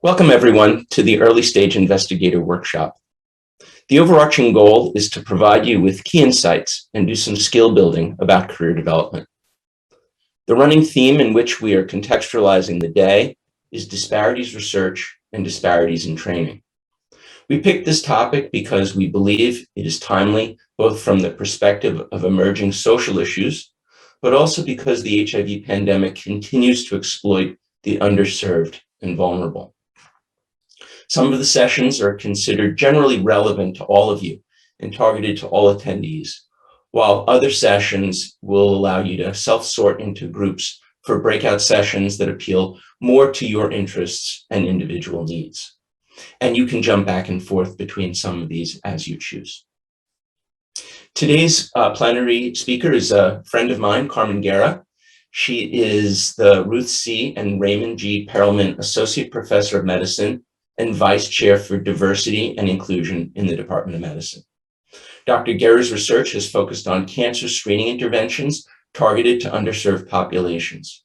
Welcome everyone to the Early Stage Investigator Workshop. The overarching goal is to provide you with key insights and do some skill building about career development. The running theme in which we are contextualizing the day is disparities research and disparities in training. We picked this topic because we believe it is timely, both from the perspective of emerging social issues, but also because the HIV pandemic continues to exploit the underserved and vulnerable. Some of the sessions are considered generally relevant to all of you and targeted to all attendees, while other sessions will allow you to self-sort into groups for breakout sessions that appeal more to your interests and individual needs. And you can jump back and forth between some of these as you choose. Today's plenary speaker is a friend of mine, Carmen Guerra. She is the Ruth C. and Raymond G. Perelman Associate Professor of Medicine and Vice Chair for Diversity and Inclusion in the Department of Medicine. Dr. Guerra's research has focused on cancer screening interventions targeted to underserved populations.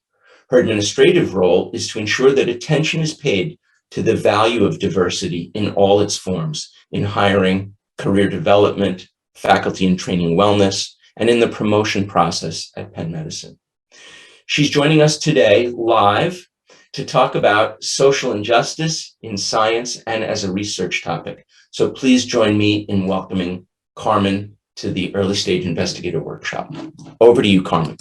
Her administrative role is to ensure that attention is paid to the value of diversity in all its forms, in hiring, career development, faculty and training wellness, and in the promotion process at Penn Medicine. She's joining us today live to talk about social injustice in science and as a research topic. So please join me in welcoming Carmen to the Early Stage Investigator Workshop. Over to you, Carmen.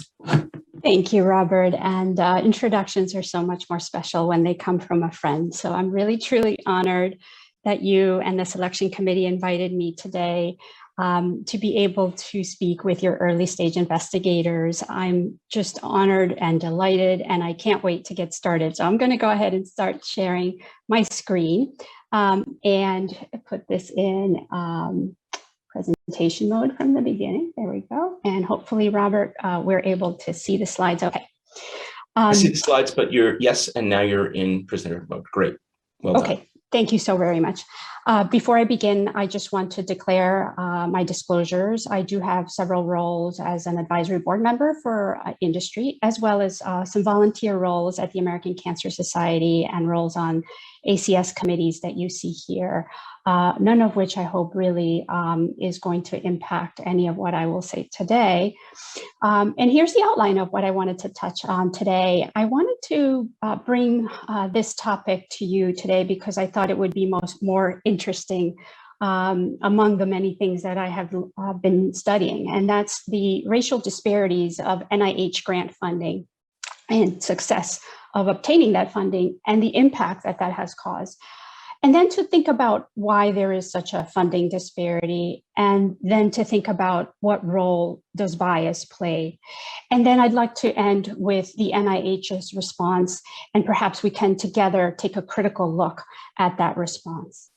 Thank you, Robert. And introductions are so much more special when they come from a friend. So I'm really, truly honored that you and the selection committee invited me today to be able to speak with your early stage investigators. I'm just honored and delighted, and I can't wait to get started. So I'm going to go ahead and start sharing my screen and put this in presentation mode from the beginning. There we go. And hopefully, Robert, we're able to see the slides. Okay. I see the slides, but yes, and now you're in presenter mode. Great. Well done. Okay. Thank you so very much. Before I begin, I just want to declare my disclosures. I do have several roles as an advisory board member for industry, as well as some volunteer roles at the American Cancer Society and roles on ACS committees that you see here, none of which I hope really is going to impact any of what I will say today. And here's the outline of what I wanted to touch on today. I wanted to bring this topic to you today because I thought it would be more interesting among the many things that I have been studying, and that's the racial disparities of NIH grant funding and success of obtaining that funding and the impact that that has caused. And then to think about why there is such a funding disparity, and then to think about what role does bias play. And then I'd like to end with the NIH's response, and perhaps we can together take a critical look at that response.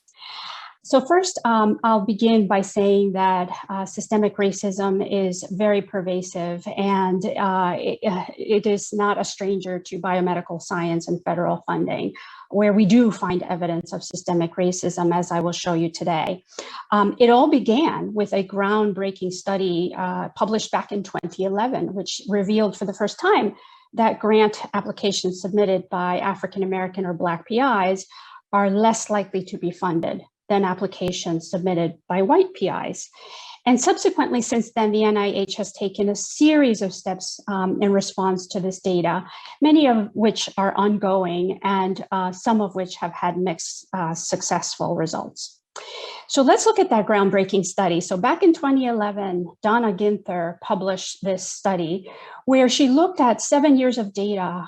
So first, I'll begin by saying that systemic racism is very pervasive, and it is not a stranger to biomedical science and federal funding, where we do find evidence of systemic racism, as I will show you today. It all began with a groundbreaking study published back in 2011, which revealed for the first time that grant applications submitted by African American or Black PIs are less likely to be funded than applications submitted by white PIs. And subsequently, since then, the NIH has taken a series of steps in response to this data, many of which are ongoing and some of which have had mixed successful results. So let's look at that groundbreaking study. So back in 2011, Donna Ginther published this study where she looked at 7 years of data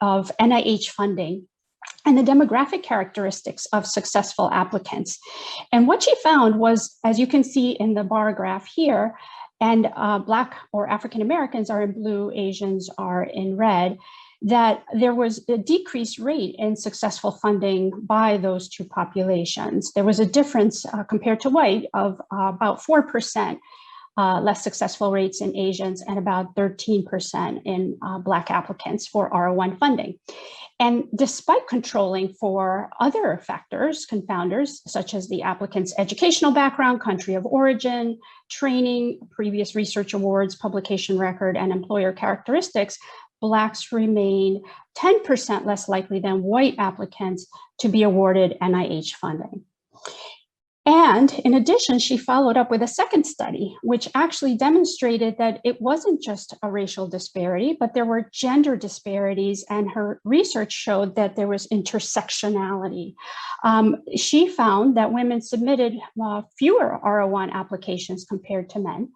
of NIH funding and the demographic characteristics of successful applicants. And what she found was, as you can see in the bar graph here, and Black or African Americans are in blue, Asians are in red, that there was a decreased rate in successful funding by those two populations. There was a difference compared to white of about 4%. Less successful rates in Asians and about 13% in Black applicants for R01 funding. And despite controlling for other factors, confounders, such as the applicant's educational background, country of origin, training, previous research awards, publication record, and employer characteristics, Blacks remain 10% less likely than white applicants to be awarded NIH funding. And in addition, she followed up with a second study, which actually demonstrated that it wasn't just a racial disparity, but there were gender disparities, and her research showed that there was intersectionality. She found that women submitted fewer R01 applications compared to men,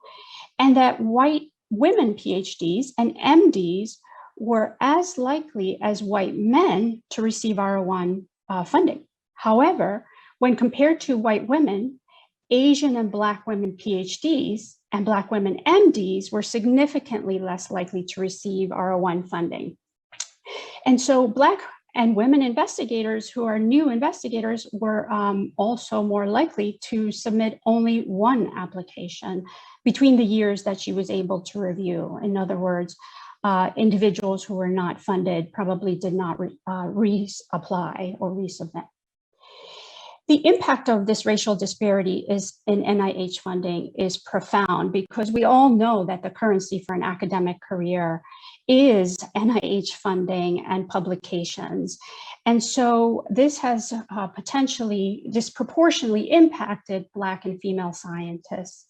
and that white women PhDs and MDs were as likely as white men to receive R01 funding. However, when compared to white women, Asian and Black women PhDs and Black women MDs were significantly less likely to receive R01 funding. And so Black and women investigators who are new investigators were also more likely to submit only one application between the years that she was able to review. In other words, individuals who were not funded probably did not reapply or resubmit. The impact of this racial disparity in NIH funding is profound, because we all know that the currency for an academic career is NIH funding and publications. And so this has potentially disproportionately impacted Black and female scientists.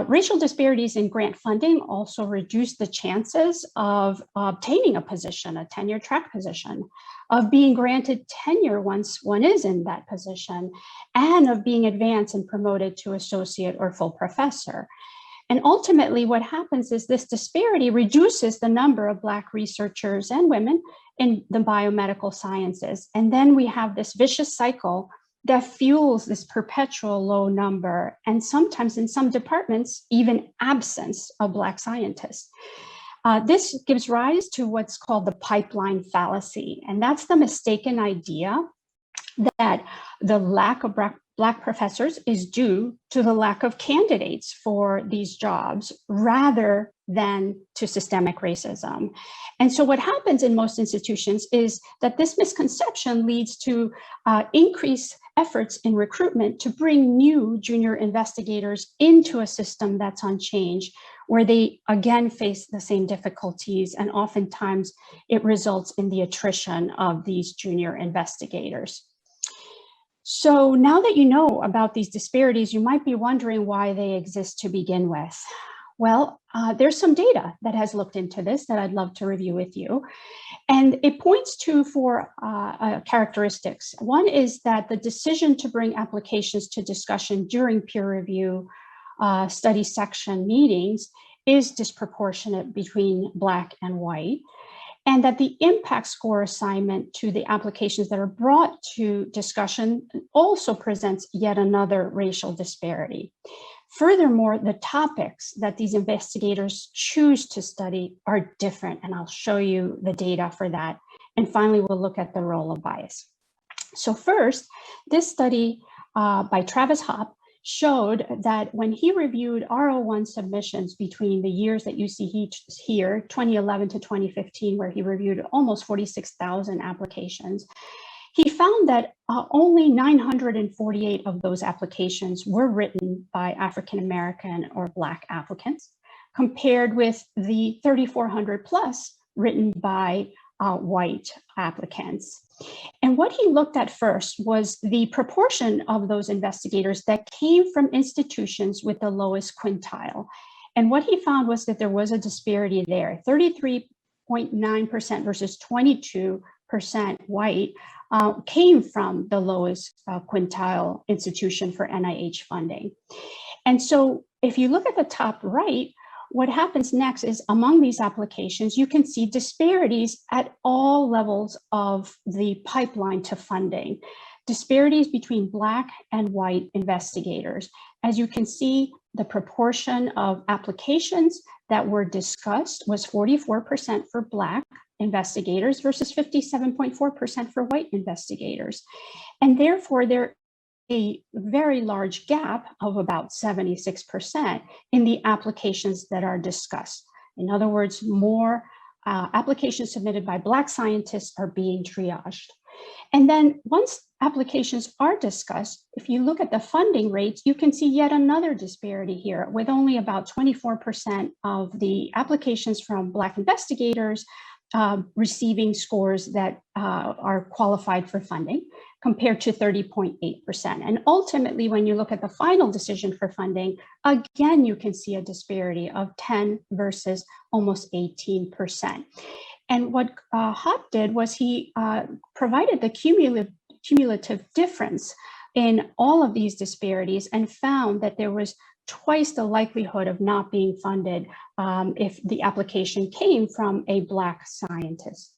Racial disparities in grant funding also reduce the chances of obtaining a position, a tenure track position, of being granted tenure once one is in that position, and of being advanced and promoted to associate or full professor. And ultimately, what happens is this disparity reduces the number of Black researchers and women in the biomedical sciences. And then we have this vicious cycle that fuels this perpetual low number, and sometimes in some departments, even absence of Black scientists. This gives rise to what's called the pipeline fallacy, and that's the mistaken idea that the lack of Black professors is due to the lack of candidates for these jobs rather than to systemic racism. And so what happens in most institutions is that this misconception leads to increased efforts in recruitment to bring new junior investigators into a system that's on change, where they again face the same difficulties, and oftentimes it results in the attrition of these junior investigators. So now that you know about these disparities, you might be wondering why they exist to begin with. Well, there's some data that has looked into this that I'd love to review with you. And it points to four characteristics. One is that the decision to bring applications to discussion during peer review study section meetings is disproportionate between Black and white, and that the impact score assignment to the applications that are brought to discussion also presents yet another racial disparity. Furthermore, the topics that these investigators choose to study are different, and I'll show you the data for that. And finally, we'll look at the role of bias. So first, this study by Travis Hopp showed that when he reviewed R01 submissions between the years that you see here, 2011 to 2015, where he reviewed almost 46,000 applications, he found that only 948 of those applications were written by African-American or Black applicants, compared with the 3,400 plus written by white applicants. And what he looked at first was the proportion of those investigators that came from institutions with the lowest quintile. And what he found was that there was a disparity there, 33.9% versus 22% white came from the lowest quintile institution for NIH funding. And so if you look at the top right, what happens next is among these applications, you can see disparities at all levels of the pipeline to funding, disparities between Black and white investigators. As you can see, the proportion of applications that were discussed was 44% for Black investigators versus 57.4% for white investigators. And therefore, there a very large gap of about 76% in the applications that are discussed. In other words, more applications submitted by Black scientists are being triaged. And then once applications are discussed, if you look at the funding rates, you can see yet another disparity here, with only about 24% of the applications from Black investigators receiving scores that are qualified for funding, compared to 30.8%. And ultimately, when you look at the final decision for funding, again, you can see a disparity of 10 versus almost 18%. And what Hop did was he provided the cumulative difference in all of these disparities and found that there was twice the likelihood of not being funded if the application came from a Black scientist.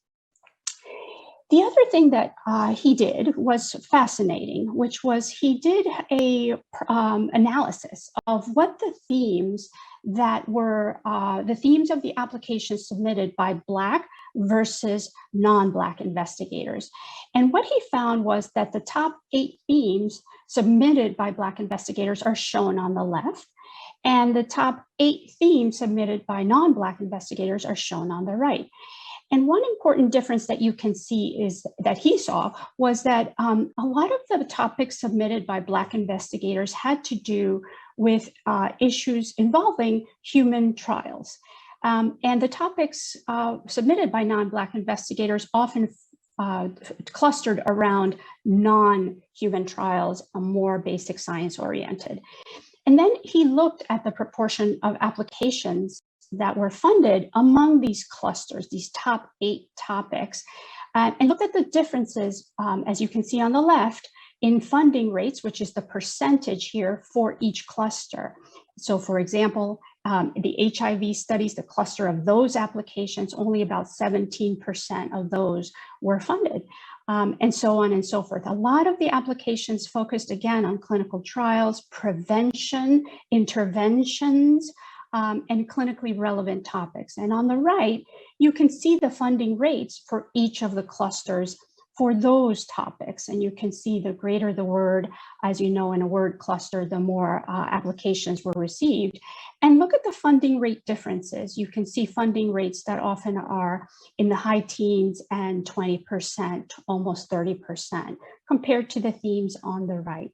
The other thing that he did was fascinating, which was he did a analysis of what the themes that were the themes of the application submitted by Black versus non-Black investigators. And what he found was that the top 8 themes submitted by Black investigators are shown on the left, and the top 8 themes submitted by non-Black investigators are shown on the right. And one important difference that you can see is that he saw was that a lot of the topics submitted by Black investigators had to do with issues involving human trials. And the topics submitted by non-Black investigators often clustered around non-human trials, more basic science oriented. And then he looked at the proportion of applications that were funded among these clusters, these top 8 topics, and looked at the differences, as you can see on the left, in funding rates, which is the percentage here for each cluster. So for example, the HIV studies, the cluster of those applications, only about 17% of those were funded, and so on and so forth. A lot of the applications focused again on clinical trials, prevention, interventions, and clinically relevant topics. And on the right, you can see the funding rates for each of the clusters for those topics. And you can see the greater the word, as you know, in a word cluster, the more applications were received. And look at the funding rate differences. You can see funding rates that often are in the high teens and 20%, almost 30%, compared to the themes on the right.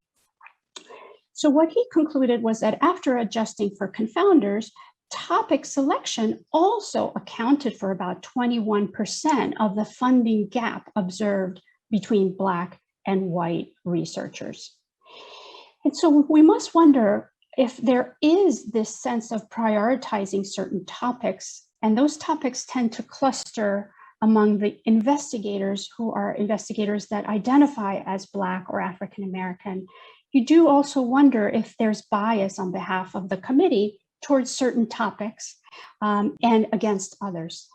So what he concluded was that after adjusting for confounders, topic selection also accounted for about 21% of the funding gap observed between Black and white researchers. And so we must wonder if there is this sense of prioritizing certain topics, and those topics tend to cluster among the investigators who are investigators that identify as Black or African American. You do also wonder if there's bias on behalf of the committee towards certain topics and against others.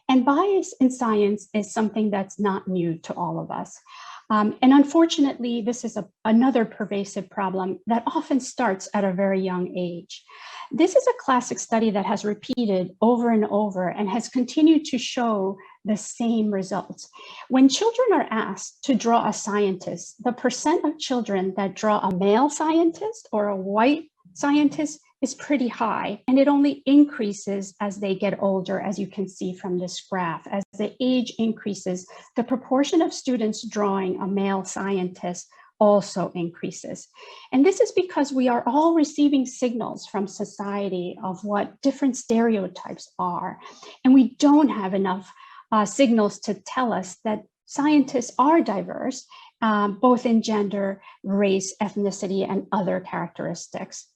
And bias in science is something that's not new to all of us. And unfortunately, this is another pervasive problem that often starts at a very young age. This is a classic study that has repeated over and over and has continued to show the same results. When children are asked to draw a scientist, the percent of children that draw a male scientist or a white scientist is pretty high, and it only increases as they get older, as you can see from this graph. As the age increases, the proportion of students drawing a male scientist also increases. And this is because we are all receiving signals from society of what different stereotypes are, and we don't have enough signals to tell us that scientists are diverse, both in gender, race, ethnicity, and other characteristics.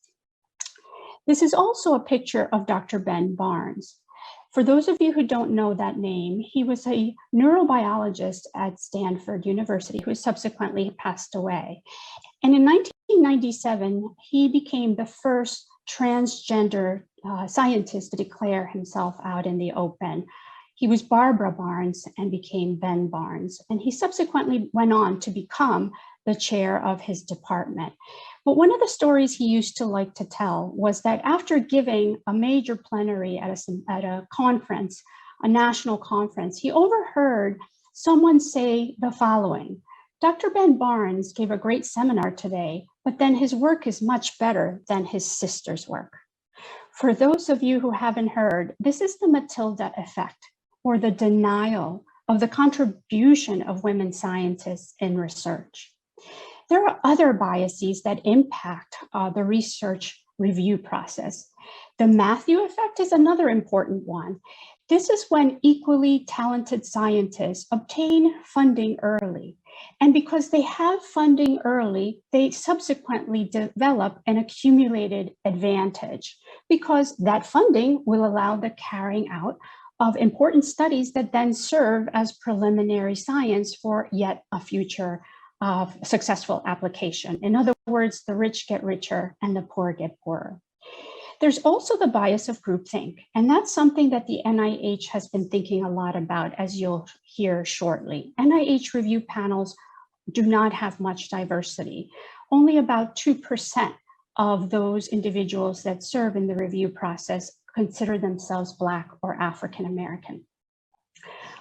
This is also a picture of Dr. Ben Barnes. For those of you who don't know that name, he was a neurobiologist at Stanford University who subsequently passed away. And in 1997, he became the first transgender scientist to declare himself out in the open. He was Barbara Barnes and became Ben Barnes. And he subsequently went on to become the chair of his department. But one of the stories he used to like to tell was that after giving a major plenary at a conference, a national conference, he overheard someone say the following: Dr. Ben Barnes gave a great seminar today, but then his work is much better than his sister's work. For those of you who haven't heard, this is the Matilda effect, or the denial of the contribution of women scientists in research. There are other biases that impact the research review process. The Matthew effect is another important one. This is when equally talented scientists obtain funding early. And because they have funding early, they subsequently develop an accumulated advantage because that funding will allow the carrying out of important studies that then serve as preliminary science for yet a future successful application. In other words, the rich get richer and the poor get poorer. There's also the bias of groupthink, and that's something that the NIH has been thinking a lot about, as you'll hear shortly. NIH review panels do not have much diversity. Only about 2% of those individuals that serve in the review process consider themselves Black or African American.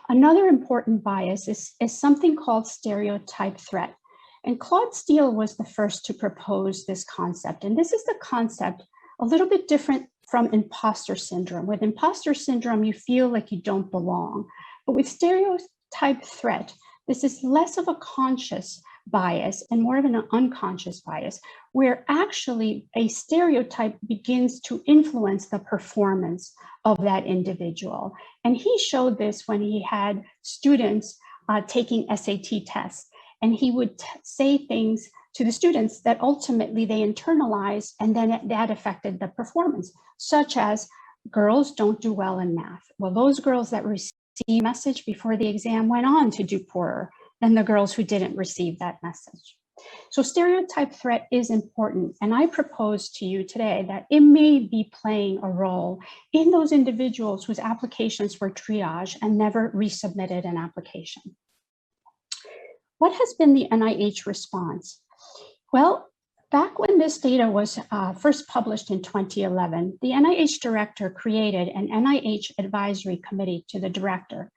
Another important bias is something called stereotype threat. And Claude Steele was the first to propose this concept. And this is the concept a little bit different from imposter syndrome. With imposter syndrome, you feel like you don't belong. But with stereotype threat, this is less of a conscious bias and more of an unconscious bias, where actually a stereotype begins to influence the performance of that individual. And he showed this when he had students taking SAT tests, and he would say things to the students that ultimately they internalized, and then that affected the performance, such as girls don't do well in math. Well, those girls that received a message before the exam went on to do poorer than the girls who didn't receive that message. So stereotype threat is important, and I propose to you today that it may be playing a role in those individuals whose applications were triaged and never resubmitted an application. What has been the NIH response? Well, back when this data was first published in 2011, the NIH director created an NIH advisory committee to the director,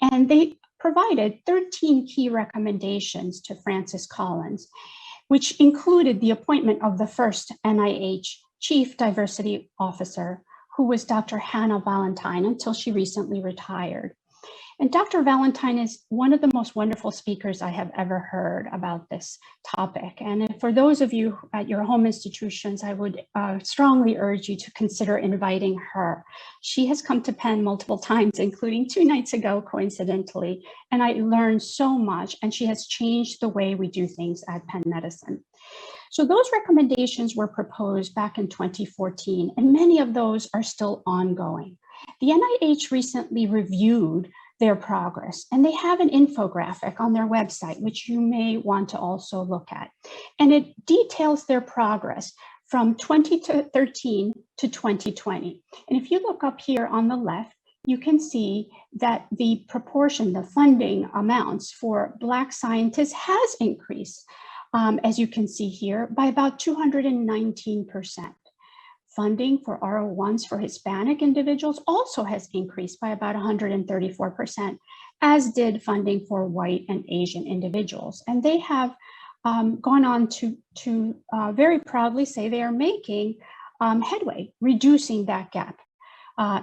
and they provided 13 key recommendations to Francis Collins, which included the appointment of the first NIH Chief Diversity Officer, who was Dr. Hannah Valentine until she recently retired. And Dr. Valentine is one of the most wonderful speakers I have ever heard about this topic. And for those of you at your home institutions, I would strongly urge you to consider inviting her. She has come to Penn multiple times, including 2 nights ago, coincidentally, and I learned so much, and she has changed the way we do things at Penn Medicine. So those recommendations were proposed back in 2014, and many of those are still ongoing. The NIH recently reviewed their progress, and they have an infographic on their website, which you may want to also look at. And it details their progress from 2013 to 2020. And if you look up here on the left, you can see that the proportion, the funding amounts for Black scientists has increased, as you can see here, by about 219%. Funding for R01s for Hispanic individuals also has increased by about 134%, as did funding for white and Asian individuals. And they have gone on to very proudly say they are making headway, reducing that gap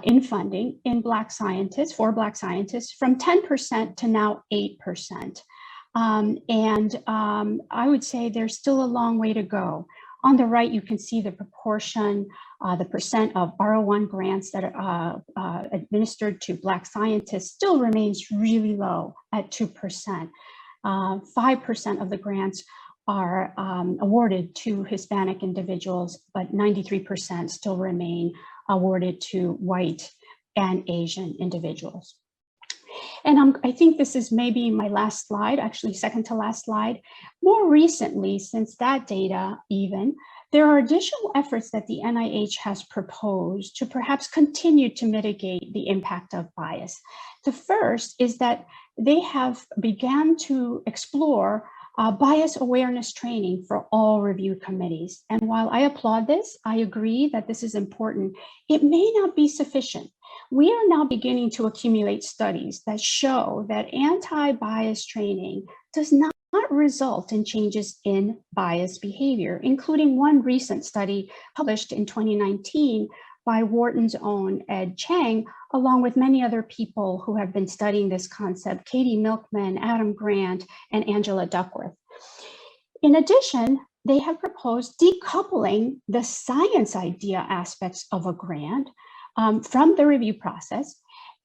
in funding in Black scientists, for Black scientists, from 10% to now 8%. I would say there's still a long way to go. On the right, you can see the proportion, the percent of R01 grants that are administered to Black scientists still remains really low at 2%. 5% of the grants are awarded to Hispanic individuals, but 93% still remain awarded to white and Asian individuals. And I think this is maybe my last slide, actually second to last slide. More recently, since that data even, there are additional efforts that the NIH has proposed to perhaps continue to mitigate the impact of bias. The first is that they have begun to explore bias awareness training for all review committees. And while I applaud this, I agree that this is important. It may not be sufficient. We are now beginning to accumulate studies that show that anti-bias training does not result in changes in bias behavior, including one recent study published in 2019 by Wharton's own Ed Chang, along with many other people who have been studying this concept, Katie Milkman, Adam Grant, and Angela Duckworth. In addition, they have proposed decoupling the science idea aspects of a grant from the review process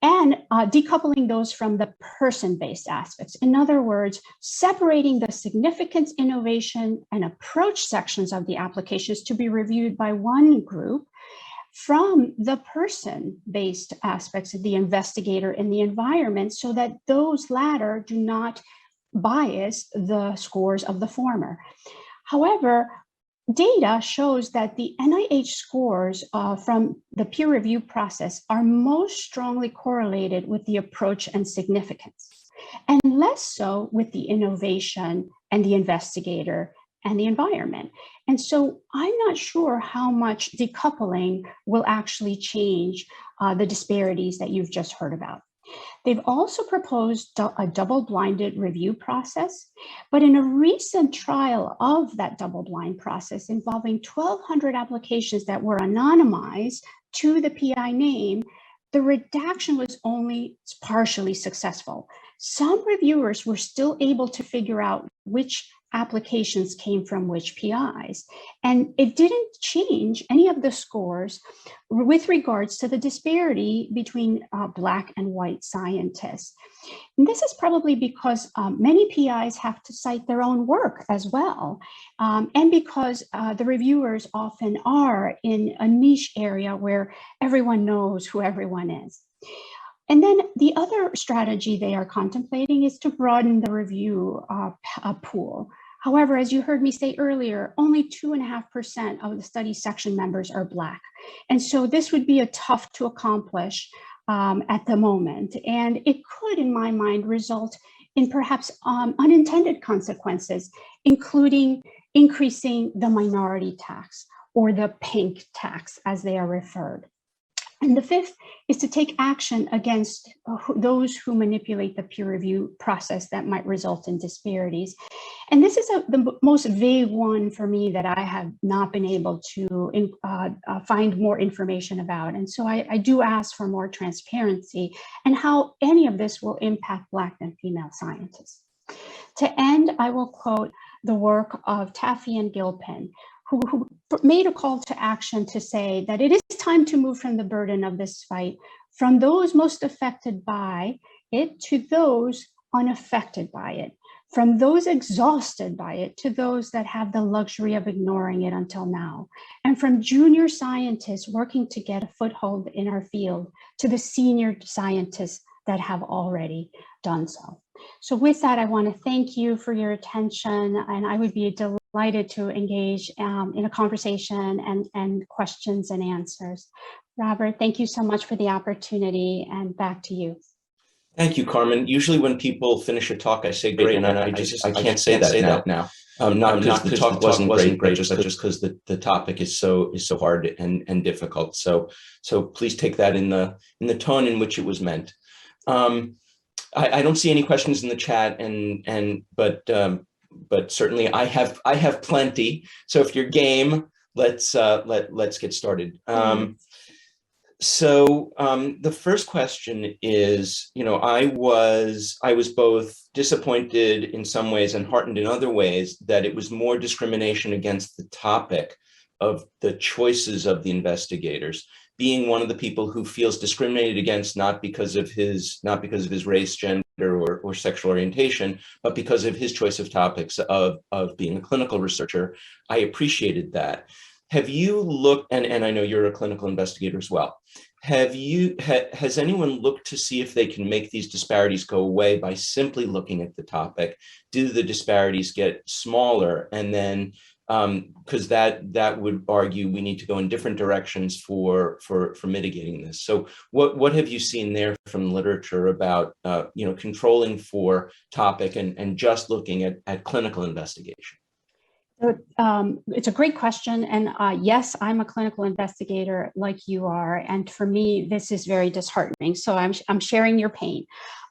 and decoupling those from the person-based aspects. In other words, separating the significance, innovation, and approach sections of the applications to be reviewed by one group from the person-based aspects of the investigator and the environment, so that those latter do not bias the scores of the former. However, data shows that the NIH scores from the peer review process are most strongly correlated with the approach and significance, and less so with the innovation and the investigator and the environment. And so I'm not sure how much decoupling will actually change the disparities that you've just heard about. They've also proposed a double-blinded review process, but in a recent trial of that double-blind process involving 1,200 applications that were anonymized to the PI name, the redaction was only partially successful. Some reviewers were still able to figure out which applications came from which PIs, and it didn't change any of the scores with regards to the disparity between Black and white scientists. And this is probably because many PIs have to cite their own work as well, and because the reviewers often are in a niche area where everyone knows who everyone is. And then the other strategy they are contemplating is to broaden the review pool. However, as you heard me say earlier, only 2.5% of the study section members are Black. And so this would be a tough to accomplish at the moment. And it could, in my mind, result in perhaps unintended consequences, including increasing the minority tax or the pink tax, as they are referred. And the fifth is to take action against those who manipulate the peer review process that might result in disparities. And this is the most vague one for me that I have not been able to find more information about. And so I do ask for more transparency and how any of this will impact Black and female scientists. To end, I will quote the work of Taffy and Gilpin, who made a call to action to say that it is time to move from the burden of this fight from those most affected by it to those unaffected by it, from those exhausted by it to those that have the luxury of ignoring it until now, and from junior scientists working to get a foothold in our field to the senior scientists that have already done so. So with that, I want to thank you for your attention, and I would be delighted to engage in a conversation and questions and answers. Robert, thank you so much for the opportunity, and back to you. Thank you, Carmen. Usually when people finish a talk, I say great, and I can't say that now. Not because the talk wasn't great, but just because the topic is so hard and difficult. So please take that in the tone in which it was meant. I don't see any questions in the chat, but certainly I have plenty. So if you're game, let's get started. So the first question is, I was both disappointed in some ways and heartened in other ways that it was more discrimination against the topic of the choices of the investigators. Being one of the people who feels discriminated against, not because of his race, gender, or sexual orientation, but because of his choice of topics of being a clinical researcher, I appreciated that. Have you looked, and I know you're a clinical investigator as well, has anyone looked to see if they can make these disparities go away by simply looking at the topic? Do the disparities get smaller? And then, because that would argue we need to go in different directions for mitigating this. So what have you seen there from literature about controlling for topic and just looking at clinical investigation? It's a great question. And yes, I'm a clinical investigator like you are. And for me, this is very disheartening. So I'm sharing your pain.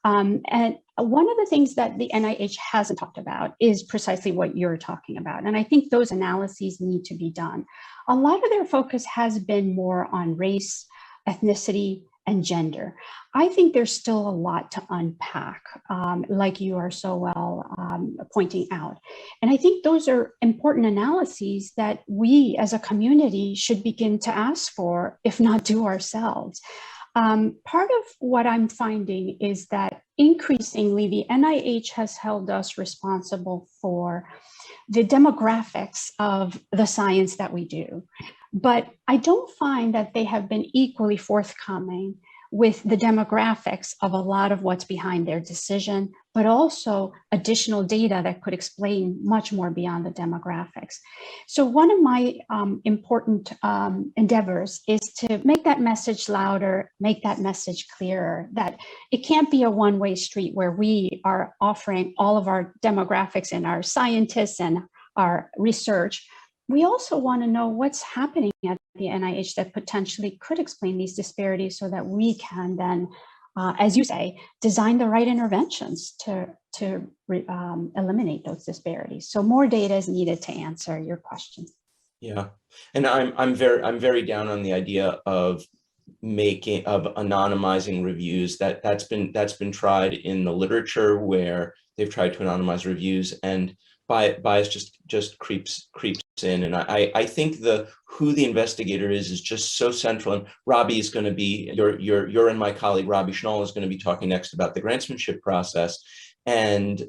And one of the things that the NIH hasn't talked about is precisely what you're talking about. And I think those analyses need to be done. A lot of their focus has been more on race, ethnicity, and gender. I think there's still a lot to unpack, like you are so well pointing out. And I think those are important analyses that we as a community should begin to ask for, if not do ourselves. Part of what I'm finding is that increasingly the NIH has held us responsible for the demographics of the science that we do. But I don't find that they have been equally forthcoming with the demographics of a lot of what's behind their decision, but also additional data that could explain much more beyond the demographics. So one of my important endeavors is to make that message louder, make that message clearer, that it can't be a one-way street where we are offering all of our demographics and our scientists and our research. We also want to know what's happening at the NIH that potentially could explain these disparities so that we can then, as you say, design the right interventions to eliminate those disparities. So more data is needed to answer your question. Yeah, and I'm very down on the idea of anonymizing reviews. That's been tried in the literature where they've tried to anonymize reviews, and bias just creeps in. And I think who the investigator is just so central. And Robbie is going to be, your and my colleague Robbie Schnoll is going to be talking next about the grantsmanship process. And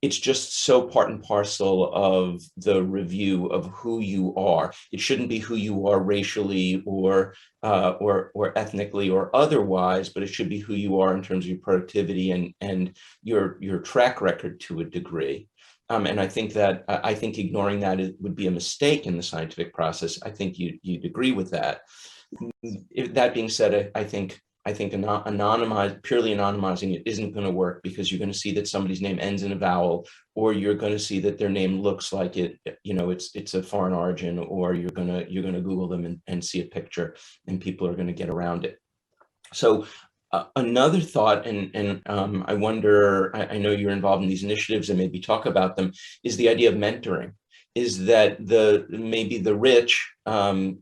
it's just so part and parcel of the review of who you are. It shouldn't be who you are racially or ethnically or otherwise, but it should be who you are in terms of your productivity and your track record to a degree. And I think ignoring that would be a mistake in the scientific process. I think you'd agree with that. That being said, I think purely anonymizing it isn't going to work, because you're going to see that somebody's name ends in a vowel, or you're going to see that their name looks like it's a foreign origin, or you're going to Google them and see a picture, and people are going to get around it. So another thought, and I wonder, I know you're involved in these initiatives and maybe talk about them, is the idea of mentoring. Is that maybe the rich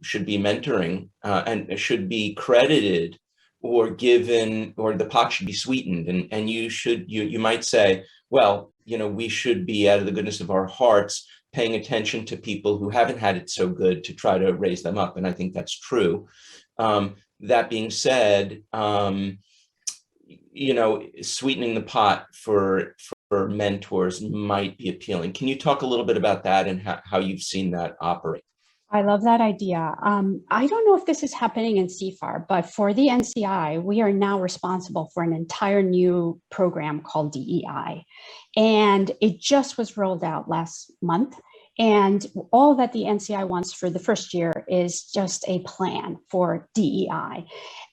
should be mentoring and should be credited or given, or the pot should be sweetened, and you might say, well, we should be, out of the goodness of our hearts, paying attention to people who haven't had it so good to try to raise them up, and I think that's true. That being said, sweetening the pot for mentors might be appealing. Can you talk a little bit about that and how you've seen that operate? I love that idea. I don't know if this is happening in CFAR, but for the NCI, we are now responsible for an entire new program called DEI. And it just was rolled out last month. And all that the NCI wants for the first year is just a plan for DEI.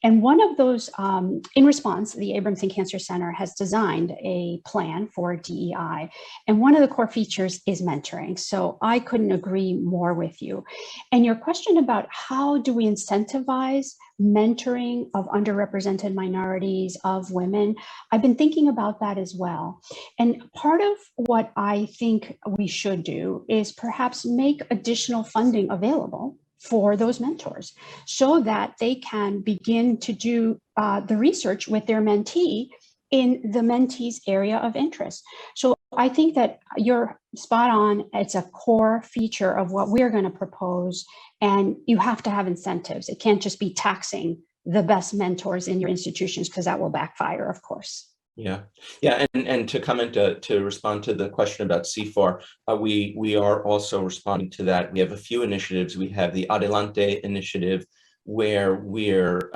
And one of those, in response, the Abramson Cancer Center has designed a plan for DEI. And one of the core features is mentoring. So I couldn't agree more with you. And your question about how do we incentivize mentoring of underrepresented minorities, of women, I've been thinking about that as well. And part of what I think we should do is perhaps make additional funding available for those mentors so that they can begin to do the research with their mentee in the mentee's area of interest. So I think that you're spot on. It's a core feature of what we're going to propose, and you have to have incentives. It can't just be taxing the best mentors in your institutions, because that will backfire, of course. Yeah, and to comment to respond to the question about CFAR, we are also responding to that. We have a few initiatives. We have the Adelante initiative, where we're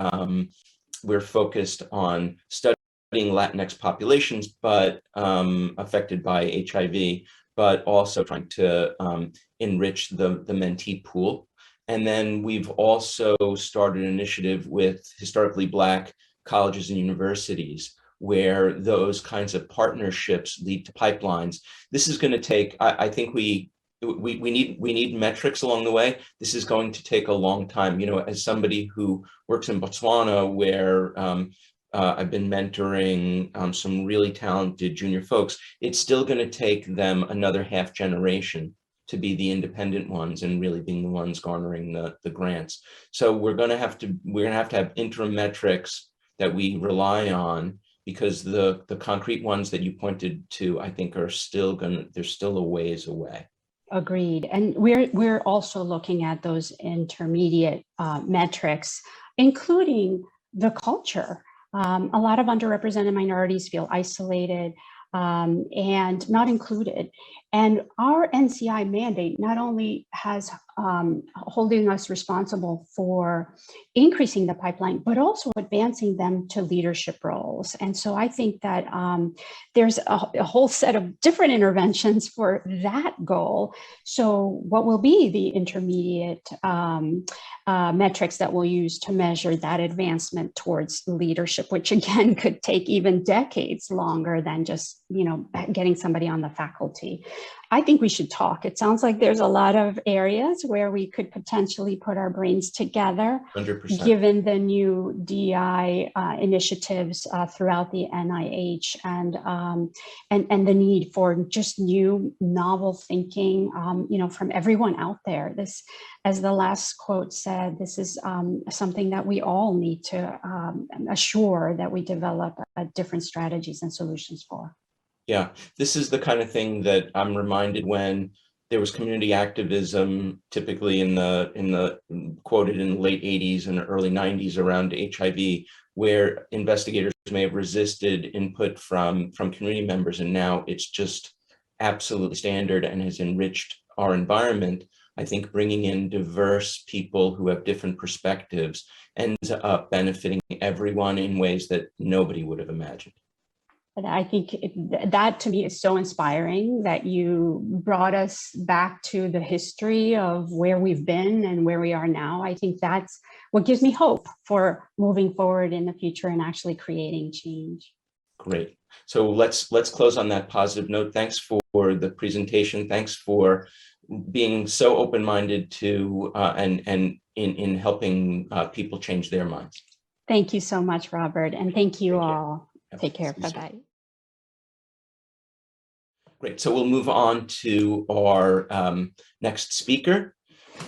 focused on studying Latinx populations, but affected by HIV, but also trying to enrich the mentee pool. And then we've also started an initiative with historically Black colleges and universities, where those kinds of partnerships lead to pipelines. This is going to take, I think we need metrics along the way. This is going to take a long time. As somebody who works in Botswana, where I've been mentoring some really talented junior folks, it's still going to take them another half generation to be the independent ones and really being the ones garnering the grants. So we're going to have to have interim metrics that we rely on, because the concrete ones that you pointed to, I think, they're still a ways away. Agreed. And we're also looking at those intermediate metrics, including the culture. A lot of underrepresented minorities feel isolated and not included. And our NCI mandate not only has holding us responsible for increasing the pipeline, but also advancing them to leadership roles. And so I think that there's a whole set of different interventions for that goal. So what will be the intermediate metrics that we'll use to measure that advancement towards leadership, which again could take even decades longer than just, getting somebody on the faculty. I think we should talk. It sounds like there's a lot of areas where we could potentially put our brains together, 100%. Given the new DEI initiatives throughout the NIH and the need for just new novel thinking, from everyone out there. This, as the last quote said, this is something that we all need to assure that we develop different strategies and solutions for. Yeah, this is the kind of thing that I'm reminded when there was community activism, typically in the quoted in the late 80s and early 90s around HIV, where investigators may have resisted input from community members, and now it's just absolutely standard and has enriched our environment. I think bringing in diverse people who have different perspectives ends up benefiting everyone in ways that nobody would have imagined. And I think that to me is so inspiring that you brought us back to the history of where we've been and where we are now. I think that's what gives me hope for moving forward in the future and actually creating change. Great. So let's close on that positive note. Thanks for the presentation. Thanks for being so open-minded to and in helping people change their minds. Thank you so much, Robert, and thank you all. Take care. Bye-bye. Great. So we'll move on to our next speaker.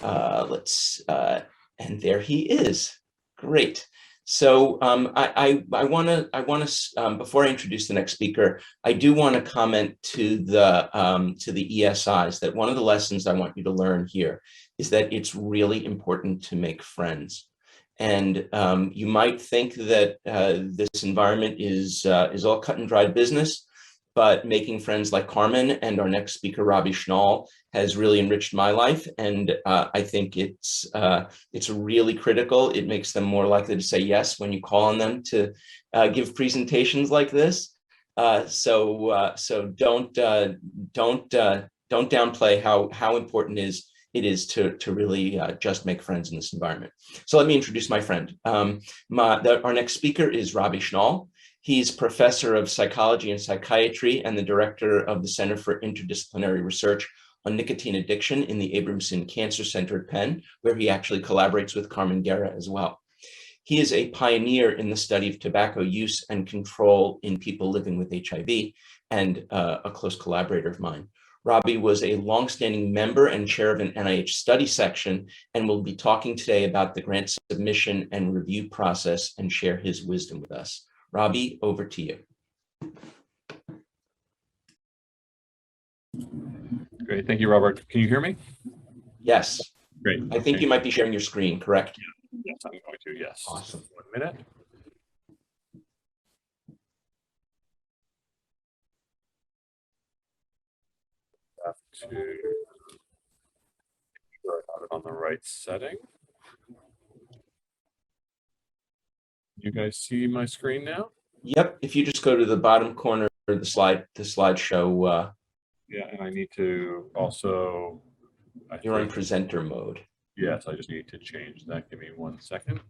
And there he is. Great. So I want to before I introduce the next speaker, I do want to comment to the ESIs that one of the lessons I want you to learn here is that it's really important to make friends. And you might think that this environment is all cut and dried business, but making friends like Carmen and our next speaker, Schnoll, has really enriched my life. And I think it's really critical. It makes them more likely to say yes when you call on them to give presentations like this. So don't downplay how important it is to really just make friends in this environment. So let me introduce my friend. Our next speaker is Schnoll. He's professor of psychology and psychiatry and the director of the Center for Interdisciplinary Research on Nicotine Addiction in the Abramson Cancer Center at Penn, where he actually collaborates with Carmen Guerra as well. He is a pioneer in the study of tobacco use and control in people living with HIV and a close collaborator of mine. Robbie was a longstanding member and chair of an NIH study section and will be talking today about the grant submission and review process and share his wisdom with us. Robbie, over to you. Great, thank you, Robert. Can you hear me? Yes. Great. I think you might be sharing your screen, correct? Yes, I'm going to, yes. Awesome. 1 minute. Have to make sure I have it on the right setting. You guys see my screen now? Yep. If you just go to the bottom corner of the slideshow. Yeah, and I need to also. You're in presenter mode. Yes, I just need to change that. Give me 1 second.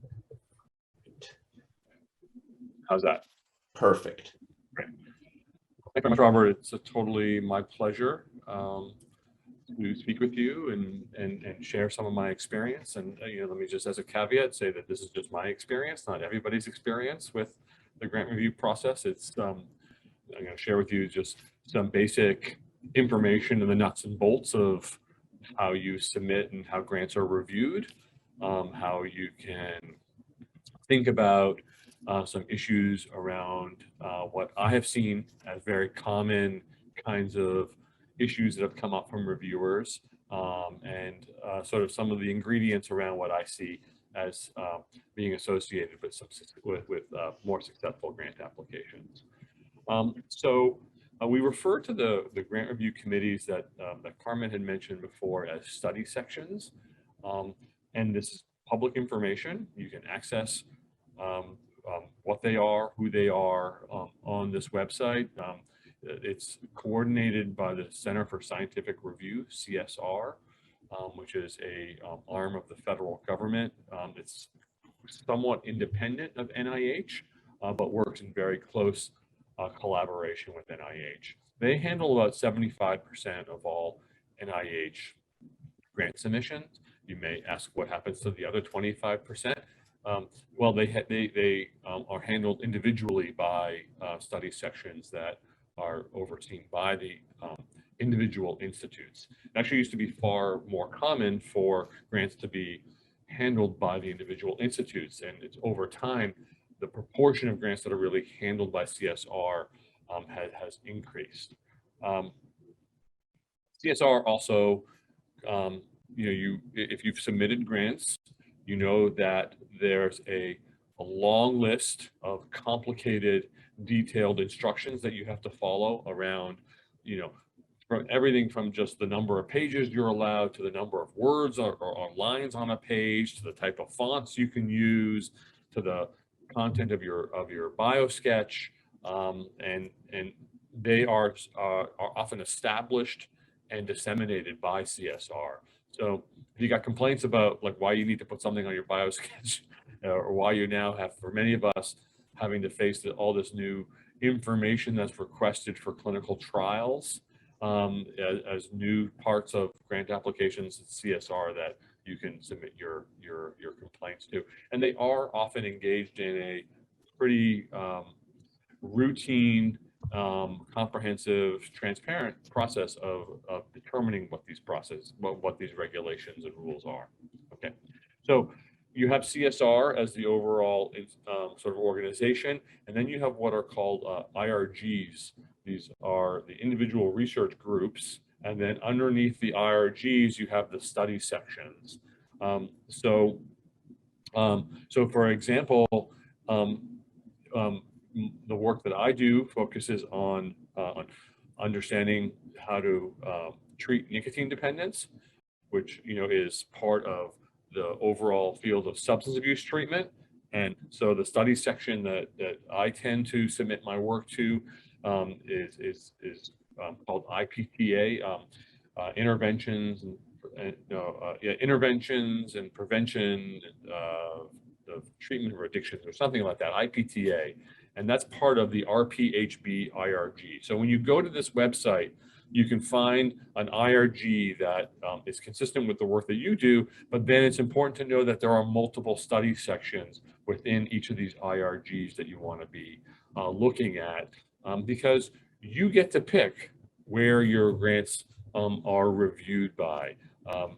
How's that? Perfect. Great. Thank you very much, Robert. It's totally my pleasure to speak with you and share some of my experience. And let me just, as a caveat, say that this is just my experience, not everybody's experience with the grant review process. It's I'm going to share with you just some basic information and the nuts and bolts of how you submit and how grants are reviewed, how you can think about some issues around what I have seen as very common kinds of issues that have come up from reviewers, and sort of some of the ingredients around what I see as being associated with some more successful grant applications. We refer to the grant review committees that Carmen had mentioned before as study sections, and this is public information. You can access what they are, who they are on this website. It's coordinated by the Center for Scientific Review, CSR, which is a arm of the federal government. It's somewhat independent of NIH, but works in very close collaboration with NIH. They handle about 75% of all NIH grant submissions. You may ask what happens to the other 25%. Well, they are handled individually by study sections that are overseen by the individual institutes. It actually used to be far more common for grants to be handled by the individual institutes, and it's over time, the proportion of grants that are really handled by CSR has increased. CSR also, if you've submitted grants, you know that there's a long list of complicated, detailed instructions that you have to follow around, from everything from just the number of pages you're allowed to the number of words or lines on a page, to the type of fonts you can use, to the content of your bio sketch, and they are often established and disseminated by CSR. So if you got complaints about like why you need to put something on your bio sketch, or why you now have, for many of us, having to face all this new information that's requested for clinical trials as new parts of grant applications at CSR that you can submit your complaints to. And they are often engaged in a pretty routine, comprehensive, transparent process of determining what these regulations and rules are. Okay, so you have CSR as the overall sort of organization, and then you have what are called IRGs. These are the individual research groups, and then underneath the IRGs, you have the study sections. So for example, the work that I do focuses on understanding how to treat nicotine dependence, which is part of the overall field of substance abuse treatment. And so the study section that I tend to submit my work to is called IPTA, interventions and prevention of treatment of addictions, or something like that, IPTA. And that's part of the RPHB IRG. So when you go to this website, you can find an IRG that is consistent with the work that you do, but then it's important to know that there are multiple study sections within each of these IRGs that you want to be looking at, because you get to pick where your grants are reviewed by.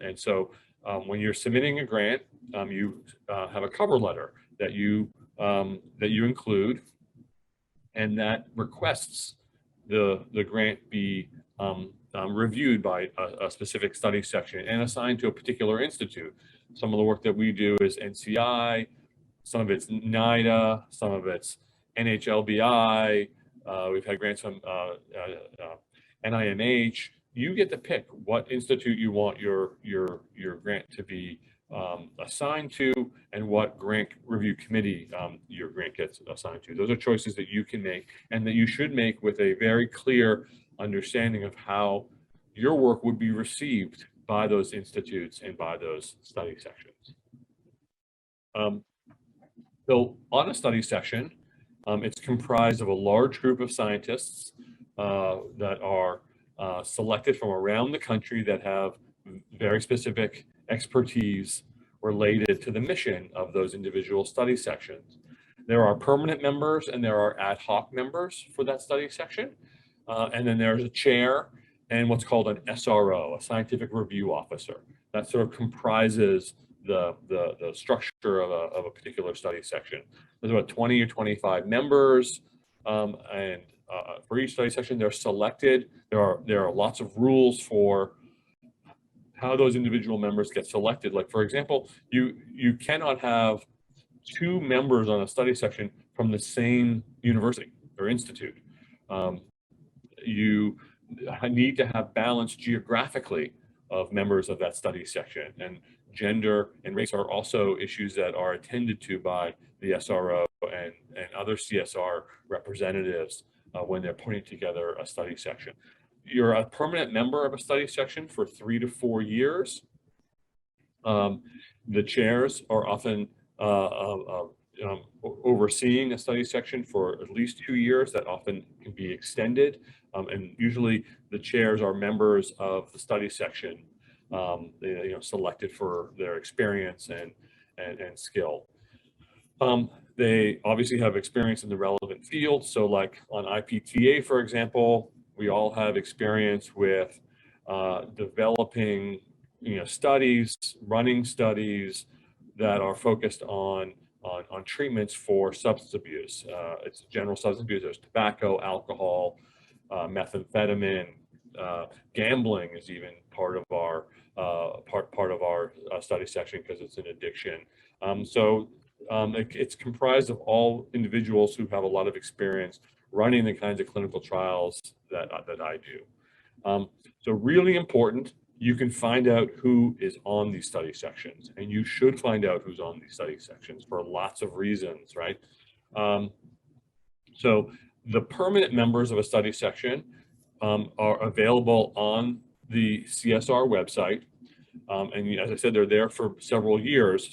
And so when you're submitting a grant, you have a cover letter that you include, and that requests the grant be reviewed by a specific study section and assigned to a particular institute. Some of the work that we do is NCI, some of it's NIDA, some of it's NHLBI. We've had grants from NIMH. You get to pick what institute you want your grant to be assigned to, and what grant review committee your grant gets assigned to. Those are choices that you can make, and that you should make with a very clear understanding of how your work would be received by those institutes and by those study sections. So on a study section, it's comprised of a large group of scientists that are selected from around the country that have very specific expertise related to the mission of those individual study sections. There are permanent members and there are ad hoc members for that study section. And then there's a chair and what's called an SRO, a scientific review officer. That sort of comprises the structure of a particular study section. There's about 20 or 25 members, and for each study section, they're selected. There are lots of rules for how those individual members get selected. Like, for example, you cannot have two members on a study section from the same university or institute. You need to have balance geographically of members of that study section, and gender and race are also issues that are attended to by the SRO and other CSR representatives when they're putting together a study section. You're a permanent member of a study section for 3 to 4 years. The chairs are often overseeing a study section for at least 2 years. That often can be extended. And usually the chairs are members of the study section, selected for their experience and skill. They obviously have experience in the relevant field. So like on IPTA, for example, we all have experience with developing, studies, running studies that are focused on treatments for substance abuse. It's general substance abuse. There's tobacco, alcohol, methamphetamine, gambling is even part of our study section because it's an addiction. It's comprised of all individuals who have a lot of experience running the kinds of clinical trials that I do. So really important, you can find out who is on these study sections, and you should find out who's on these study sections for lots of reasons, right? So the permanent members of a study section are available on the CSR website. And as I said, they're there for several years,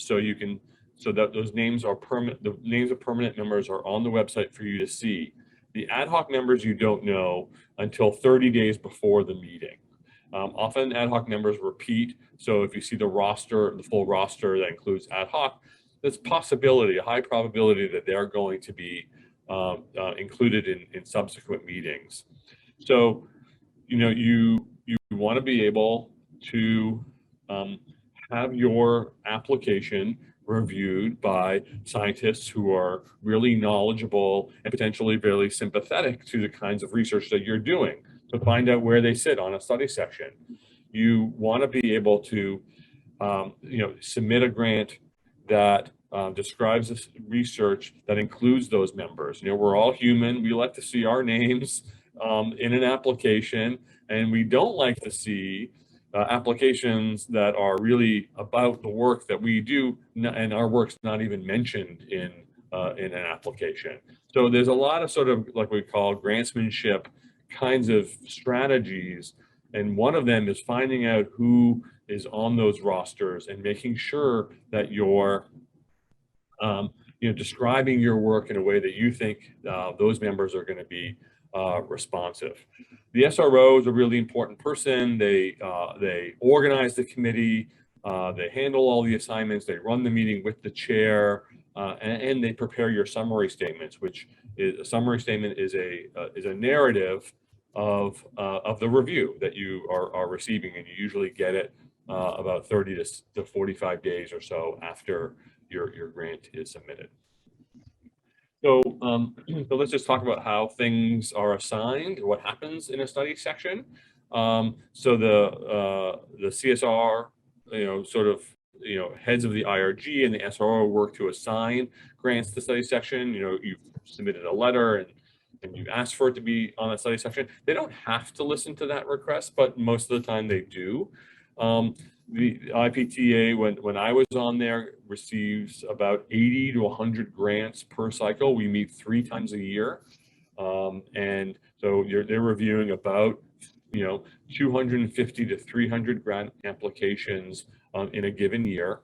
so that those names are permanent. The names of permanent members are on the website for you to see. The ad hoc members you don't know until 30 days before the meeting. Often ad hoc members repeat, so if you see the roster, the full roster that includes ad hoc, there's a high probability that they're going to be included in subsequent meetings. So, you want to be able to have your application reviewed by scientists who are really knowledgeable and potentially very sympathetic to the kinds of research that you're doing, to find out where they sit on a study section. You want to be able to submit a grant that describes this research that includes those members. We're all human. We like to see our names in an application, and we don't like to see applications that are really about the work that we do, and our work's not even mentioned in an application. So there's a lot of sort of like we call grantsmanship kinds of strategies, and one of them is finding out who is on those rosters and making sure that you're describing your work in a way that you think those members are going to be responsive. The SRO is a really important person. They organize the committee, they handle all the assignments, they run the meeting with the chair, and they prepare your summary statements, which is a summary statement is a narrative of the review that you are receiving, and you usually get it about 30 to 45 days or so after your grant is submitted. So let's just talk about how things are assigned, what happens in a study section. So the CSR, heads of the IRG and the SRO work to assign grants to the study section. You've submitted a letter and you've asked for it to be on a study section. They don't have to listen to that request, but most of the time they do. The IPTA, when I was on there, receives about 80 to 100 grants per cycle. We meet 3 times a year. And so they're reviewing about 250 to 300 grant applications in a given year.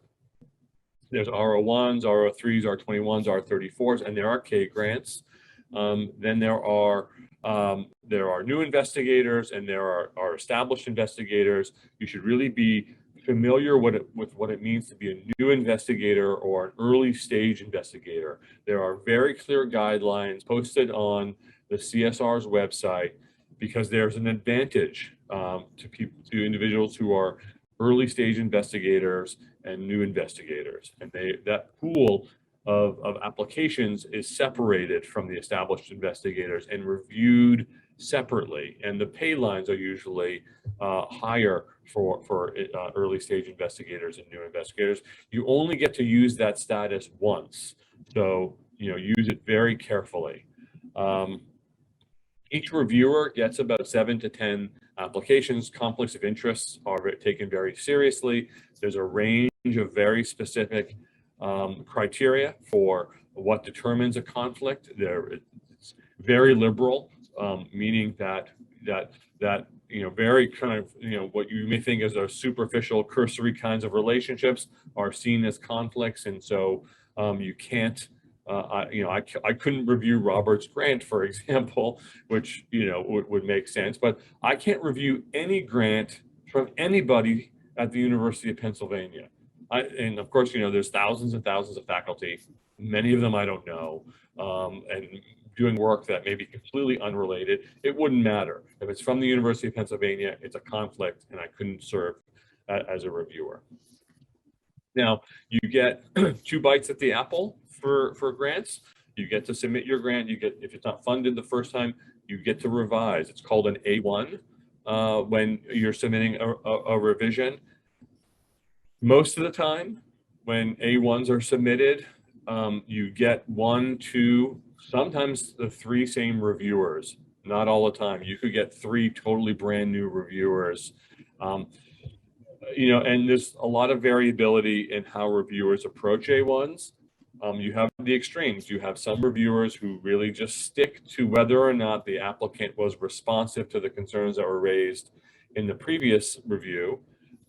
There's R01s, R03s, R21s, R34s, and there are K grants. Then there are new investigators, and there are established investigators. You should really be familiar with what it means to be a new investigator or an early stage investigator. There are very clear guidelines posted on the CSR's website, because there's an advantage to individuals who are early stage investigators and new investigators, and that pool of applications is separated from the established investigators and reviewed separately, and the pay lines are usually higher for early stage investigators and new investigators. You only get to use that status once, so use it very carefully. Each reviewer gets about 7 to 10 applications. Conflicts of interests are taken very seriously. There's a range of very specific criteria for what determines a conflict. It's very liberal, meaning that very kind of what you may think as are superficial, cursory kinds of relationships are seen as conflicts, and so you can't. I couldn't review Robert's grant, for example, which would make sense, but I can't review any grant from anybody at the University of Pennsylvania. And of course, there's thousands and thousands of faculty, many of them I don't know, and doing work that may be completely unrelated. It wouldn't matter. If it's from the University of Pennsylvania, it's a conflict, and I couldn't serve as a reviewer. Now, you get 2 bites at the apple for grants. You get to submit your grant. You get, if it's not funded the first time, you get to revise. It's called an A1 when you're submitting a revision. Most of the time, when A1s are submitted, you get 1, 2, sometimes the 3 same reviewers. Not all the time. You could get 3 totally brand new reviewers. And there's a lot of variability in how reviewers approach A1s. You have the extremes. You have some reviewers who really just stick to whether or not the applicant was responsive to the concerns that were raised in the previous review.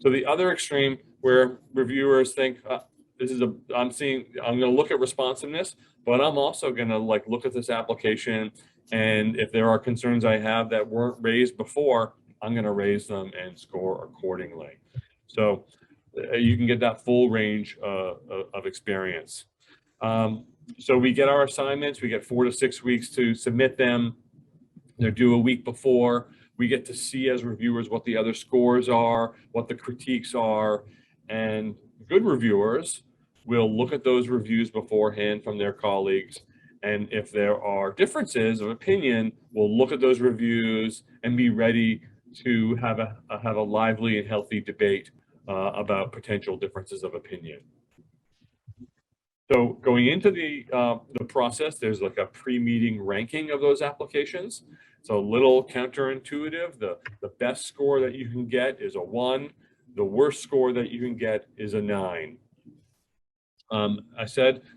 So the other extreme, where reviewers think, I'm going to look at responsiveness, but I'm also going to look at this application, and if there are concerns I have that weren't raised before, I'm going to raise them and score accordingly. So you can get that full range of experience. So we get our assignments. We get 4 to 6 weeks to submit them. They're due a week before. We get to see as reviewers what the other scores are, what the critiques are, and good reviewers will look at those reviews beforehand from their colleagues. And if there are differences of opinion, we'll look at those reviews and be ready to have a lively and healthy debate about potential differences of opinion. So going into the process, there's a pre-meeting ranking of those applications. It's a little counterintuitive. The best score that you can get is a 1. The worst score that you can get is a 9. I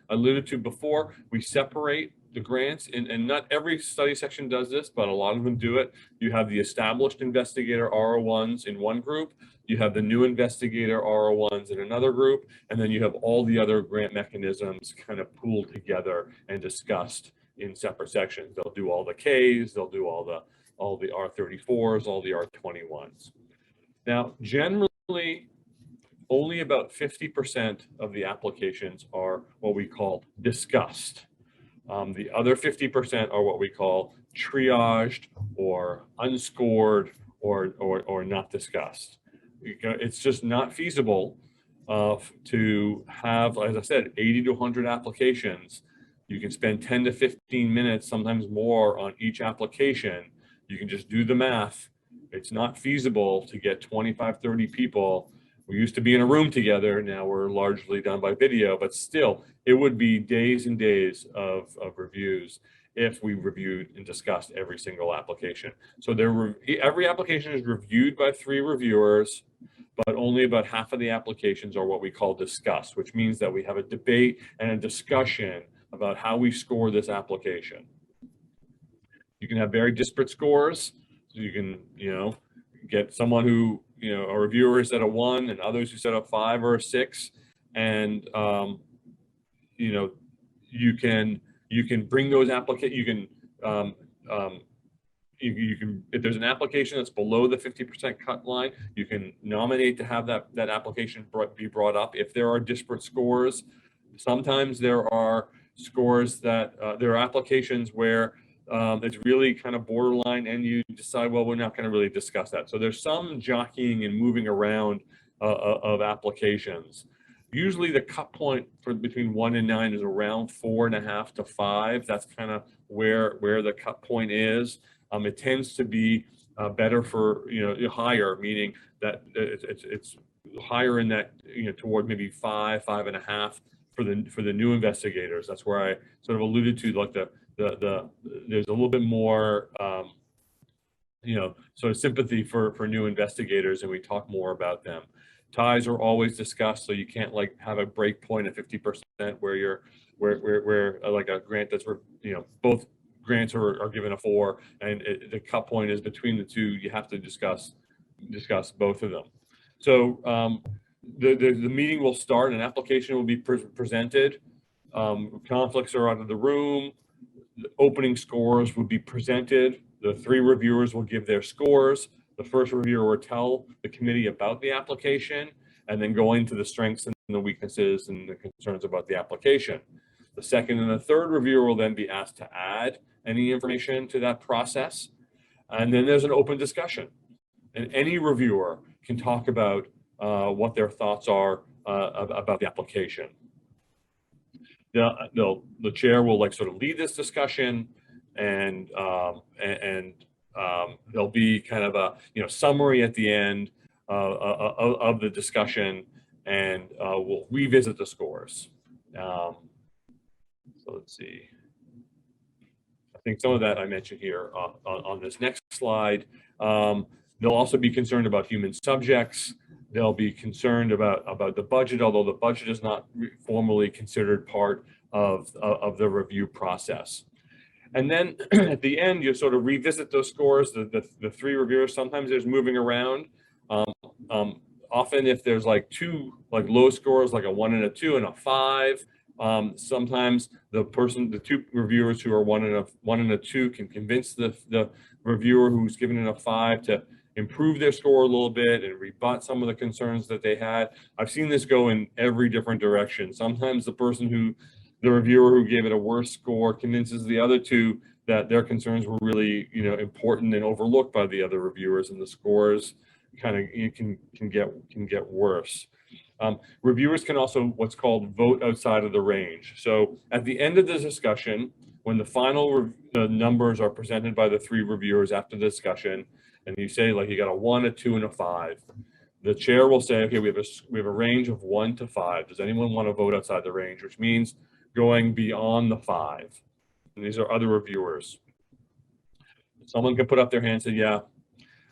alluded to before, we separate the grants, and not every study section does this, but a lot of them do it. You have the established investigator R01s in one group, you have the new investigator R01s in another group, and then you have all the other grant mechanisms kind of pooled together and discussed in separate sections. They'll do all the Ks, they'll do all the R34s, all the R21s. Now, generally, only about 50% of the applications are what we call discussed. The other 50% are what we call triaged or unscored or not discussed. It's just not feasible to have, as I said, 80 to 100 applications. You can spend 10 to 15 minutes, sometimes more, on each application. You can just do the math. It's not feasible to get 25, 30 people. We used to be in a room together. Now we're largely done by video, but still, it would be days and days of reviews if we reviewed and discussed every single application. So every application is reviewed by 3 reviewers, but only about half of the applications are what we call discussed, which means that we have a debate and a discussion about how we score this application. You can have very disparate scores. So you can, get someone who, a reviewer is at a 1 and others who set up 5 or a 6. And, you can bring those applications, you can, if there's an application that's below the 50% cut line, you can nominate to have that application be brought up. If there are disparate scores, sometimes there are scores that, there are applications where it's really kind of borderline and you decide, well, we're not going to really discuss that. So there's some jockeying and moving around of applications. Usually the cut point for between 1 and 9 is around 4.5 to 5. That's kind of where the cut point is. It tends to be better for, higher, meaning that it's higher in that, toward maybe 5.5 for the new investigators. That's where I sort of alluded to, like there's a little bit more, sort of sympathy for new investigators, and we talk more about them. Ties are always discussed, so you can't like have a break point at 50% where where like a grant that's, both grants are given a 4, and the cut point is between the two. You have to discuss both of them. So the meeting will start, an application will be presented. Conflicts are out of the room. The opening scores will be presented. The 3 reviewers will give their scores. The first reviewer will tell the committee about the application and then go into the strengths and the weaknesses and the concerns about the application. The second and the third reviewer will then be asked to add any information to that process. And then there's an open discussion. And any reviewer can talk about what their thoughts are about the application. The chair will like sort of lead this discussion, and there'll be kind of a summary at the end of the discussion, and we'll revisit the scores. So let's see. I think some of that I mentioned here on this next slide. They'll also be concerned about human subjects. They'll be concerned about the budget, although the budget is not formally considered part of the review process. And then at the end, you sort of revisit those scores, the 3 reviewers. Sometimes there's moving around. Often if there's like 2 like low scores, like a 1 and a 2 and a 5, sometimes the 2 reviewers who are 1 and a 2 can convince the reviewer who's given it a 5 to improve their score a little bit and rebut some of the concerns that they had. I've seen this go in every different direction. Sometimes the reviewer who gave it a worse score convinces the other 2 that their concerns were really, important and overlooked by the other reviewers, and the scores kind of can get worse. Reviewers can also what's called vote outside of the range. So at the end of the discussion, when the final numbers are presented by the 3 reviewers after the discussion, and you say like you got a 1, a 2, and a 5, the chair will say, okay, we have a range of 1 to 5. Does anyone want to vote outside the range? Which means going beyond the 5. And these are other reviewers. Someone can put up their hand and say, yeah,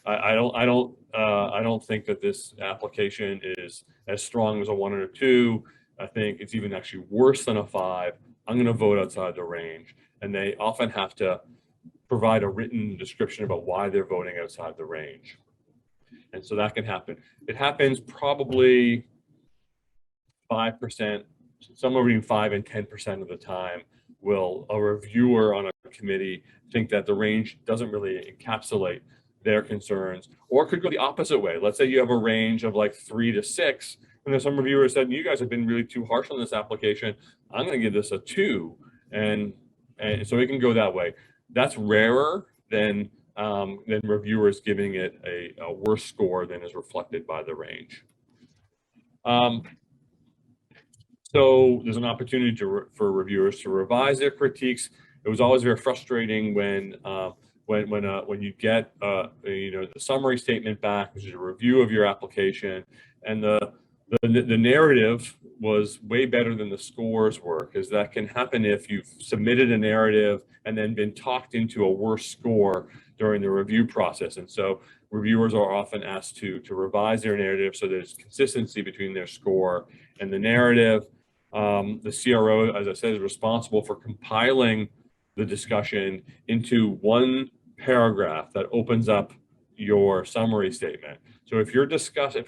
I don't think that this application is as strong as a 1 or a 2. I think it's even actually worse than a 5. I'm going to vote outside the range. And they often have to provide a written description about why they're voting outside the range. And so that can happen. It happens probably 5%, somewhere between 5 and 10% of the time will a reviewer on a committee think that the range doesn't really encapsulate their concerns, or it could go the opposite way. Let's say you have a range of like 3 to 6, and there's some reviewers said, you guys have been really too harsh on this application. I'm going to give this a 2, and so it can go that way. That's rarer than reviewers giving it a worse score than is reflected by the range. So there's an opportunity for reviewers to revise their critiques. It was always very frustrating when you get the summary statement back, which is a review of your application, and the narrative was way better than the scores were, because that can happen if you've submitted a narrative and then been talked into a worse score during the review process. And so reviewers are often asked to revise their narrative so there's consistency between their score and the narrative. The CRO, as I said, is responsible for compiling the discussion into one paragraph that opens up your summary statement. So if a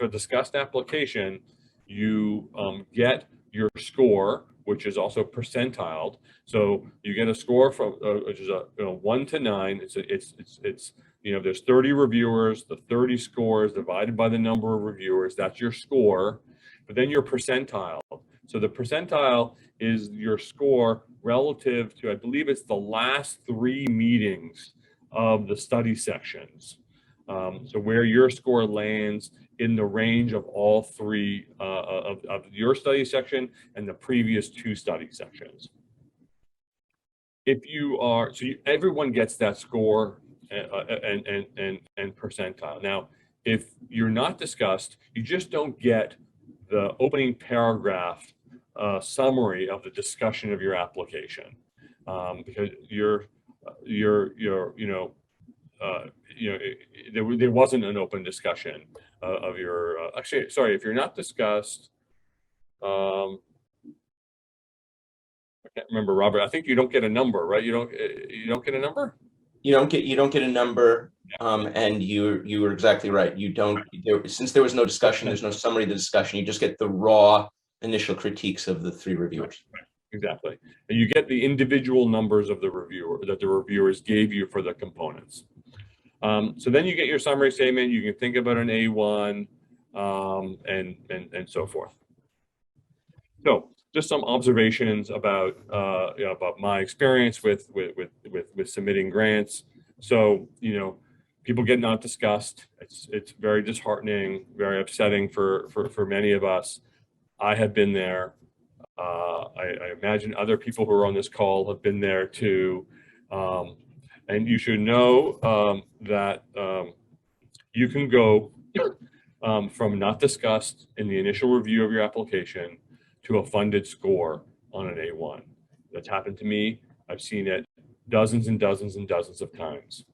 discussed application, you get your score, which is also percentiled. So you get a score from which is 1 to 9. It's there's 30 reviewers, the 30 scores divided by the number of reviewers. That's your score. But then your percentile. So the percentile is your score relative to, I believe it's the last 3 meetings of the study sections. So where your score lands in the range of all 3 of your study section and the previous 2 study sections. If you are, everyone gets that score and percentile. Now, if you're not discussed, you just don't get the opening paragraph summary of the discussion of your application, because there wasn't an open discussion of your. Actually, sorry, if you're not discussed. I can't remember, Robert. I think you don't get a number, right? You don't get a number. You don't get a number, and you were exactly right. You don't. Since there was no discussion, there's no summary of the discussion. You just get the raw initial critiques of the 3 reviewers. Exactly, and you get the individual numbers of the reviewer that the reviewers gave you for the components. So then you get your summary statement. You can think about an A1, and so forth. So just some observations about my experience with submitting grants. So people get not discussed. It's very disheartening, very upsetting for many of us. I have been there. I imagine other people who are on this call have been there too. And you should know that you can go from not discussed in the initial review of your application to a funded score on an A1. That's happened to me. I've seen it dozens and dozens and dozens of times.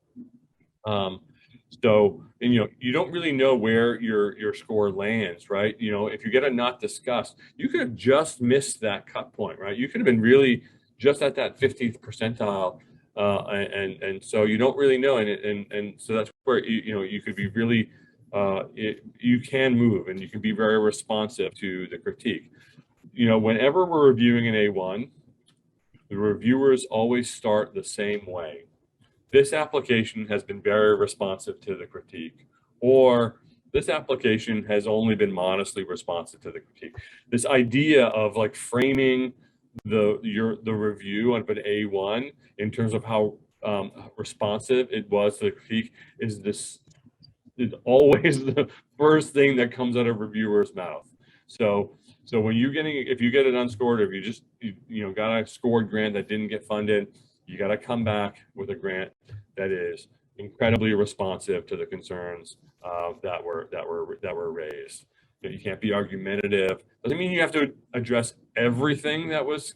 So, and, you don't really know where your score lands, right? If you get a not discussed, you could have just missed that cut point, right? You could have been really just at that 50th percentile, and so you don't really know, and so that's where you could be really you can move and you can be very responsive to the critique. Whenever we're reviewing an A1, the reviewers always start the same way. This application has been very responsive to the critique, or this application has only been modestly responsive to the critique. This idea of like framing the review of an A1 in terms of how responsive it was to the critique is always the first thing that comes out of reviewers' mouth. So when if you get it unscored, or if you just got a scored grant that didn't get funded, you got to come back with a grant that is incredibly responsive to the concerns that were raised. You can't be argumentative. Doesn't mean you have to address everything that was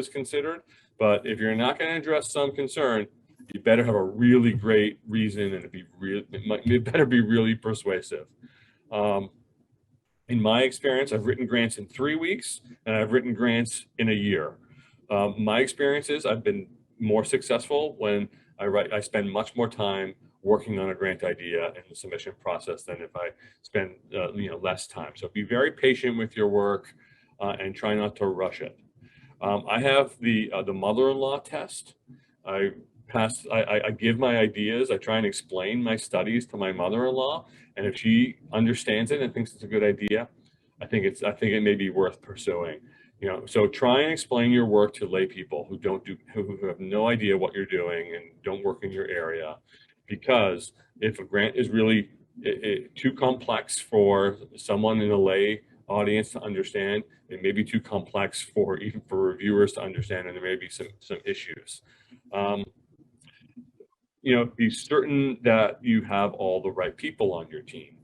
considered, but if you're not going to address some concern, you better have a really great reason, and it better be really persuasive. In my experience, I've written grants in 3 weeks, and I've written grants in a year. My experience is I've been more successful when I spend much more time working on a grant idea in the submission process than if I spend less time. So be very patient with your work and try not to rush it. I have the mother-in-law test. I give my ideas. I try and explain my studies to my mother-in-law, and if she understands it and thinks it's a good idea, I think it may be worth pursuing. So try and explain your work to lay people who have no idea what you're doing and don't work in your area, because if a grant is really too complex for someone in a lay audience to understand, it may be too complex even for reviewers to understand, and there may be some issues. Be certain that you have all the right people on your team.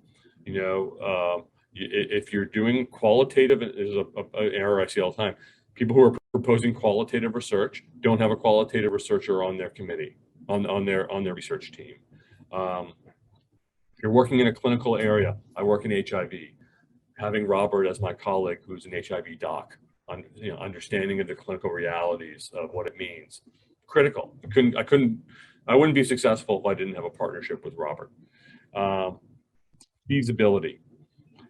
If you're doing qualitative, there's an error I see all the time. People who are proposing qualitative research don't have a qualitative researcher on their committee, on their research team. If you're working in a clinical area, I work in HIV. Having Robert as my colleague, who's an HIV doc, understanding of the clinical realities of what it means, critical. I wouldn't be successful if I didn't have a partnership with Robert. Feasibility.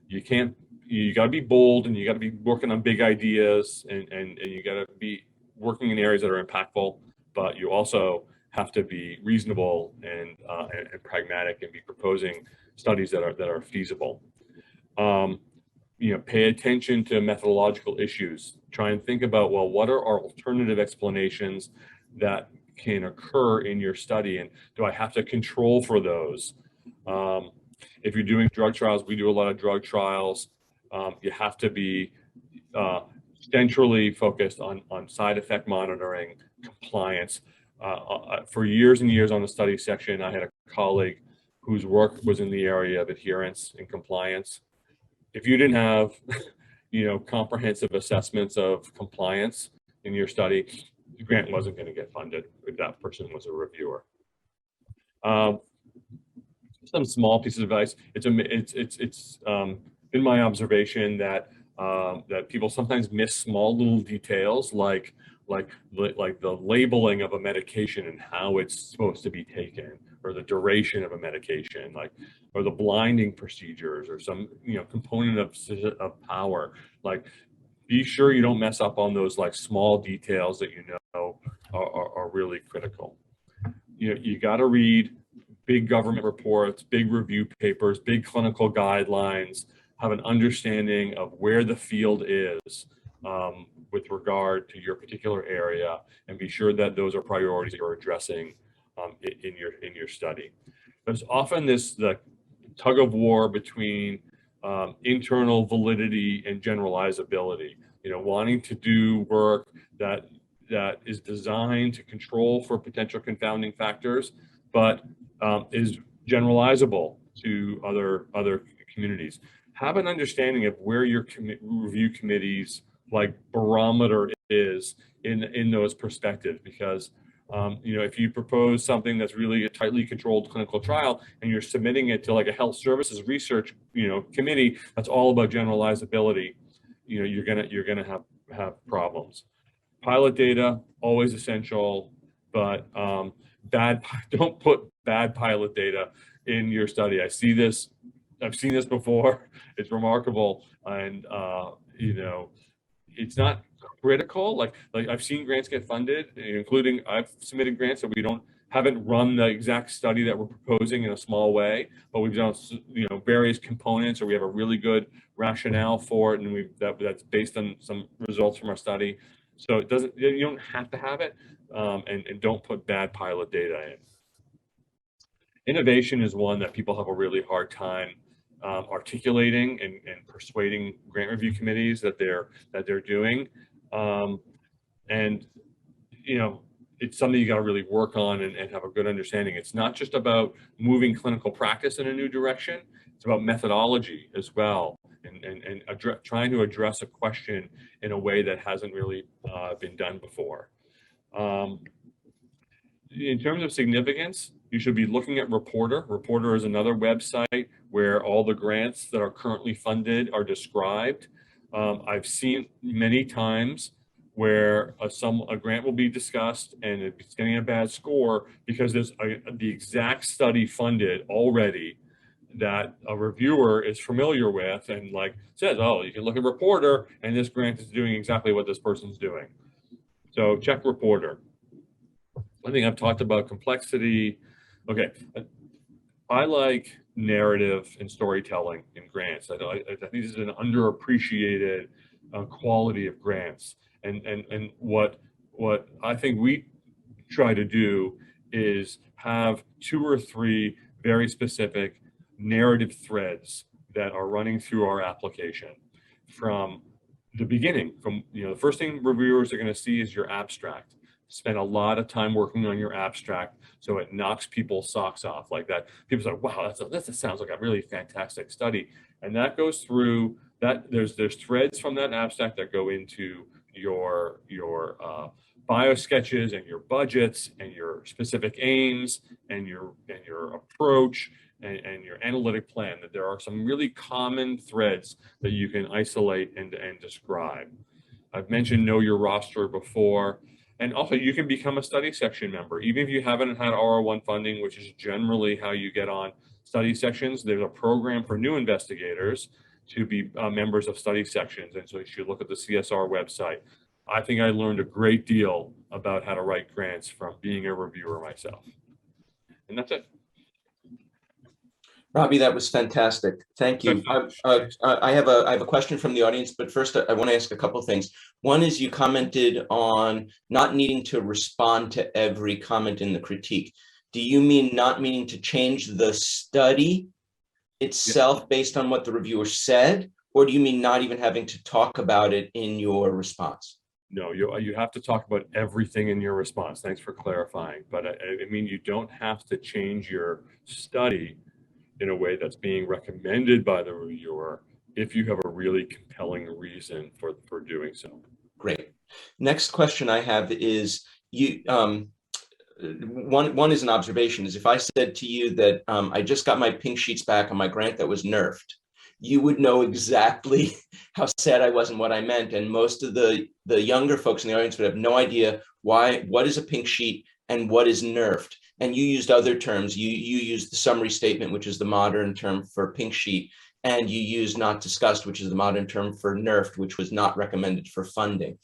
You got to be bold, and you got to be working on big ideas, and you got to be working in areas that are impactful, but you also have to be reasonable and pragmatic, and be proposing studies that are feasible. Pay attention to methodological issues. Try and think about, well, what are our alternative explanations that can occur in your study, and do I have to control for those? If you're doing drug trials, we do a lot of drug trials. You have to be centrally focused on side effect monitoring, compliance. For years and years on the study section, I had a colleague whose work was in the area of adherence and compliance. If you didn't have, comprehensive assessments of compliance in your study, the grant wasn't going to get funded if that person was a reviewer. Some small pieces of advice. It's been my observation that that people sometimes miss small little details like the labeling of a medication and how it's supposed to be taken, or the duration of a medication, or the blinding procedures, or some component of power. Be sure you don't mess up on those small details that are really critical. You got to read big government reports, big review papers, big clinical guidelines, have an understanding of where the field is with regard to your particular area, and be sure that those are priorities you're addressing in your study. There's often the tug of war between internal validity and generalizability. Wanting to do work that is designed to control for potential confounding factors, but is generalizable to other communities. Have an understanding of where your review committee's barometer is in those perspectives, because if you propose something that's really a tightly controlled clinical trial and you're submitting it to a health services research committee that's all about generalizability, you're gonna have problems. Pilot data, always essential, but don't put bad pilot data in your study. I've seen this before. It's remarkable, and it's not critical. I've seen grants get funded, including I've submitted grants that we haven't run the exact study that we're proposing in a small way, but we've done various components, or we have a really good rationale for it, and that's based on some results from our study. So you don't have to have it, and don't put bad pilot data in. Innovation is one that people have a really hard time articulating and persuading grant review committees that they're doing, and it's something you got to really work on and have a good understanding. It's not just about moving clinical practice in a new direction; it's about methodology as well, and trying to address a question in a way that hasn't really been done before. In terms of significance, you should be looking at Reporter. Reporter is another website where all the grants that are currently funded are described. I've seen many times where a grant will be discussed and it's getting a bad score because there's the exact study funded already that a reviewer is familiar with and says, oh, you can look at Reporter and this grant is doing exactly what this person's doing. So check Reporter. I think I've talked about complexity. Okay, I like narrative and storytelling in grants. I think this is an underappreciated quality of grants. And what I think we try to do is have 2 or 3 very specific narrative threads that are running through our application from the beginning. From the first thing reviewers are going to see is your abstract. Spend a lot of time working on your abstract so it knocks people's socks off like that. People say, wow, that sounds like a really fantastic study. And that goes through that. There's threads from that abstract that go into your bio sketches and your budgets and your specific aims and your approach and your analytic plan. That there are some really common threads that you can isolate and describe. I've mentioned know your roster before. And also you can become a study section member. Even if you haven't had R01 funding, which is generally how you get on study sections, there's a program for new investigators to be members of study sections. And so you should look at the CSR website. I think I learned a great deal about how to write grants from being a reviewer myself. And that's it. Robbie, that was fantastic. Thank you. I have a question from the audience, but first I want to ask a couple of things. One is you commented on not needing to respond to every comment in the critique. Do you mean not meaning to change the study itself based on what the reviewer said, or do you mean not even having to talk about it in your response? No, you have to talk about everything in your response. Thanks for clarifying. But I mean, you don't have to change your study in a way that's being recommended by the reviewer if you have a really compelling reason for doing so. Great. Next question I have is, you one is an observation, is if I said to you that I just got my pink sheets back on my grant that was nerfed, you would know exactly how sad I was and what I meant. And most of the younger folks in the audience would have no idea what is a pink sheet and what is nerfed. And you used other terms. You used the summary statement, which is the modern term for pink sheet, and you used not discussed, which is the modern term for nerfed, which was not recommended for funding.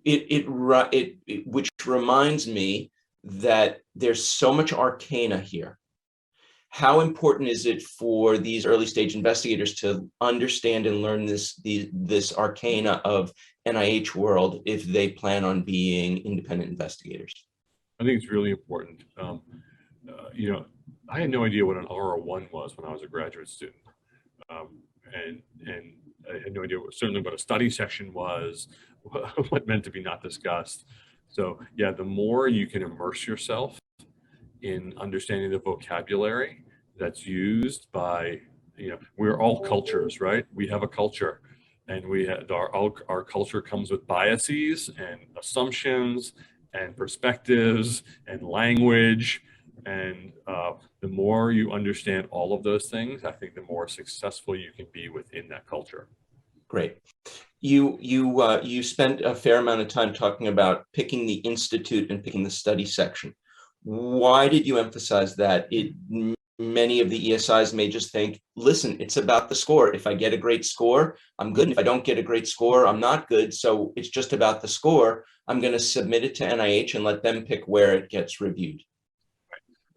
Which reminds me that there's so much arcana here. How important is it for these early stage investigators to understand and learn this arcana of NIH world if they plan on being independent investigators? I think it's really important. You know, I had no idea what an R01 was when I was a graduate student. And I had no idea certainly what a study section was, what it meant to be not discussed. So yeah, the more you can immerse yourself in understanding the vocabulary that's used by, you know, we're all cultures, right? We have a culture, and we have our culture comes with biases and assumptions and perspectives and language. And the more you understand all of those things, I think the more successful you can be within that culture. Great. You spent a fair amount of time talking about picking the institute and picking the study section. Why did you emphasize that? Many of the ESIs may just think, listen, it's about the score. If I get a great score, I'm good. And if I don't get a great score, I'm not good. So it's just about the score. I'm going to submit it to NIH and let them pick where it gets reviewed.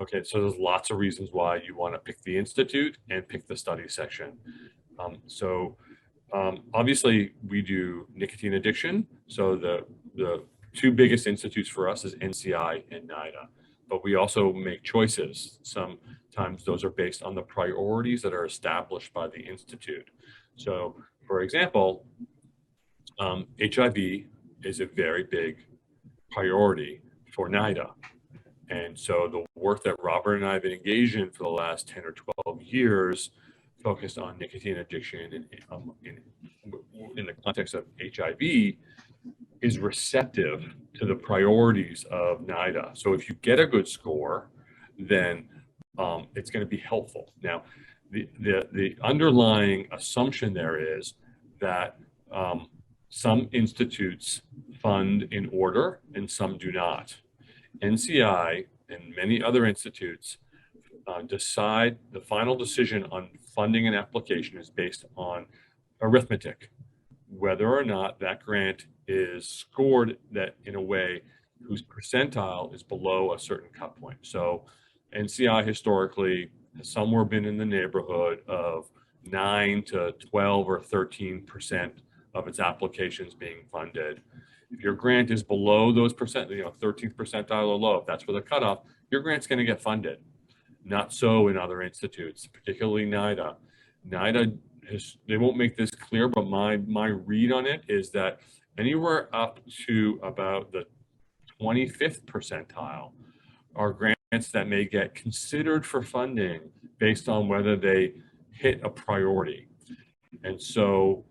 Okay, so there's lots of reasons why you want to pick the institute and pick the study section. Obviously, we do nicotine addiction. So the two biggest institutes for us is NCI and NIDA. But we also make choices. Sometimes those are based on the priorities that are established by the institute. So, for example, HIV is a very big priority for NIDA. And so the work that Robert and I have been engaged in for the last 10 or 12 years focused on nicotine addiction in the context of HIV is receptive to the priorities of NIDA. So if you get a good score, then it's going to be helpful. Now, the underlying assumption there is that some institutes fund in order and some do not. NCI and many other institutes decide the final decision on funding an application is based on arithmetic, whether or not that grant is scored that in a way whose percentile is below a certain cut point. So NCI historically has somewhere been in the neighborhood of 9 to 12 or 13% of its applications being funded. If your grant is below those percent, 13th percentile or low, if that's where the cutoff, your grant's going to get funded. Not so in other institutes, particularly NIDA. NIDA, they won't make this clear, but my read on it is that anywhere up to about the 25th percentile are grants that may get considered for funding based on whether they hit a priority. And so,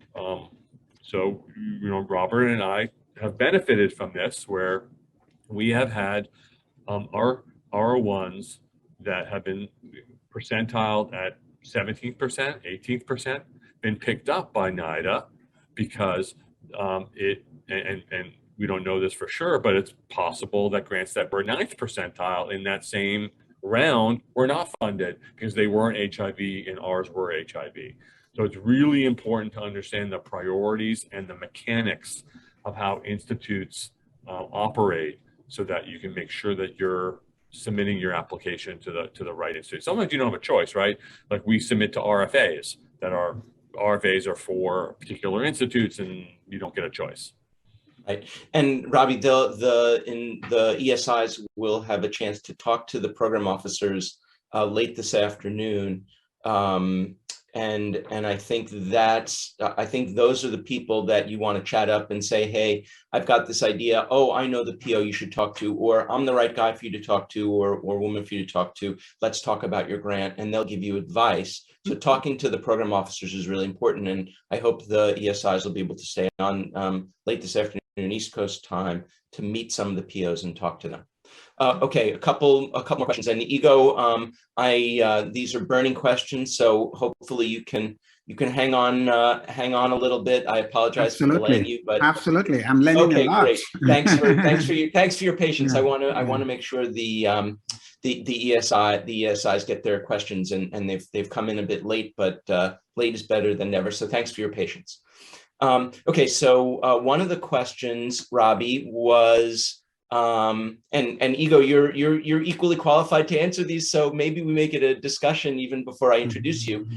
Robert and I have benefited from this, where we have had our R01s that have been percentiled at 17%, 18%, been picked up by NIDA because and we don't know this for sure, but it's possible that grants that were 9th percentile in that same round were not funded because they weren't HIV and ours were HIV. So it's really important to understand the priorities and the mechanics of how institutes operate so that you can make sure that you're submitting your application to the right institute. Sometimes you don't have a choice, right? Like we submit to RFAs RFAs are for particular institutes and you don't get a choice. Right. And Robbie, the ESIs will have a chance to talk to the program officers late this afternoon. and I think I think those are the people that you want to chat up and say, hey, I've got this idea. Oh, I know the PO you should talk to, or I'm the right guy for you to talk to, or woman for you to talk to. Let's talk about your grant, and they'll give you advice. So talking to the program officers is really important, and I hope the ESIs will be able to stay on late this afternoon East Coast time to meet some of the POs and talk to them. Okay, a couple more questions. And Igho, these are burning questions, so hopefully you can hang on a little bit. I apologize for delaying you, but absolutely, I'm learning a lot. Great. Thanks for your patience. Yeah. I want to make sure the ESIs get their questions, and they've come in a bit late, but late is better than never. So thanks for your patience. Okay, so one of the questions, Robbie, was. And Igho, you're equally qualified to answer these, so maybe we make it a discussion even before I introduce you.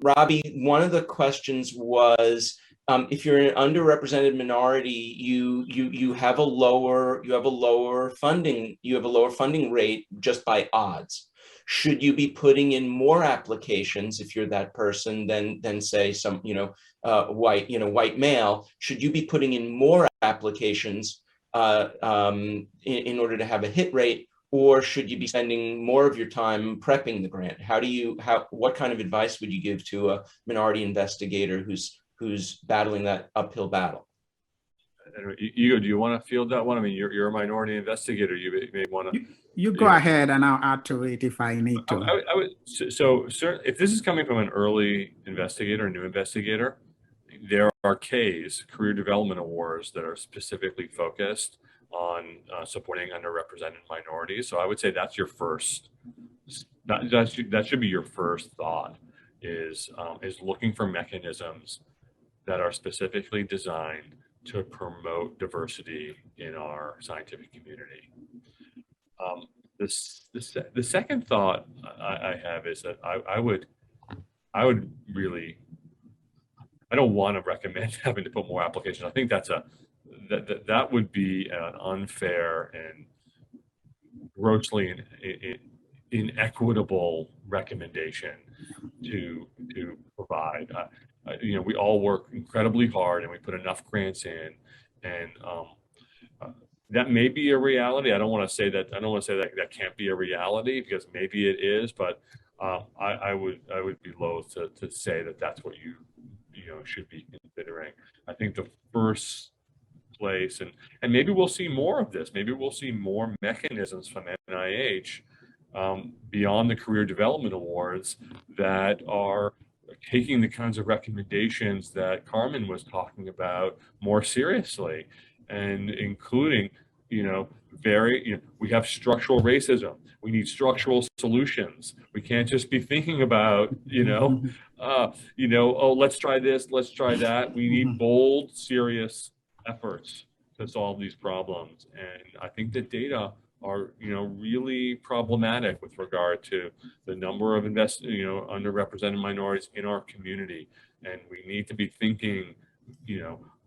Robbie, one of the questions was, if you're an underrepresented minority, you have a lower funding rate just by odds. Should you be putting in more applications if you're that person than say some white male? Should you be putting in more applications in order to have a hit rate, or should you be spending more of your time prepping the grant? What kind of advice would you give to a minority investigator who's battling that uphill battle? Igho, do you want to field that one? I mean, you're a minority investigator. You may want to. You go ahead, and I'll add to it if I need to. I would. So, if this is coming from an early investigator, a new investigator, there are Ks, Career Development Awards, that are specifically focused on supporting underrepresented minorities. So I would say that's your first, that should be your first thought, is looking for mechanisms that are specifically designed to promote diversity in our scientific community. The second thought I have is that I would really, I don't want to recommend having to put more applications. I think that would be an unfair and grossly inequitable recommendation to provide. We all work incredibly hard, and we put enough grants in, and that may be a reality. I don't want to say that that can't be a reality, because maybe it is, but I would be loath to say that that's what you should be considering. I think the first place, and maybe we'll see more of this. Maybe we'll see more mechanisms from NIH beyond the Career Development Awards that are taking the kinds of recommendations that Carmen was talking about more seriously, and including, we have structural racism. We need structural solutions. We can't just be thinking about, oh, let's try this, let's try that. We need bold, serious efforts to solve these problems. And I think the data are, really problematic with regard to the number of underrepresented minorities in our community. And we need to be thinking,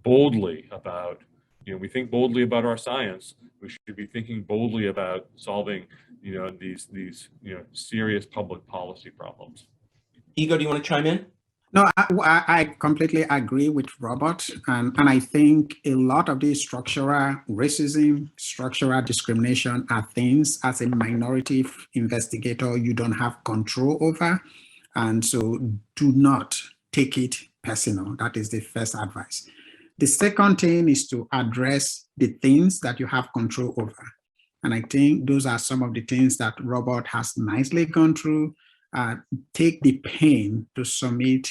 boldly about, we think boldly about our science. We should be thinking boldly about solving, these serious public policy problems. Igho, do you want to chime in? No, I completely agree with Robert, and I think a lot of these structural racism, structural discrimination are things as a minority investigator you don't have control over, and so do not take it personal. That is the first advice. The second thing is to address the things that you have control over, and I think those are some of the things that Robert has nicely gone through. Take the pain to submit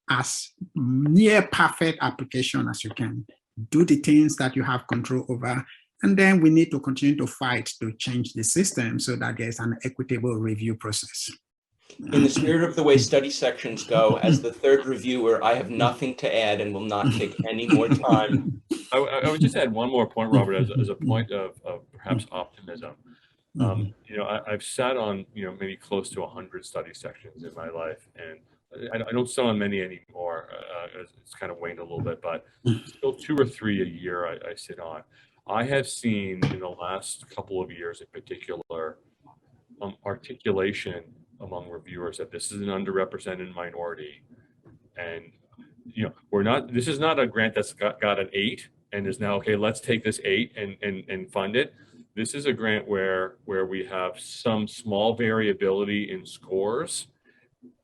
as near perfect application as you can. Do the things that you have control over, and then we need to continue to fight to change the system so that there's an equitable review process. In the spirit of the way study sections go, as the third reviewer, I have nothing to add and will not take any more time. I would just add one more point, Robert, as a point of perhaps optimism. I've sat on, maybe close to 100 study sections in my life, and I don't sit on many anymore. It's kind of waned a little bit, but still 2 or 3 a year I sit on. I have seen in the last couple of years in particular, articulation among reviewers that this is an underrepresented minority, and this is not a grant that's got an 8 and is now, okay, let's take this 8 and fund it. This is a grant where we have some small variability in scores,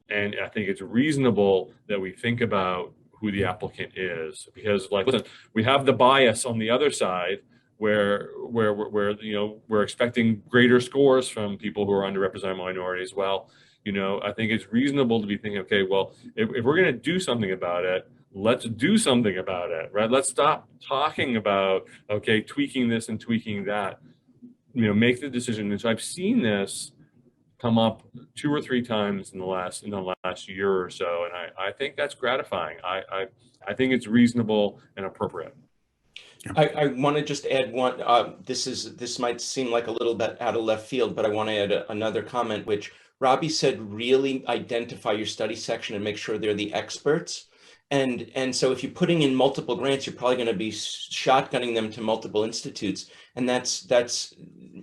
and I think it's reasonable that we think about who the applicant is, because, like, listen, we have the bias on the other side where we're expecting greater scores from people who are underrepresented minorities. Well, I think it's reasonable to be thinking, okay, well, if we're going to do something about it, let's do something about it, right? Let's stop talking about, okay, tweaking this and tweaking that. Make the decision. And so I've seen this come up 2 or 3 times in the last year or so, and I think that's gratifying. I think it's reasonable and appropriate. I want to just add one. This might seem like a little bit out of left field, but I want to add another comment, which Robbie said: really identify your study section and make sure they're the experts. And so if you're putting in multiple grants, you're probably going to be shotgunning them to multiple institutes, and that's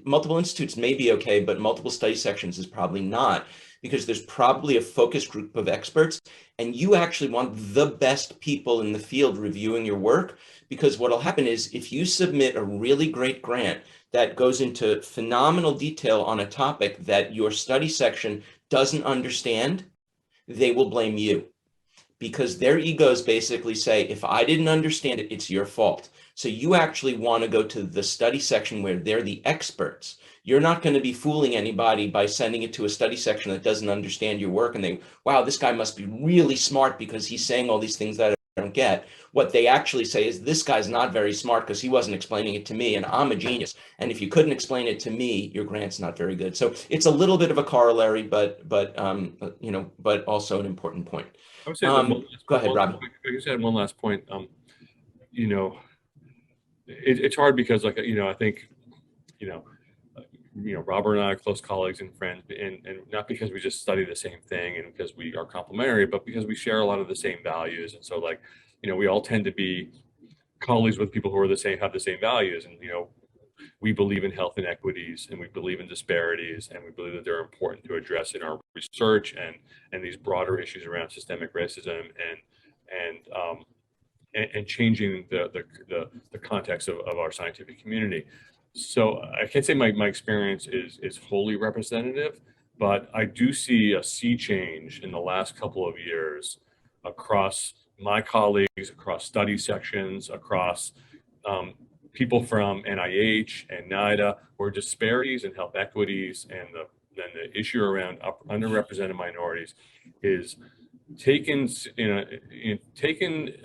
multiple institutes may be okay, but multiple study sections is probably not, because there's probably a focus group of experts, and you actually want the best people in the field reviewing your work. Because what will happen is, if you submit a really great grant that goes into phenomenal detail on a topic that your study section doesn't understand, they will blame you, because their egos basically say, if I didn't understand it, it's your fault. So you actually want to go to the study section where they're the experts. You're not going to be fooling anybody by sending it to a study section that doesn't understand your work and they, wow, this guy must be really smart because he's saying all these things that I don't get. What they actually say is, this guy's not very smart because he wasn't explaining it to me, and I'm a genius. And if you couldn't explain it to me, your grant's not very good. So it's a little bit of a corollary, but also an important point. I would say go ahead, Robbie. I just had one last point. It's hard because, like, I think, Robert and I are close colleagues and friends, and not because we just study the same thing and because we are complementary, but because we share a lot of the same values. And so, like, we all tend to be colleagues with people who are have the same values. And, we believe in health inequities, and we believe in disparities, and we believe that they're important to address in our research and these broader issues around systemic racism and changing the context of our scientific community. So I can't say my experience is wholly representative, but I do see a sea change in the last couple of years across my colleagues, across study sections, across people from NIH and NIDDK, where disparities in health equities and the issue around underrepresented minorities is taken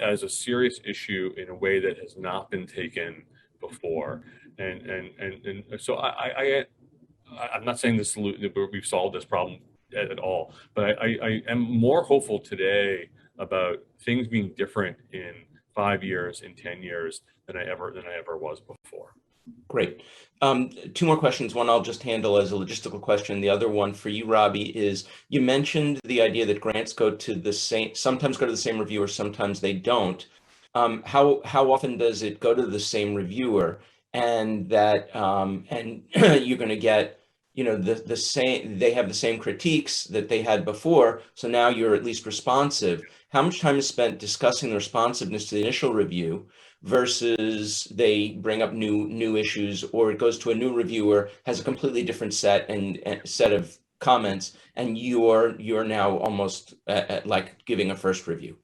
as a serious issue in a way that has not been taken before. And so I'm not saying we've solved this problem at all, but I am more hopeful today about things being different in 5 years, in 10 years than I ever was before. Great. 2 more questions. One I'll just handle as a logistical question. The other one for you, Robbie, is you mentioned the idea that grants sometimes go to the same reviewer, sometimes they don't. How often does it go to the same reviewer, and that you're going to get the same, they have the same critiques that they had before, so now you're at least responsive? How much time is spent discussing the responsiveness to the initial review versus they bring up new issues, or it goes to a new reviewer, has a completely different set of comments, and you're now almost like giving a first review?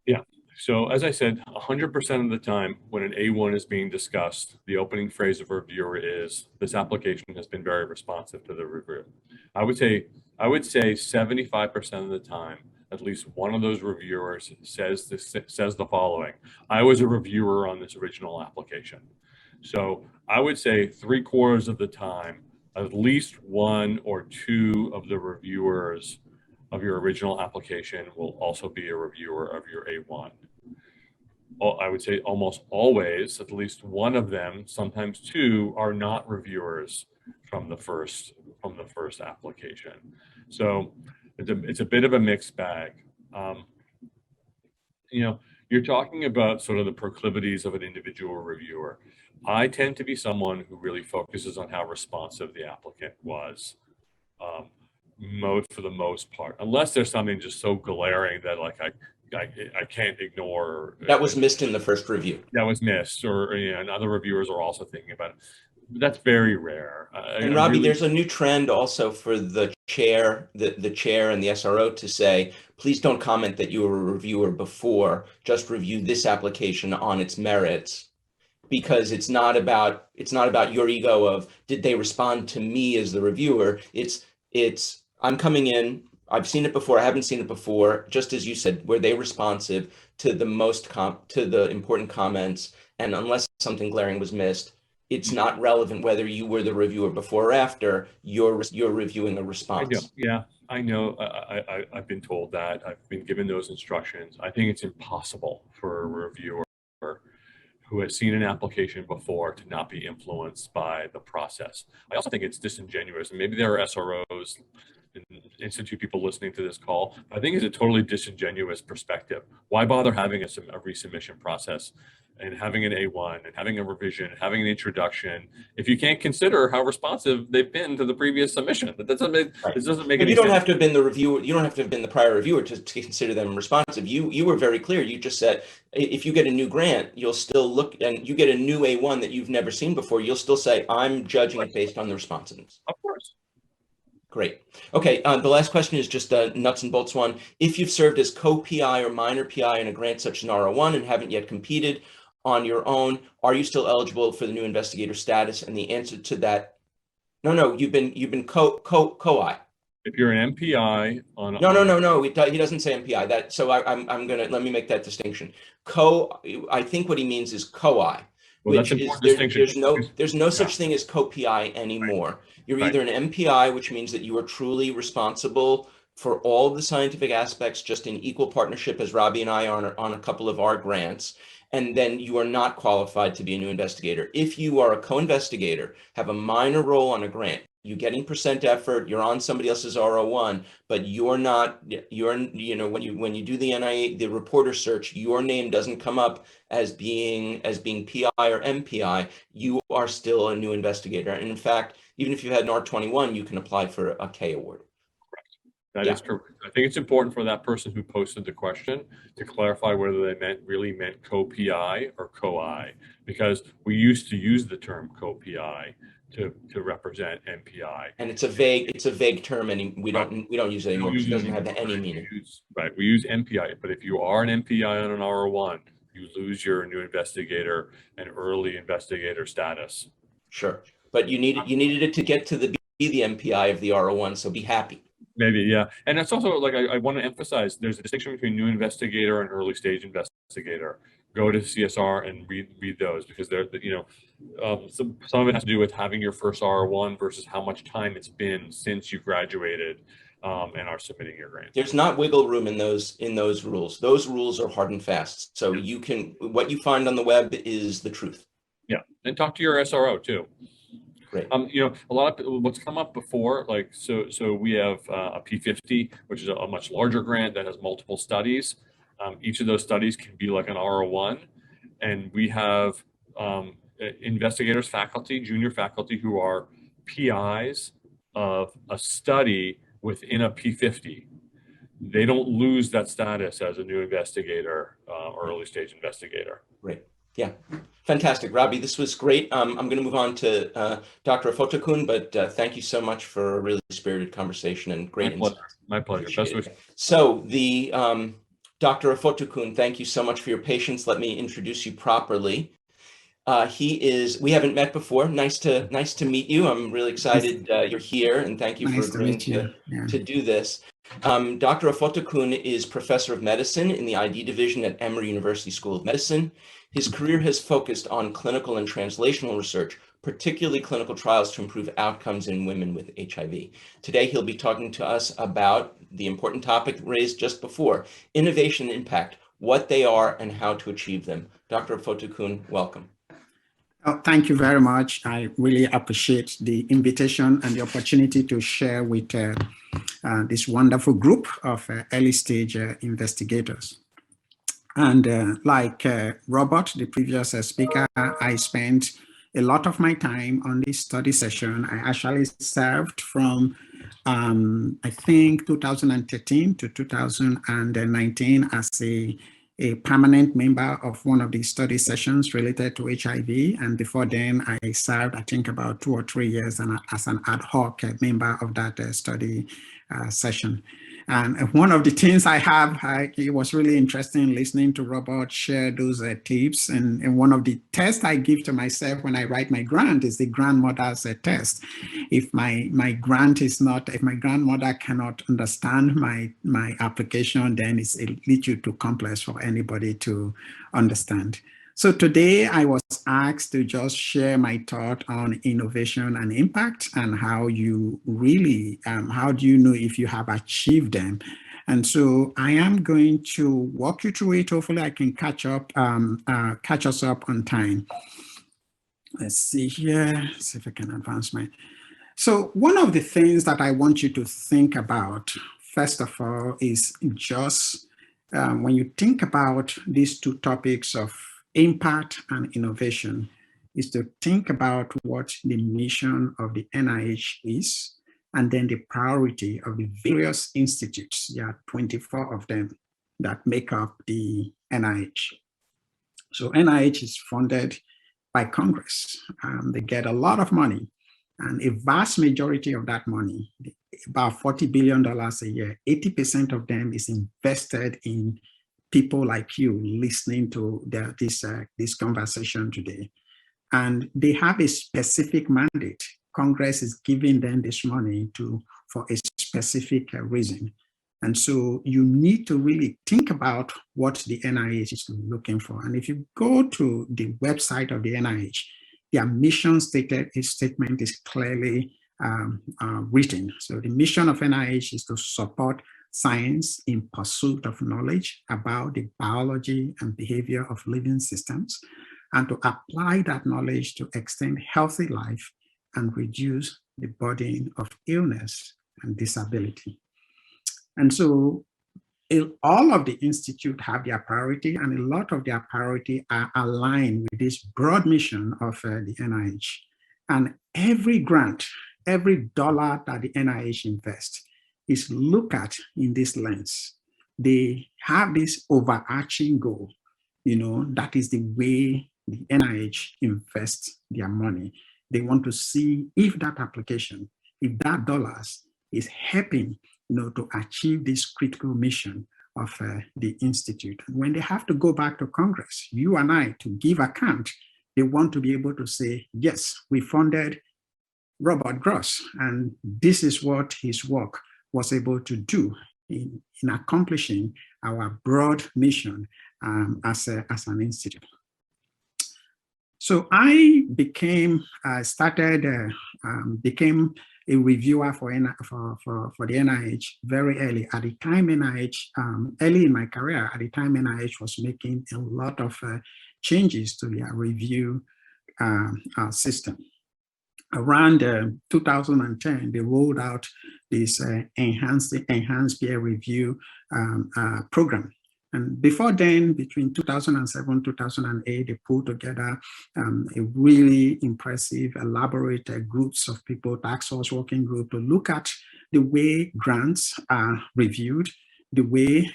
Yeah. So as I said, 100% of the time when an A1 is being discussed, the opening phrase of a reviewer is, this application has been very responsive to the review. I would say 75% of the time, at least one of those reviewers says the following: I was a reviewer on this original application. So I would say 3/4 of the time, at least 1 or 2 of the reviewers of your original application will also be a reviewer of your A1. I would say almost always, at least one of them, sometimes 2, are not reviewers from the first application. So it's a bit of a mixed bag. You're talking about sort of the proclivities of an individual reviewer. I tend to be someone who really focuses on how responsive the applicant was. for the most part, unless there's something just so glaring that like I can't ignore. That was missed in the first review. That was missed, or and other reviewers are also thinking about it. But that's very rare. And Robbie, there's a new trend also for the chair, the chair and the SRO to say, please don't comment that you were a reviewer before, just review this application on its merits, because it's not about your ego of did they respond to me as the reviewer. It's I'm coming in, I've seen it before, I haven't seen it before, just as you said, were they responsive to the important comments, and unless something glaring was missed, it's not relevant whether you were the reviewer before or after, you're reviewing a response. I know. I've been told that. I've been given those instructions. I think it's impossible for a reviewer who has seen an application before to not be influenced by the process. I also think it's disingenuous, and maybe there are SROs and institute people listening to this call, but I think it's a totally disingenuous perspective. Why bother having a resubmission process and having an A1 and having a revision, having an introduction, if you can't consider how responsive they've been to the previous submission? That doesn't make, right. This doesn't make but any you don't sense. have to have been the reviewer. You don't have to have been the prior reviewer to consider them responsive. You were very clear. You just said, if you get a new grant, you'll still look, and you get a new A1 that you've never seen before, you'll still say, I'm judging it based on the responsiveness. Of course. Great. Okay, the last question is just a nuts and bolts one. If you've served as co-PI or minor PI in a grant such as an R01 and haven't yet competed on your own, are you still eligible for the new investigator status? And the answer to that, no, you've been co-I. If you're an MPI on No, he doesn't say MPI. That so I'm gonna let me make that distinction. I think what he means is co-I. Well, which is there's no such thing as co-PI anymore. You're either an MPI, which means that you are truly responsible for all of the scientific aspects, just in equal partnership as Robbie and I are on a couple of our grants, and then you are not qualified to be a new investigator. If you are a co-investigator, have a minor role on a grant, you're getting percent effort, you're on somebody else's R01, but you're not, when you do the NIAID, the reporter search, your name doesn't come up as being PI or MPI, you are still a new investigator. And in fact, even if you had an R21, you can apply for a K award. That is correct. I think it's important for that person who posted the question to clarify whether they really meant co-PI or co-I, because we used to use the term co-PI to represent MPI. And it's a vague term, and we don't use it anymore because it doesn't have any meaning. We use MPI, but if you are an MPI on an R01, you lose your new investigator and early investigator status. Sure, but you needed it to get to be the MPI of the R01, so be happy. Maybe, yeah. And it's also like I want to emphasize there's a distinction between new investigator and early stage investigator. Go to CSR and read those, because they're some of it has to do with having your first R01 versus how much time it's been since you graduated and are submitting your grant. There's not wiggle room in those rules. Those rules are hard and fast. So what you find on the web is the truth. Yeah, and talk to your SRO too. Great. A lot of what's come up before, like so we have a P50, which is a much larger grant that has multiple studies. Each of those studies can be like an R01, and we have investigators, faculty, junior faculty who are PIs of a study within a P50. They don't lose that status as a new investigator or early stage investigator. Great. Yeah, fantastic. Robbie, this was great. I'm going to move on to Dr. Ofotokun, but thank you so much for a really spirited conversation and great insights. My pleasure. So the Dr. Ofotokun, thank you so much for your patience. Let me introduce you properly. We haven't met before. Nice to meet you. I'm really excited you're here, and thank you for agreeing to do this. Dr. Ofotokun is professor of medicine in the ID division at Emory University School of Medicine. His career has focused on clinical and translational research, particularly clinical trials to improve outcomes in women with HIV. Today, he'll be talking to us about the important topic raised just before, innovation and impact, what they are and how to achieve them. Dr. Ofotokun, welcome. Oh, thank you very much. I really appreciate the invitation and the opportunity to share with this wonderful group of early stage investigators. And like Robert, the previous speaker, I spent a lot of my time on this study session. I actually served from I think 2013 to 2019 as a permanent member of one of the study sessions related to HIV. And before then, I served, I think, about 2 or 3 years as an ad hoc member of that study session. And one of the things it was really interesting listening to Robert share those tips. And one of the tests I give to myself when I write my grant is the grandmother's test. If my grandmother cannot understand my application, then it's a little too complex for anybody to understand. So today I was asked to just share my thought on innovation and impact and how you really, how do you know if you have achieved them? And so I am going to walk you through it. Hopefully I can catch us up on time. Let's see here, see if I can advance my. So one of the things that I want you to think about, first of all, is just when you think about these two topics of impact and innovation, is to think about what the mission of the NIH is, and then the priority of the various institutes. There are 24 of them that make up the NIH. So NIH is funded by Congress. They get a lot of money, and a vast majority of that money, about $40 billion a year, 80% of them is invested in people like you listening to this conversation today. And they have a specific mandate. Congress is giving them this money for a specific reason. And so you need to really think about what the NIH is looking for. And if you go to the website of the NIH, their mission statement is clearly written. So the mission of NIH is to support science in pursuit of knowledge about the biology and behavior of living systems, and to apply that knowledge to extend healthy life and reduce the burden of illness and disability. And so all of the institutes have their priority, and a lot of their priority are aligned with this broad mission of the NIH. And every grant, every dollar that the NIH invests is looked at in this lens. They have this overarching goal, that is the way the NIH invests their money. They want to see if that application, if that dollars is helping, to achieve this critical mission of the institute. And when they have to go back to Congress, you and I, to give account, they want to be able to say, yes, we funded Robert Gross, and this is what his work was able to do in accomplishing our broad mission as an institute. So I became a reviewer for the NIH very early. At the time NIH, early in my career, at the time NIH was making a lot of changes to their review system. Around 2010, they rolled out this enhanced peer review program. And before then, between 2007, 2008, they pulled together a really impressive, elaborate groups of people, task force working group, to look at the way grants are reviewed, the way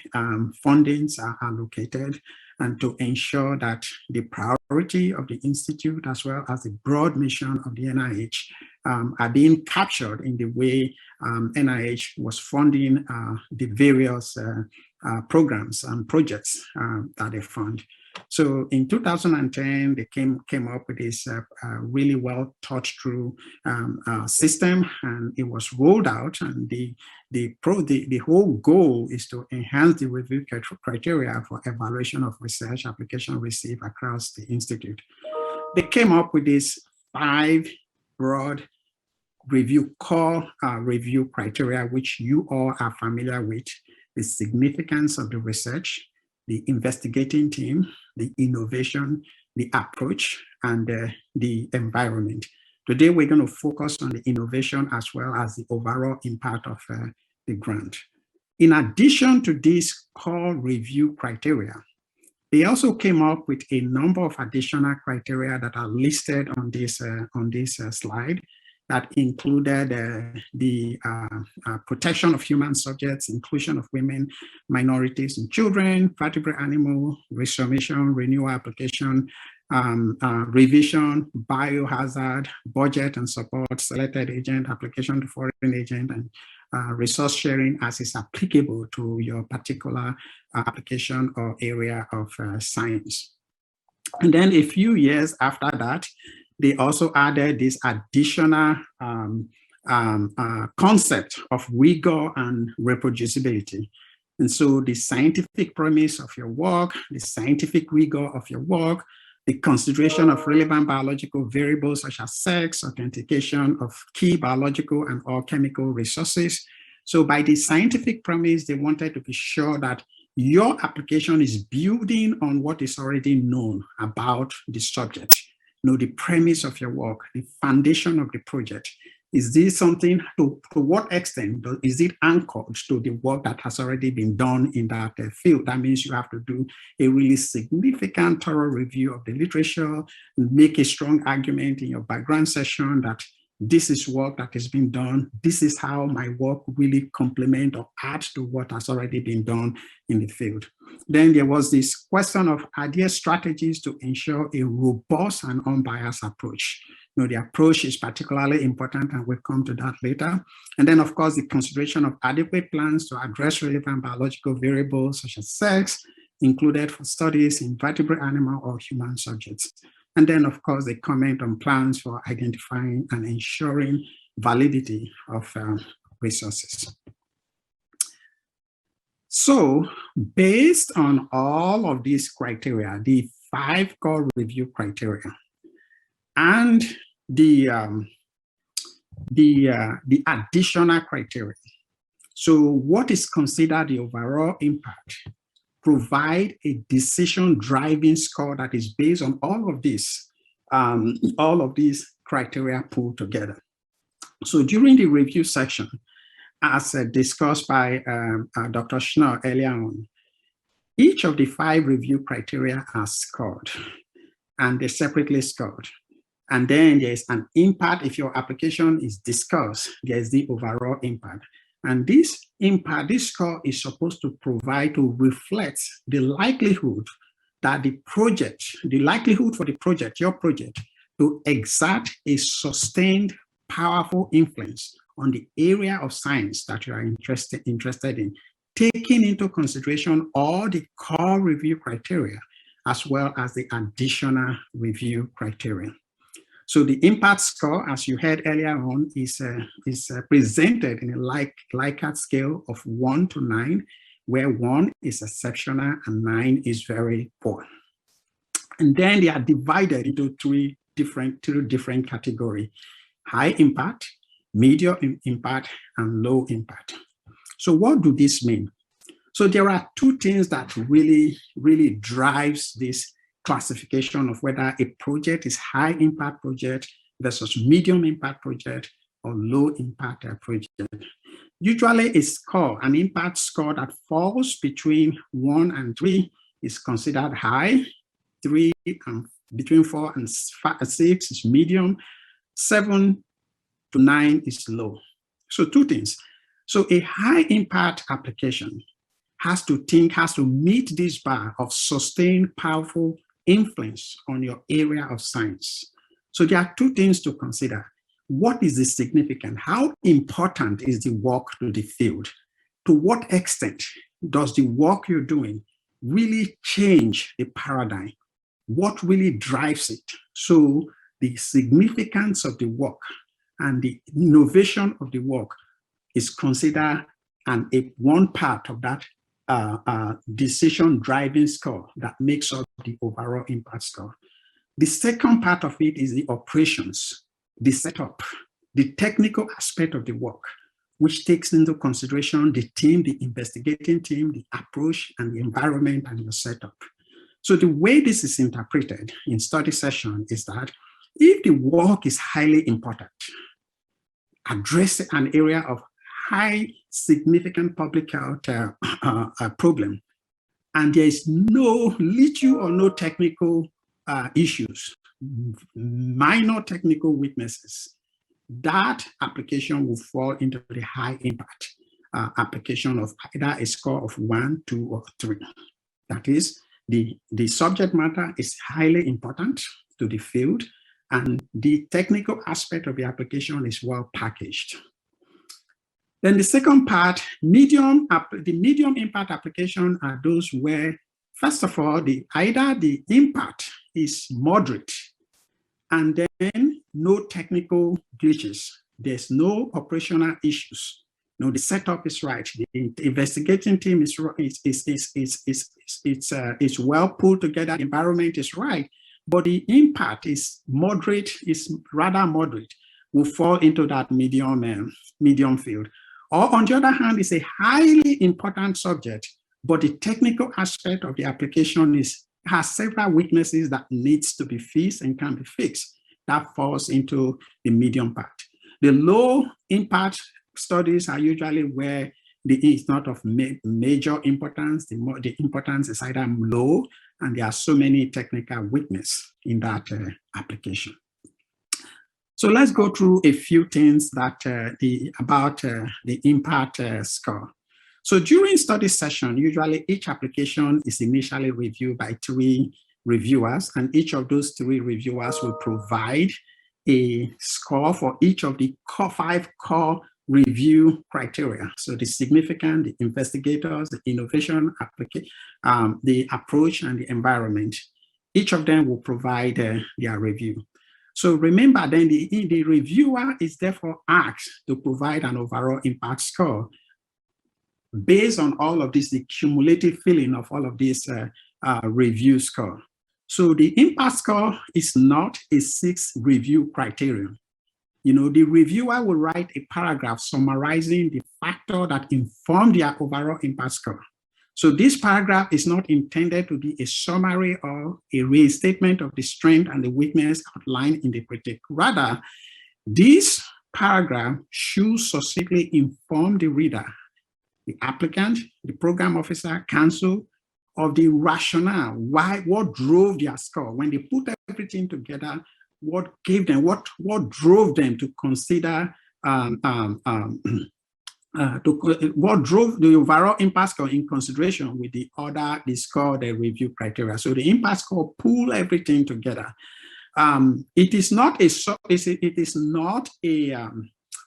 fundings are allocated, and to ensure that the priority of the institute, as well as the broad mission of the NIH, are being captured in the way NIH was funding the various programs and projects that they fund. So in 2010, they came up with this really well thought through system, and it was rolled out. And the whole goal is to enhance the review criteria for evaluation of research application received across the institute. They came up with these 5 broad core review criteria, which you all are familiar with: the significance of the research, the investigating team, the innovation, the approach, and the environment. Today, we're going to focus on the innovation as well as the overall impact of the grant. In addition to these core review criteria, they also came up with a number of additional criteria that are listed on this slide. that included the protection of human subjects, inclusion of women, minorities, and children, vertebrate animal, restoration, renewal application, revision, biohazard, budget and support, selected agent, application to foreign agent, and resource sharing as is applicable to your particular application or area of science. And then a few years after that, they also added this additional concept of rigor and reproducibility. And so the scientific premise of your work, the scientific rigor of your work, the consideration of relevant biological variables such as sex, authentication of key biological and or chemical resources. So by the scientific premise, they wanted to be sure that your application is building on what is already known about the subject. You know, the premise of your work, the foundation of the project. Is this something, to what extent is it anchored to the work that has already been done in that field? That means you have to do a really significant, thorough review of the literature, make a strong argument in your background session that this is work that has been done. This is how my work really complement or add to what has already been done in the field. Then there was this question of, are there strategies to ensure a robust and unbiased approach? You know, the approach is particularly important, and we'll come to that later. And then, of course, the consideration of adequate plans to address relevant biological variables such as sex, included for studies in vertebrate animal or human subjects. And then, of course, they comment on plans for identifying and ensuring validity of resources. So based on all of these criteria, the 5 core review criteria, and the additional criteria. So what is considered the overall impact? Provide a decision driving score that is based on all of these criteria pulled together. So during the review section, as discussed by Dr. Schnoll earlier on, each of the 5 review criteria are scored, and they're separately scored. And then there's an impact. If your application is discussed, there's the overall impact. And this impact, this score is supposed to provide to reflect the likelihood that the project, the likelihood for the project, your project, to exert a sustained, powerful influence on the area of science that you are interested in, taking into consideration all the core review criteria, as well as the additional review criteria. So the impact score, as you heard earlier on, is presented in a Likert scale of 1 to 9, where 1 is exceptional and 9 is very poor. And then they are divided into two different categories: high impact, medium impact, and low impact. So what do this mean? So there are 2 things that really drives this classification of whether a project is high impact project versus medium impact project or low impact project. Usually a score, an impact score that falls between 1 and 3 is considered high, 3 and between 4 and 6 is medium, 7 to 9 is low. So 2 things. So a high impact application has to meet this bar of sustained, powerful influence on your area of science. So there are 2 things to consider. What is the significance? How important is the work to the field? To what extent does the work you're doing really change the paradigm? What really drives it? So the significance of the work and the innovation of the work is considered one part of that decision driving score that makes up the overall impact score. The second part of it is the operations, the setup, the technical aspect of the work, which takes into consideration the team, the investigating team, the approach, and the environment and your setup. So the way this is interpreted in study session is that if the work is highly important, addressing an area of high significant public health problem, and there is little or no technical issues, minor technical weaknesses, that application will fall into the high impact application of either a score of 1, 2, or 3. That is, the subject matter is highly important to the field, and the technical aspect of the application is well packaged. Then the second part, the medium impact application are those where, first of all, either the impact is moderate, and then no technical glitches. There's no operational issues. No, the setup is right. The investigating team is well pulled together. The environment is right, but the impact is moderate. Is rather moderate. Will fall into that medium field. Or on the other hand, it's a highly important subject, but the technical aspect of the application has several weaknesses that needs to be fixed and can be fixed. That falls into the medium part. The low impact studies are usually where it's not of major importance. The importance is either low, and there are so many technical weaknesses in that application. So let's go through a few things that about the impact score. So during study session, usually each application is initially reviewed by 3 reviewers, and each of those 3 reviewers will provide a score for each of the 5 core review criteria. So the significant, the investigators, the innovation, the approach, and the environment. Each of them will provide their review. So remember then the reviewer is therefore asked to provide an overall impact score based on all of this, the cumulative feeling of all of this review score. So the impact score is not a 6 review criterion. You know, the reviewer will write a paragraph summarizing the factor that informed their overall impact score. So this paragraph is not intended to be a summary or a restatement of the strength and the weakness outlined in the critique. Rather, this paragraph should succinctly inform the reader, the applicant, the program officer, counsel, of the rationale, what drove their score. When they put everything together, what gave them, what drove them to consider, what drove the overall impact score in consideration with the score, the review criteria. So the impact score pull everything together. It is not a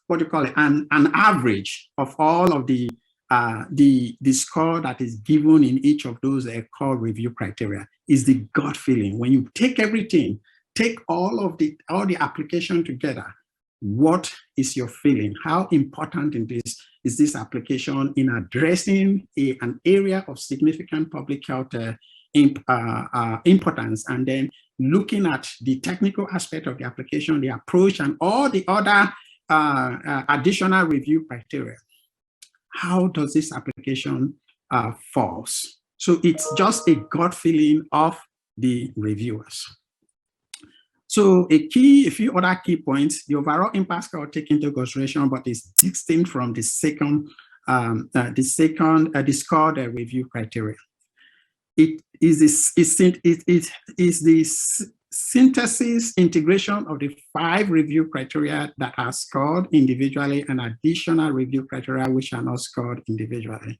what do you call it, an average of all of the score that is given in each of those core review criteria. Is the gut feeling. When you take everything, take all the application together, what is your feeling? How important is this application in addressing an area of significant public health importance, and then looking at the technical aspect of the application, the approach, and all the other additional review criteria. How does this application falls? So it's just a gut feeling of the reviewers. So a few other key points, the overall impact score taken into consideration, but is distinct from the score, the review criteria. It is the synthesis integration of the 5 review criteria that are scored individually and additional review criteria which are not scored individually.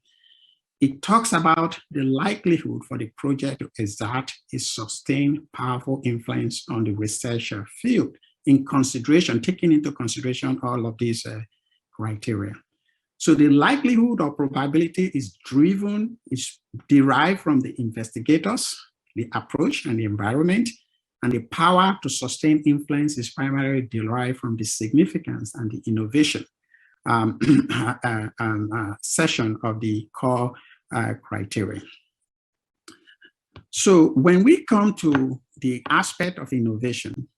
It talks about the likelihood for the project to exert a sustained, powerful influence on the research field in consideration, taking into consideration all of these criteria. So the likelihood or probability is derived from the investigators, the approach, and the environment, and the power to sustain influence is primarily derived from the significance and the innovation section of the core criteria. So when we come to the aspect of innovation,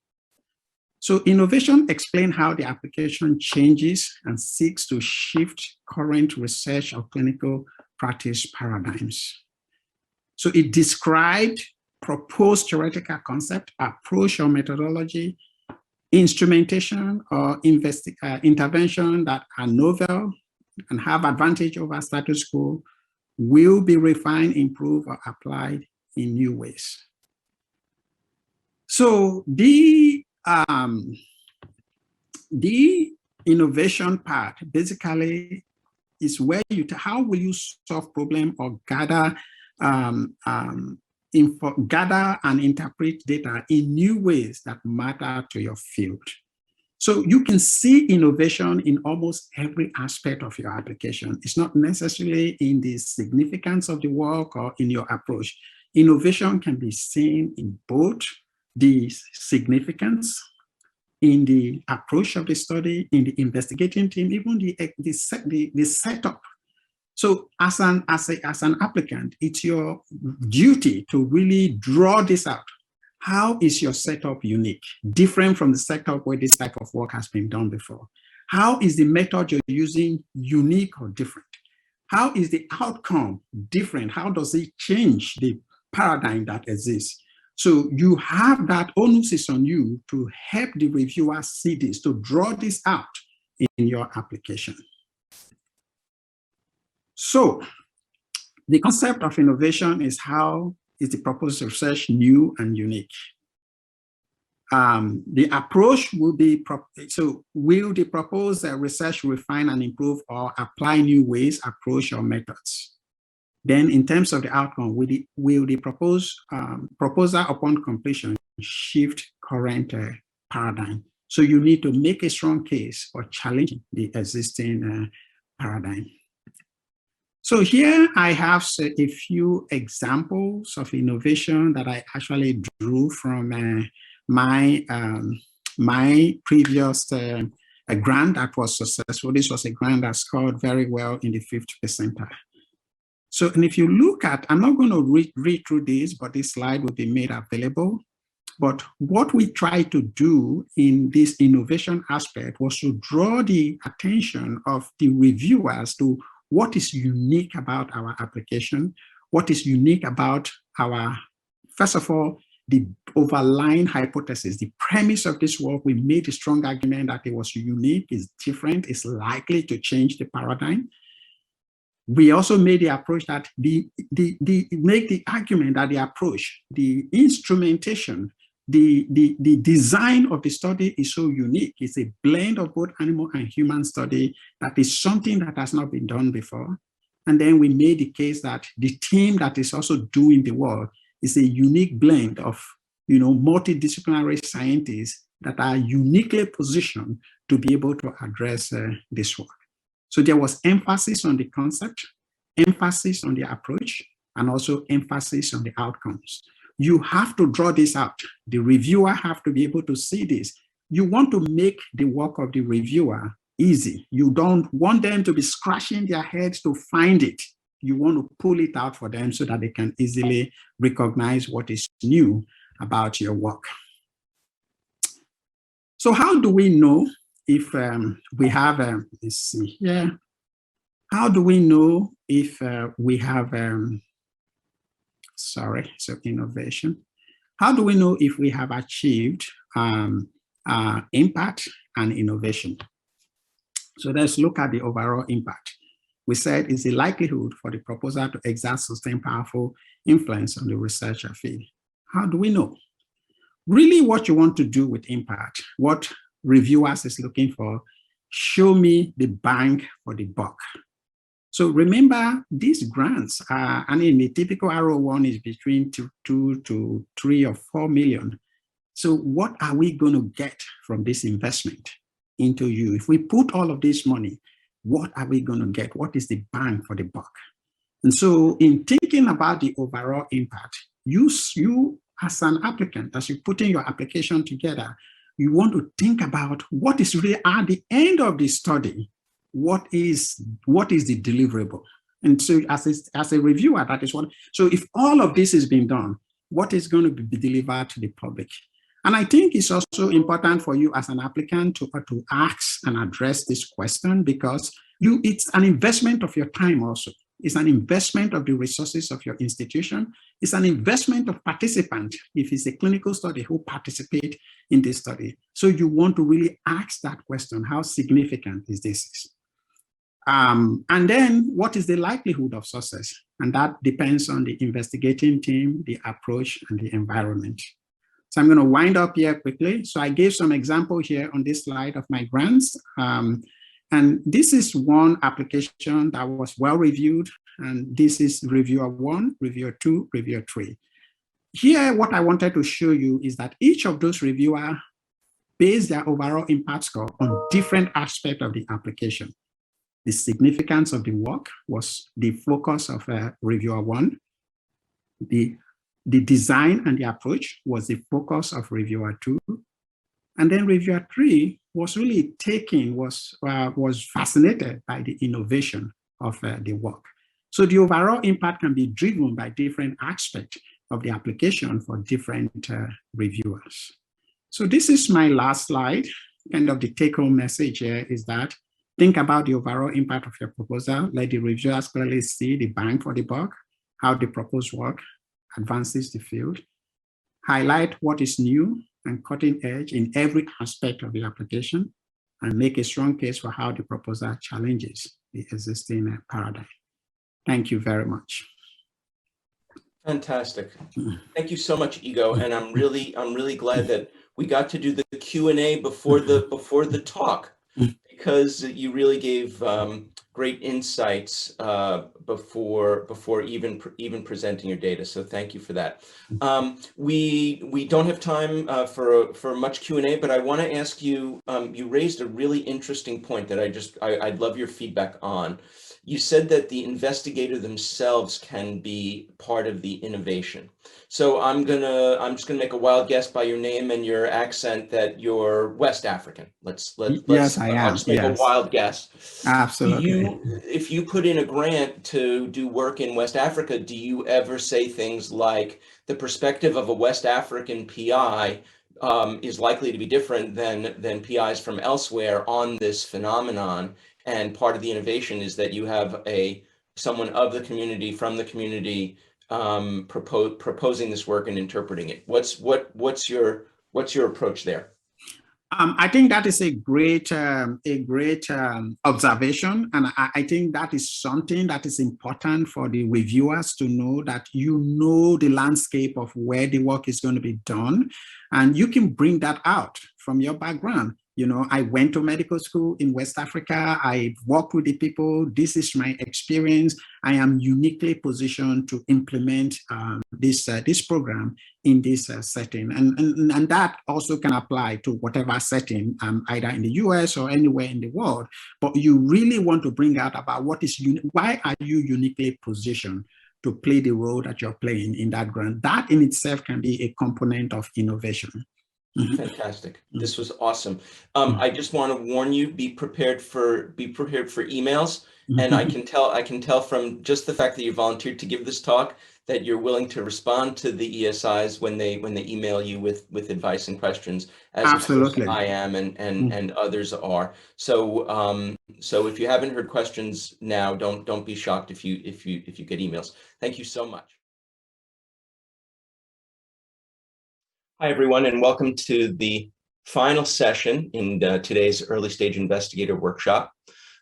so innovation explains how the application changes and seeks to shift current research or clinical practice paradigms. So it described proposed theoretical concept, approach or methodology, instrumentation or intervention that are novel and have advantage over status quo, will be refined, improved, or applied in new ways. So the the innovation part basically is where how will you solve problem or gather gather and interpret data in new ways that matter to your field. So you can see innovation in almost every aspect of your application. It's not necessarily in the significance of the work or in your approach. Innovation can be seen in both the significance, in the approach of the study, in the investigating team, even the setup. So as an applicant, it's your duty to really draw this out. How is your setup unique, different from the setup where this type of work has been done before? How is the method you're using unique or different? How is the outcome different? How does it change the paradigm that exists? So you have that onus is on you to help the reviewer see this, to draw this out in your application. So the concept of innovation is how is the proposed research new and unique? The approach will be, so will the proposed research refine and improve or apply new ways, approach, or methods? Then in terms of the outcome, will the proposal upon completion shift current paradigm? So you need to make a strong case for challenging the existing paradigm. So here I have a few examples of innovation that I actually drew from my previous grant that was successful. This was a grant that scored very well in the 50th percentile. So, and if you look at, I'm not going to read through this, but this slide will be made available. But what we try to do in this innovation aspect was to draw the attention of the reviewers to what is unique about our application, what is unique about our, first of all, the overlying hypothesis, the premise of this work. We made a strong argument that it was unique, is different, is likely to change the paradigm. We also made the approach that make the argument that the approach, the instrumentation, the design of the study is so unique. It's a blend of both animal and human study that is something that has not been done before. And then we made the case that the team that is also doing the work is a unique blend of, multidisciplinary scientists that are uniquely positioned to be able to address this work. So there was emphasis on the concept, emphasis on the approach, and also emphasis on the outcomes. You have to draw this out. The reviewer have to be able to see this. You want to make the work of the reviewer easy. You don't want them to be scratching their heads to find it. You want to pull it out for them so that they can easily recognize what is new about your work. So how do we know if we have, let's see here, how do we know if we have, innovation. How do we know if we have achieved impact and innovation? So let's look at the overall impact. We said it's the likelihood for the proposal to exert sustained powerful influence on the researcher field. How do we know? Really what you want to do with impact, what reviewers is looking for, show me the bang for the buck. So remember, these grants are, the typical RO1 is between 2 to 3 or 4 million. So what are we going to get from this investment into you? If we put all of this money, what are we going to get? What is the bang for the buck? And so in thinking about the overall impact, you as an applicant, as you're putting your application together, you want to think about what is really at the end of the study. What is the deliverable? And so as a reviewer, that is what, so if all of this is being done, what is going to be delivered to the public? And I think it's also important for you as an applicant to ask and address this question, because it's an investment of your time also. It's an investment of the resources of your institution. It's an investment of participants, if it's a clinical study, who participate in this study. So you want to really ask that question, how significant is this? And then what is the likelihood of success? And that depends on the investigating team, the approach, and the environment. So I'm going to wind up here quickly. So I gave some example here on this slide of my grants. And this is one application that was well reviewed. And this is reviewer 1, reviewer 2, reviewer 3. Here, what I wanted to show you is that each of those reviewers based their overall impact score on different aspects of the application. The significance of the work was the focus of reviewer 1. The design and the approach was the focus of reviewer 2. And then reviewer 3 was really was fascinated by the innovation of the work. So the overall impact can be driven by different aspects of the application for different reviewers. So this is my last slide. Kind of the take-home message here is that think about the overall impact of your proposal. Let the reviewers clearly see the bang for the buck, how the proposed work advances the field. Highlight what is new and cutting edge in every aspect of the application, and make a strong case for how the proposal challenges the existing paradigm. Thank you very much. Fantastic. Thank you so much, Igho. And I'm really glad that we got to do the Q&A before the talk, because you really gave great insights before even presenting your data. So thank you for that. We don't have time for much Q&A, but I want to ask you. You raised a really interesting point that I'd love your feedback on. You said that the investigator themselves can be part of the innovation. So I'm just gonna make a wild guess by your name and your accent that you're West African. Yes, I am. I'll just make a wild guess. Absolutely. If you put in a grant to do work in West Africa, do you ever say things like the perspective of a West African PI is likely to be different than PIs from elsewhere on this phenomenon? And part of the innovation is that you have someone of the community, from the community, proposing this work and interpreting it. What's your approach there? I think that is a great observation, and I think that is something that is important for the reviewers to know, that you know the landscape of where the work is going to be done, and you can bring that out from your background. You know, I went to medical school in West Africa. I worked with the people. This is my experience. I am uniquely positioned to implement this program in this setting. And that also can apply to whatever setting, either in the US or anywhere in the world. But you really want to bring out about why are you uniquely positioned to play the role that you're playing in that grant. That in itself can be a component of innovation. Fantastic. This was awesome. I just want to warn you, be prepared for emails. And I can tell from just the fact that you volunteered to give this talk that you're willing to respond to the ESIs when they email you with advice and questions, as absolutely I am and others are. So so if you haven't heard questions now, don't be shocked if you get emails. Thank you so much. Hi, everyone, and welcome to the final session in today's Early Stage Investigator Workshop.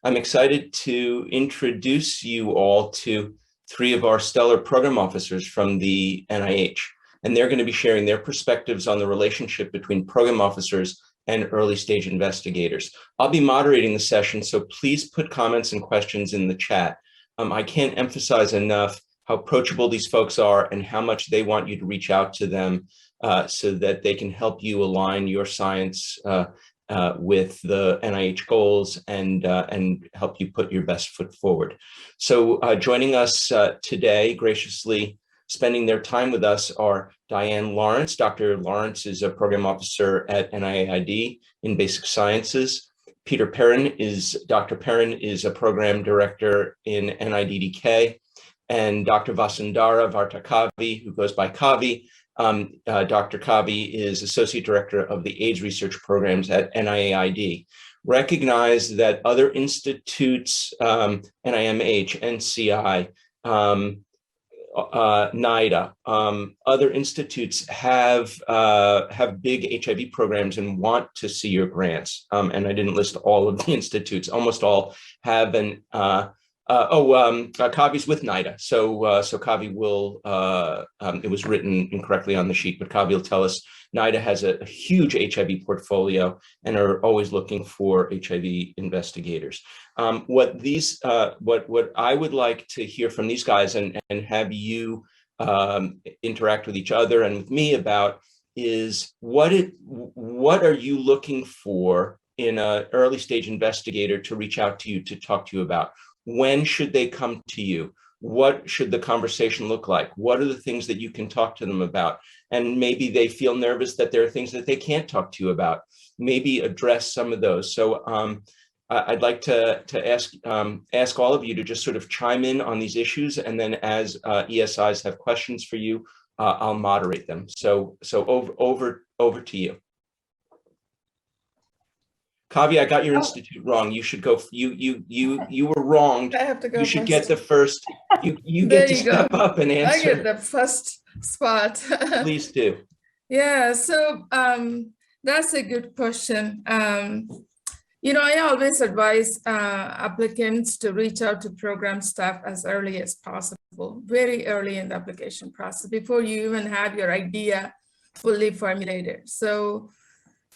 I'm excited to introduce you all to 3 of our stellar program officers from the NIH, and they're going to be sharing their perspectives on the relationship between program officers and early stage investigators. I'll be moderating the session, so please put comments and questions in the chat. I can't emphasize enough how approachable these folks are and how much they want you to reach out to them so that they can help you align your science with the NIH goals and help you put your best foot forward. So joining us today, graciously spending their time with us, are Diane Lawrence. Dr. Lawrence is a program officer at NIAID in basic sciences. Dr. Perrin is a program director in NIDDK, and Dr. Vasundhara Varthakavi, who goes by Kavi. Dr. Kavi is Associate Director of the AIDS Research Programs at NIAID. Recognize that other institutes, NIMH, NCI, NIDA, other institutes have big HIV programs and want to see your grants. And I didn't list all of the institutes. Almost all have Kavi's with NIDDK, so Kavi will. It was written incorrectly on the sheet, but Kavi will tell us NIDDK has a huge HIV portfolio and are always looking for HIV investigators. What I would like to hear from these guys and have you interact with each other and with me about is what are you looking for in an early stage investigator to reach out to you to talk to you about? When should they come to you? What should the conversation look like? What are the things that you can talk to them about? And maybe they feel nervous that there are things that they can't talk to you about. Maybe address some of those. So I'd like to ask all of you to just sort of chime in on these issues, and then as ESIs have questions for you, I'll moderate them. So over to you. Kavi, I got your institute wrong. You should go. You were wronged. I have to go. You should get the first. You get to step up and answer. I get the first spot. Please do. Yeah. So that's a good question. I always advise applicants to reach out to program staff as early as possible, very early in the application process, before you even have your idea fully formulated. So,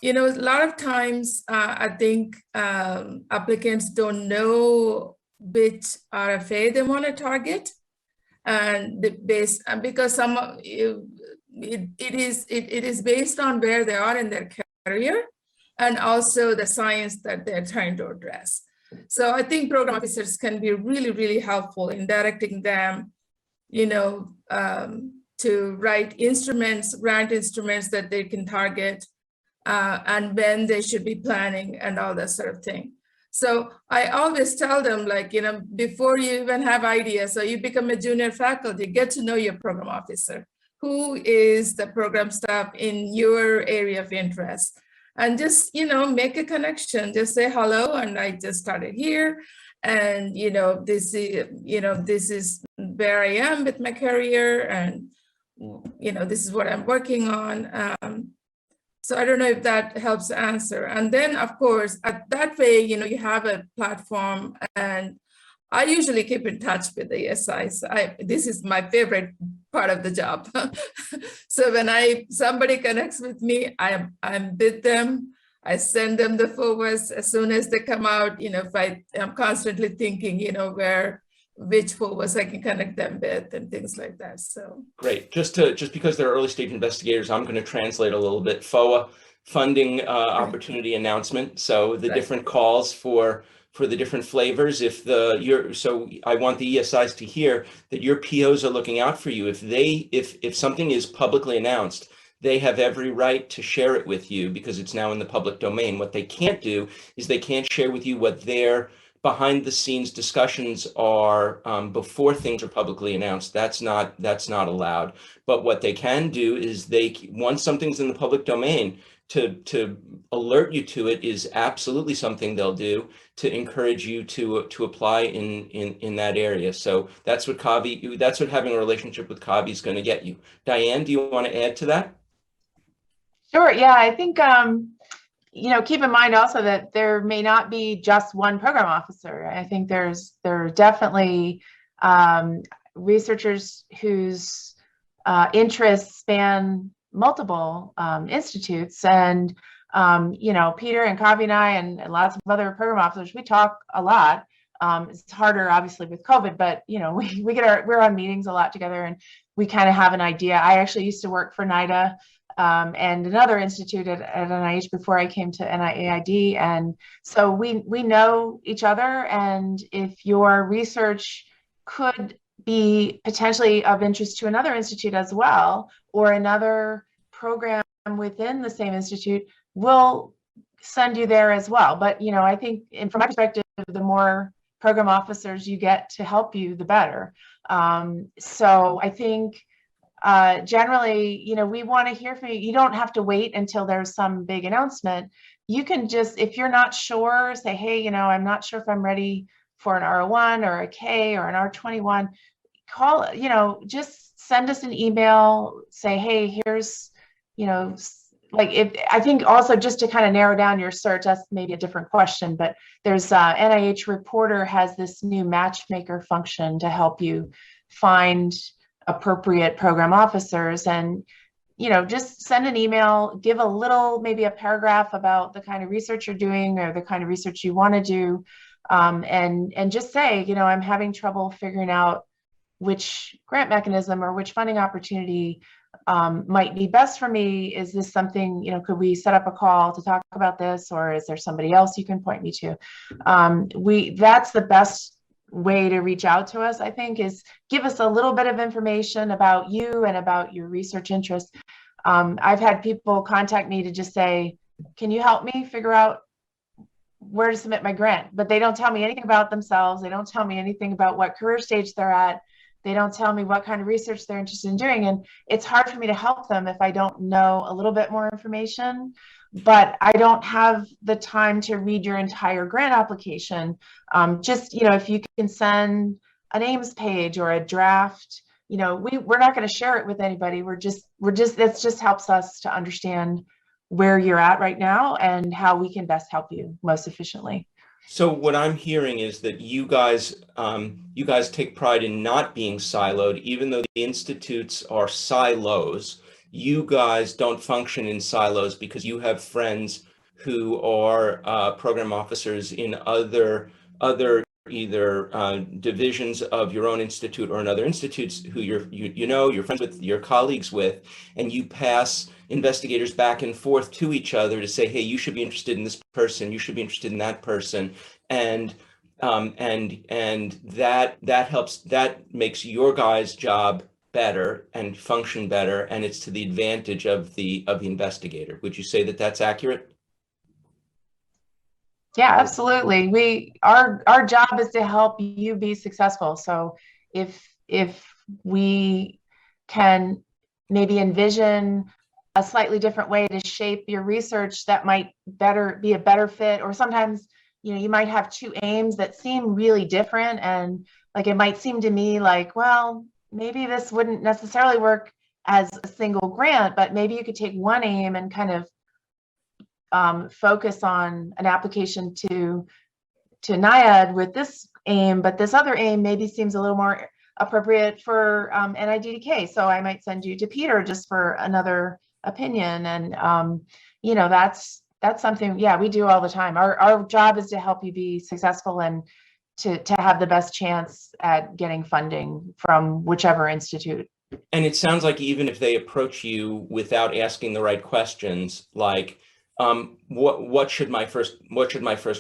a lot of times I think applicants don't know which RFA they want to target, and because it is based on where they are in their career, and also the science that they're trying to address. So I think program officers can be really, really helpful in directing them, to write instruments, grant instruments that they can target, and when they should be planning and all that sort of thing. So I always tell them, before you even have ideas, so you become a junior faculty, get to know your program officer. Who is the program staff in your area of interest? And just, make a connection, just say hello. And I just started here. And, this is where I am with my career. And, this is what I'm working on. So I don't know if that helps answer. And then, of course, that way, you have a platform. And I usually keep in touch with the ESIs. This is my favorite part of the job. So when somebody connects with me, I'm with them. I send them the forwards as soon as they come out. If I'm constantly thinking, which forwards I can connect them with and things like that. So great. Just because they're early stage investigators, I'm going to translate a little bit. FOA, funding opportunity announcement. So the different calls for the different flavors. So I want the ESIs to hear that your POs are looking out for you. If something is publicly announced, they have every right to share it with you because it's now in the public domain. What they can't do is they can't share with you what their behind the scenes discussions are before things are publicly announced. That's not allowed. But what they can do is once something's in the public domain, to alert you to it is absolutely something they'll do to encourage you to apply in that area. So that's what having a relationship with Kavi is going to get you. Diane, do you want to add to that? Sure. Yeah, I think keep in mind also that there may not be just one program officer. I think there are definitely researchers whose interests span multiple institutes, and Peter and Kavi and I and lots of other program officers, we talk a lot. It's harder obviously with COVID, but we're on meetings a lot together, and we kind of have an idea. I actually used to work for NIDDK and another institute at NIH before I came to NIAID, and so we know each other. And if your research could be potentially of interest to another institute as well, or another program within the same institute, we'll send you there as well. But I think, and from my perspective, the more program officers you get to help you, the better. So I think generally, we want to hear from you. You don't have to wait until there's some big announcement. You can just, if you're not sure, say, hey, I'm not sure if I'm ready for an R01 or a K or an R21. Call, just send us an email, say, hey, here's, like I think also just to kind of narrow down your search, that's maybe a different question, but there's NIH Reporter has this new matchmaker function to help you find appropriate program officers, and just send an email, give a little, maybe a paragraph about the kind of research you're doing or the kind of research you want to do, and just say, I'm having trouble figuring out which grant mechanism or which funding opportunity might be best for me. Is this something, could we set up a call to talk about this, or is there somebody else you can point me to? That's the best way to reach out to us, I think, is give us a little bit of information about you and about your research interest. I've had people contact me to just say, can you help me figure out where to submit my grant? But they don't tell me anything about themselves. They don't tell me anything about what career stage they're at. They don't tell me what kind of research they're interested in doing. And it's hard for me to help them if I don't know a little bit more information, but I don't have the time to read your entire grant application. Just, if you can send a names page or a draft, we're not going to share it with anybody. That just helps us to understand where you're at right now and how we can best help you most efficiently. So what I'm hearing is that you guys take pride in not being siloed, even though the institutes are silos. You guys don't function in silos because you have friends who are program officers in other either divisions of your own institute or in other institutes who you're friends with, your colleagues with, and you pass investigators back and forth to each other to say, hey, you should be interested in this person, you should be interested in that person, and that helps, that makes your guys' job better and function better, and it's to the advantage of the investigator. Would you say that that's accurate? Yeah, absolutely. Our job is to help you be successful. So if we can maybe envision a slightly different way to shape your research that might be a better fit, or sometimes you might have two aims that seem really different, and like it might seem to me like, well, maybe this wouldn't necessarily work as a single grant, but maybe you could take one aim and kind of focus on an application to NIAID with this aim, but this other aim maybe seems a little more appropriate for NIDDK. So I might send you to Peter just for another opinion. And that's something, yeah, we do all the time. Our job is to help you be successful and to have the best chance at getting funding from whichever institute. And it sounds like even if they approach you without asking the right questions, like, what should my first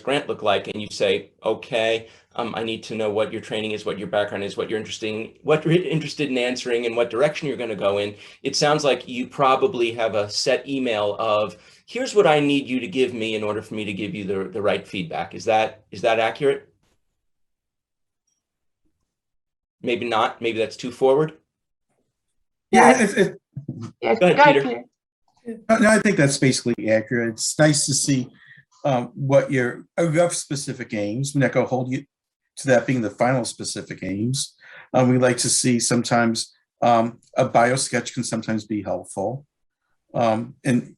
grant look like? And you say, okay, I need to know what your training is, what your background is, what you're interested in answering, and what direction you're going to go in. It sounds like you probably have a set email of, here's what I need you to give me in order for me to give you the right feedback. Is that accurate? Maybe not.Maybe that's too forward. Yeah. Go ahead, Peter. No, I think that's basically accurate. It's nice to see what your rough specific aims. We're not going to hold you to that being the final specific aims. We like to see sometimes a bio sketch can sometimes be helpful. And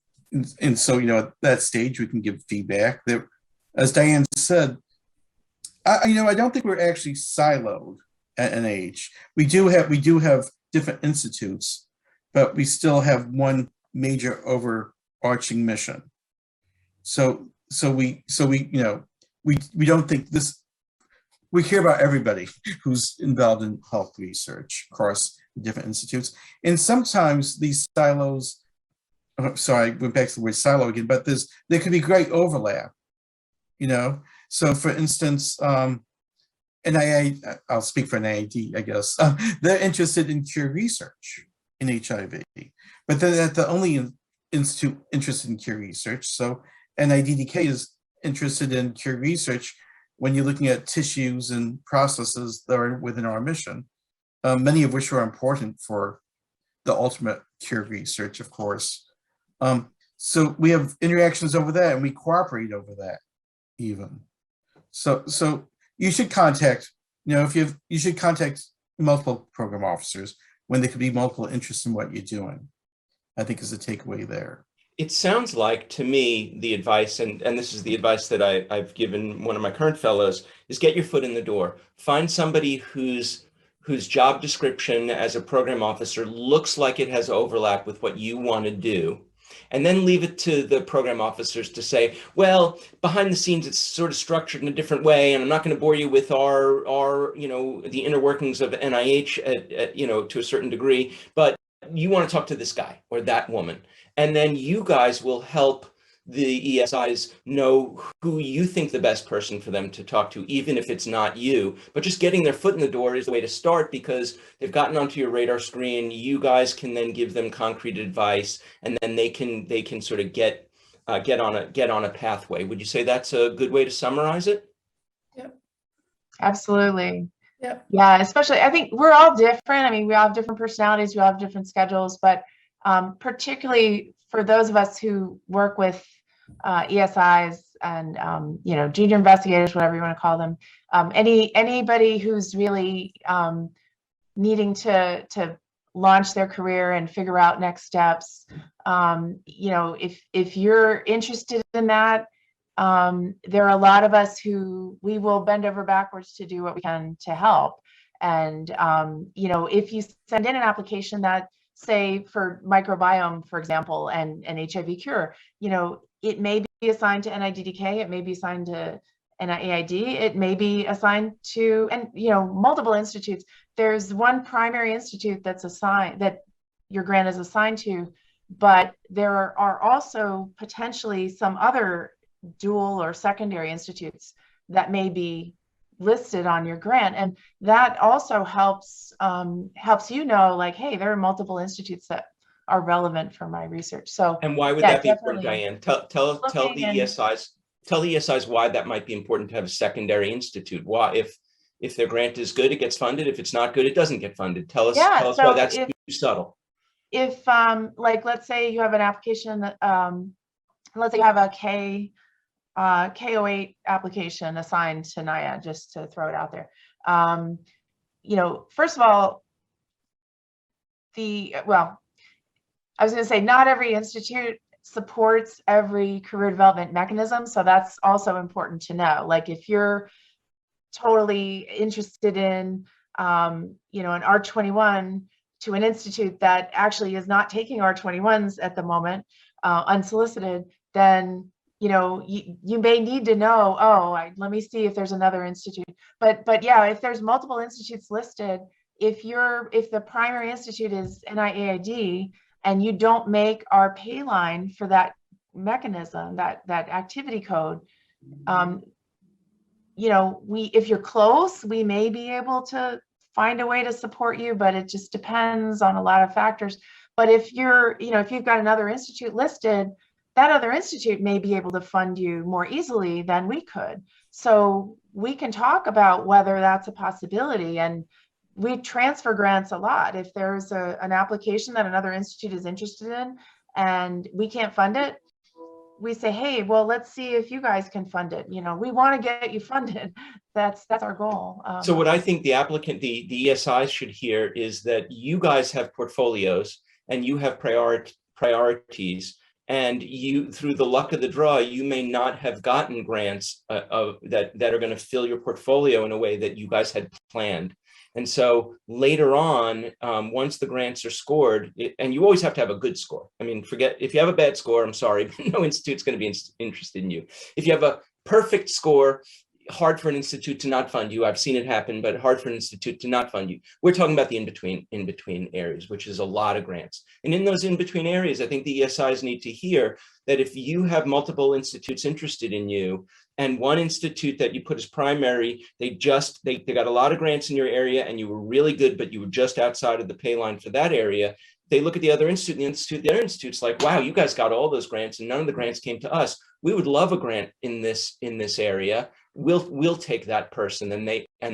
so, at that stage, we can give feedback. That, as Diane said, I don't think we're actually siloed at NIH. We do have different institutes, but we still have one major overarching mission. So we don't think this, we care about everybody who's involved in health research across different institutes. And sometimes these silos, sorry, I went back to the word silo again, but there could be great overlap, So for instance, NIAID, I'll speak for NIAID, I guess, they're interested in cure research in HIV. But then that's the only institute interested in cure research. So NIDDK is interested in cure research when you're looking at tissues and processes that are within our mission, many of which are important for the ultimate cure research, of course. So we have interactions over that, and we cooperate over that even. So you should contact, you should contact multiple program officers when there could be multiple interests in what you're doing, I think is the takeaway there. It sounds like to me the advice, and this is the advice that I've given one of my current fellows, is get your foot in the door. Find somebody whose job description as a program officer looks like it has overlap with what you want to do. And then leave it to the program officers to say, well, behind the scenes, it's sort of structured in a different way. And I'm not going to bore you with our the inner workings of NIH to a certain degree, but you want to talk to this guy or that woman. And then you guys will help the ESIs know who you think the best person for them to talk to, even if it's not you. But just getting their foot in the door is the way to start, because they've gotten onto your radar screen. You guys can then give them concrete advice, and then they can sort of get on a pathway. Would you say that's a good way to summarize it? Yep. Absolutely. Yep. Yeah, especially, I think we're all different. I mean, we all have different personalities, we all have different schedules, but particularly for those of us who work with ESIs and junior investigators, whatever you want to call them, anybody who's really needing to launch their career and figure out next steps, if you're interested in that, there are a lot of us who we will bend over backwards to do what we can to help. And if you send in an application that, say, for microbiome, for example, and HIV cure, it may be assigned to NIDDK, it may be assigned to NIAID, it may be assigned to, and multiple institutes. There's one primary institute that's assigned, that your grant is assigned to, but there are also potentially some other dual or secondary institutes that may be listed on your grant, and that also helps like, hey, there are multiple institutes that are relevant for my research. So, and why would that be important, Diane? Tell the ESIs why that might be important to have a secondary institute. Why, if their grant is good, it gets funded. If it's not good, it doesn't get funded. Tell us why that's too subtle. If let's say you have an application, let's say you have a K08 application assigned to NIAID, just to throw it out there. First of all, I was going to say, not every institute supports every career development mechanism. So that's also important to know. Like, if you're totally interested in, an R21 to an institute that actually is not taking R21s at the moment, unsolicited, then you may need to know, let me see if there's another institute. But yeah, if there's multiple institutes listed, if the primary institute is NIAID and you don't make our pay line for that mechanism, that activity code, if you're close, we may be able to find a way to support you, but it just depends on a lot of factors. But if you've got another institute listed, that other institute may be able to fund you more easily than we could. So we can talk about whether that's a possibility. And we transfer grants a lot. If there's an application that another institute is interested in and we can't fund it, we say, hey, well, let's see if you guys can fund it. We want to get you funded. That's our goal. So what I think the applicant, the ESIs should hear is that you guys have portfolios and you have priorities. And you, through the luck of the draw, you may not have gotten grants that are going to fill your portfolio in a way that you guys had planned. And so later on, once the grants are scored, and you always have to have a good score. I mean, forget if you have a bad score, I'm sorry, but no institute's going to be interested in you. If you have a perfect score, hard for an institute to not fund you. I've seen it happen, but hard for an institute to not fund you. We're talking about the in-between areas, which is a lot of grants. And in those in-between areas, I think the ESIs need to hear that if you have multiple institutes interested in you, and one institute that you put as primary, they got a lot of grants in your area and you were really good, but you were just outside of the pay line for that area. They look at the other institute, the other institute's like, wow, you guys got all those grants and none of the grants came to us. We would love a grant in this area. We'll take that person and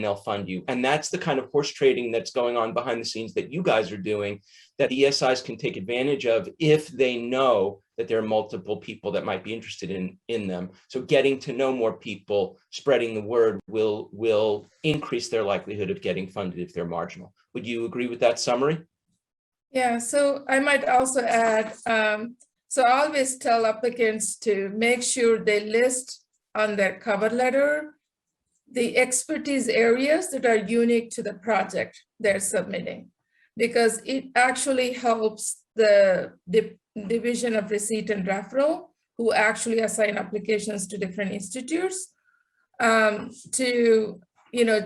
they'll fund you. And that's the kind of horse trading that's going on behind the scenes that you guys are doing, that the ESIs can take advantage of if they know that there are multiple people that might be interested in them. So getting to know more people, spreading the word will increase their likelihood of getting funded if they're marginal. Would you agree with that summary? Yeah, so I might also add, So I always tell applicants to make sure they list on their cover letter the expertise areas that are unique to the project they're submitting, because it actually helps the division of receipt and referral, who actually assign applications to different institutes, to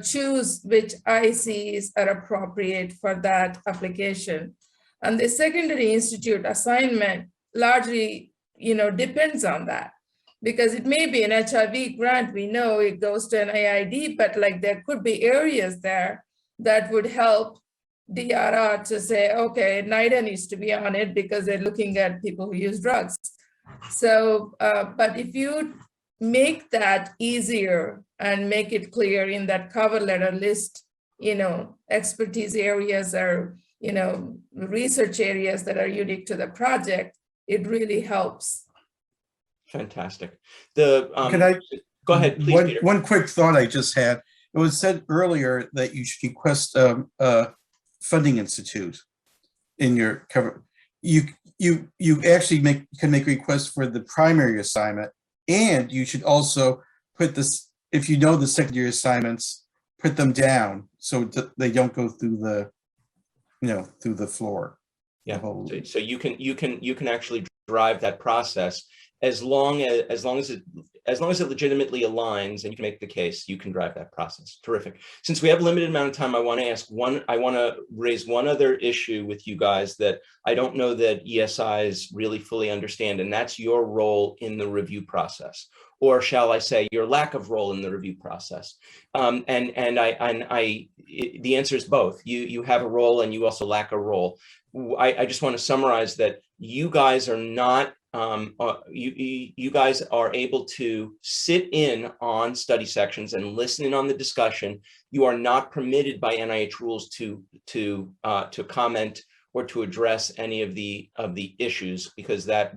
choose which ICs are appropriate for that application. And the secondary institute assignment largely depends on that, because it may be an HIV grant, we know it goes to NIAID, but like there could be areas there that would help DRR to say, okay, NIDA needs to be on it because they're looking at people who use drugs. So, but if you make that easier and make it clear in that cover letter list, expertise areas or, research areas that are unique to the project, it really helps. Fantastic. The Can I go ahead, please, Peter. one quick thought I just had. It was said earlier that you should request a funding institute in your cover. You actually can make requests for the primary assignment, and you should also put this, if you know the secondary assignments, put them down so that they don't go through the through the floor. Yeah. So you can actually drive that process as long as it legitimately aligns and you can make the case, you can drive that process. Terrific. Since we have a limited amount of time, I want to raise one other issue with you guys that I don't know that ESIs really fully understand, and that's your role in the review process, or shall I say your lack of role in the review process. The answer is both. You have a role and you also lack a role. I just want to summarize that you guys are not you guys are able to sit in on study sections and listen in on the discussion. You are not permitted by NIH rules to comment or to address any of the issues, because that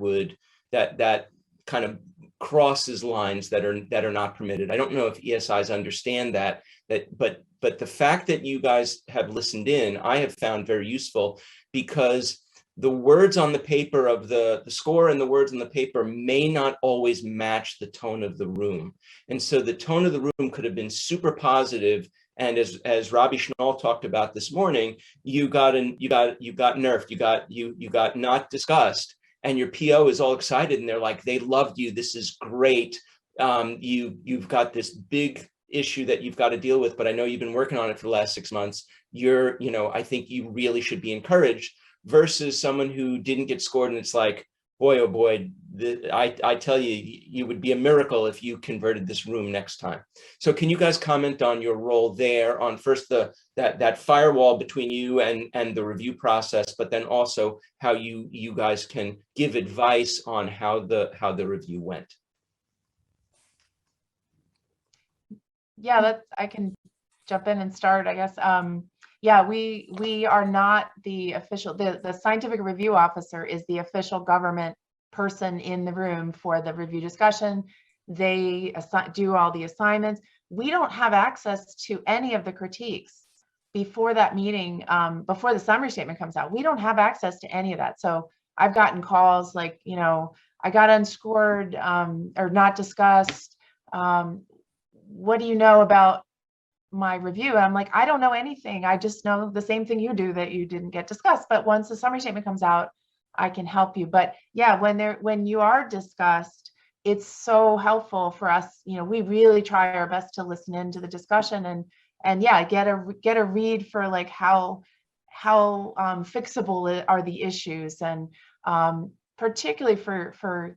kind of crosses lines that are not permitted. I don't know if ESIs understand that, but the fact that you guys have listened in, I have found very useful, because the words on the paper of the score and the words on the paper may not always match the tone of the room. And so the tone of the room could have been super positive. And as Robbie Schnoll talked about this morning, you got nerfed, you got not discussed, and your PO is all excited and they're like, they loved you, this is great. You've got this big issue that you've got to deal with, but I know you've been working on it for the last 6 months. I think you really should be encouraged, versus someone who didn't get scored and it's like, boy, oh boy, I tell you, you would be a miracle if you converted this room next time. So can you guys comment on your role there, on first that firewall between you and the review process, but then also how you guys can give advice on how the review went? Yeah, I can jump in and start, I guess. Yeah, we are not the official, the scientific review officer is the official government person in the room for the review discussion. They do all the assignments. We don't have access to any of the critiques before that meeting, before the summary statement comes out. We don't have access to any of that. So I've gotten calls like, I got unscored or not discussed. What do you know about my review? And I'm like, I don't know anything. I just know the same thing you do, that you didn't get discussed. But once the summary statement comes out, I can help you. But yeah, when you are discussed, it's so helpful for us. We really try our best to listen into the discussion and yeah, get a read for like how fixable are the issues, and particularly for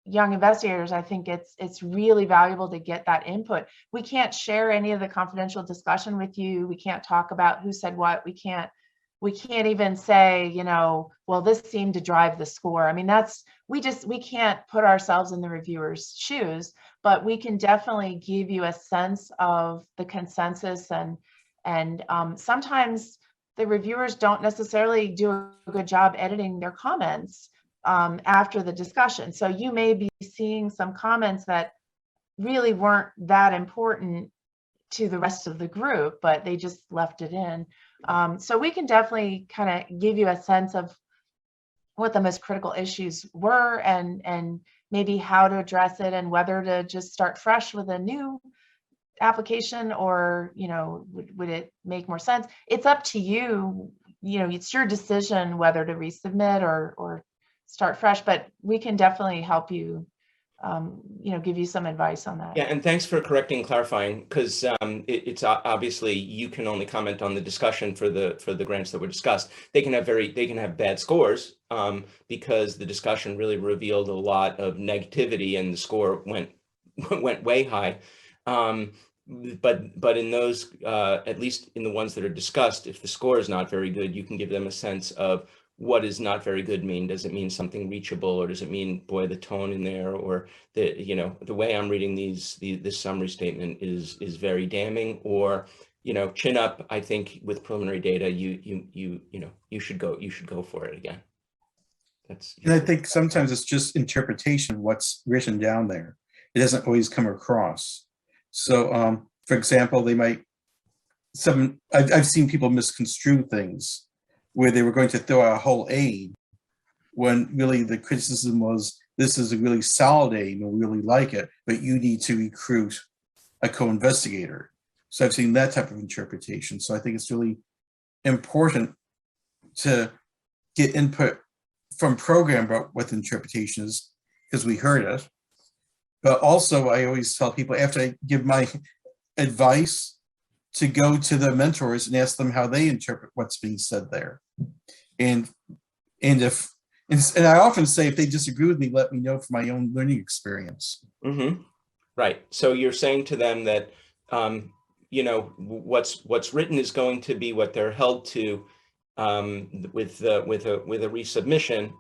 young investigators, I think it's really valuable to get that input. We can't share any of the confidential discussion with you. We can't talk about who said what. We can't even say, well, this seemed to drive the score. I mean, we can't put ourselves in the reviewer's shoes, but we can definitely give you a sense of the consensus, and sometimes the reviewers don't necessarily do a good job editing their comments after the discussion. So you may be seeing some comments that really weren't that important to the rest of the group, but they just left it in. So we can definitely kind of give you a sense of what the most critical issues were, and maybe how to address it, and whether to just start fresh with a new application, or, you know, would it make more sense? It's up to you. You know, it's your decision whether to resubmit or start fresh, but we can definitely help you, you know, give you some advice on that. Yeah, and thanks for correcting and clarifying, because it's obviously you can only comment on the discussion for the grants that were discussed. They can have bad scores because the discussion really revealed a lot of negativity and the score went way high. But in those, at least in the ones that are discussed, if the score is not very good, you can give them a sense of what does not very good mean. Does it mean something reachable, or does it mean, boy, the tone in there, or the, you know, the way I'm reading this summary statement is very damning, or, you know, chin up. I think with preliminary data, you should go for it again. That's. And I think sometimes it's just interpretation of what's written down there. It doesn't always come across. So, for example, they might, I've seen people misconstrue things where they were going to throw out a whole aid when really the criticism was, this is a really solid aid and we really like it, but you need to recruit a co-investigator. So I've seen that type of interpretation. So I think it's really important to get input from program about what the interpretation is, because we heard it. But also, I always tell people after I give my advice to go to the mentors and ask them how they interpret what's being said there. And I often say, if they disagree with me, let me know from my own learning experience. Mm-hmm. Right. So you're saying to them that, you know, what's written is going to be what they're held to with a resubmission,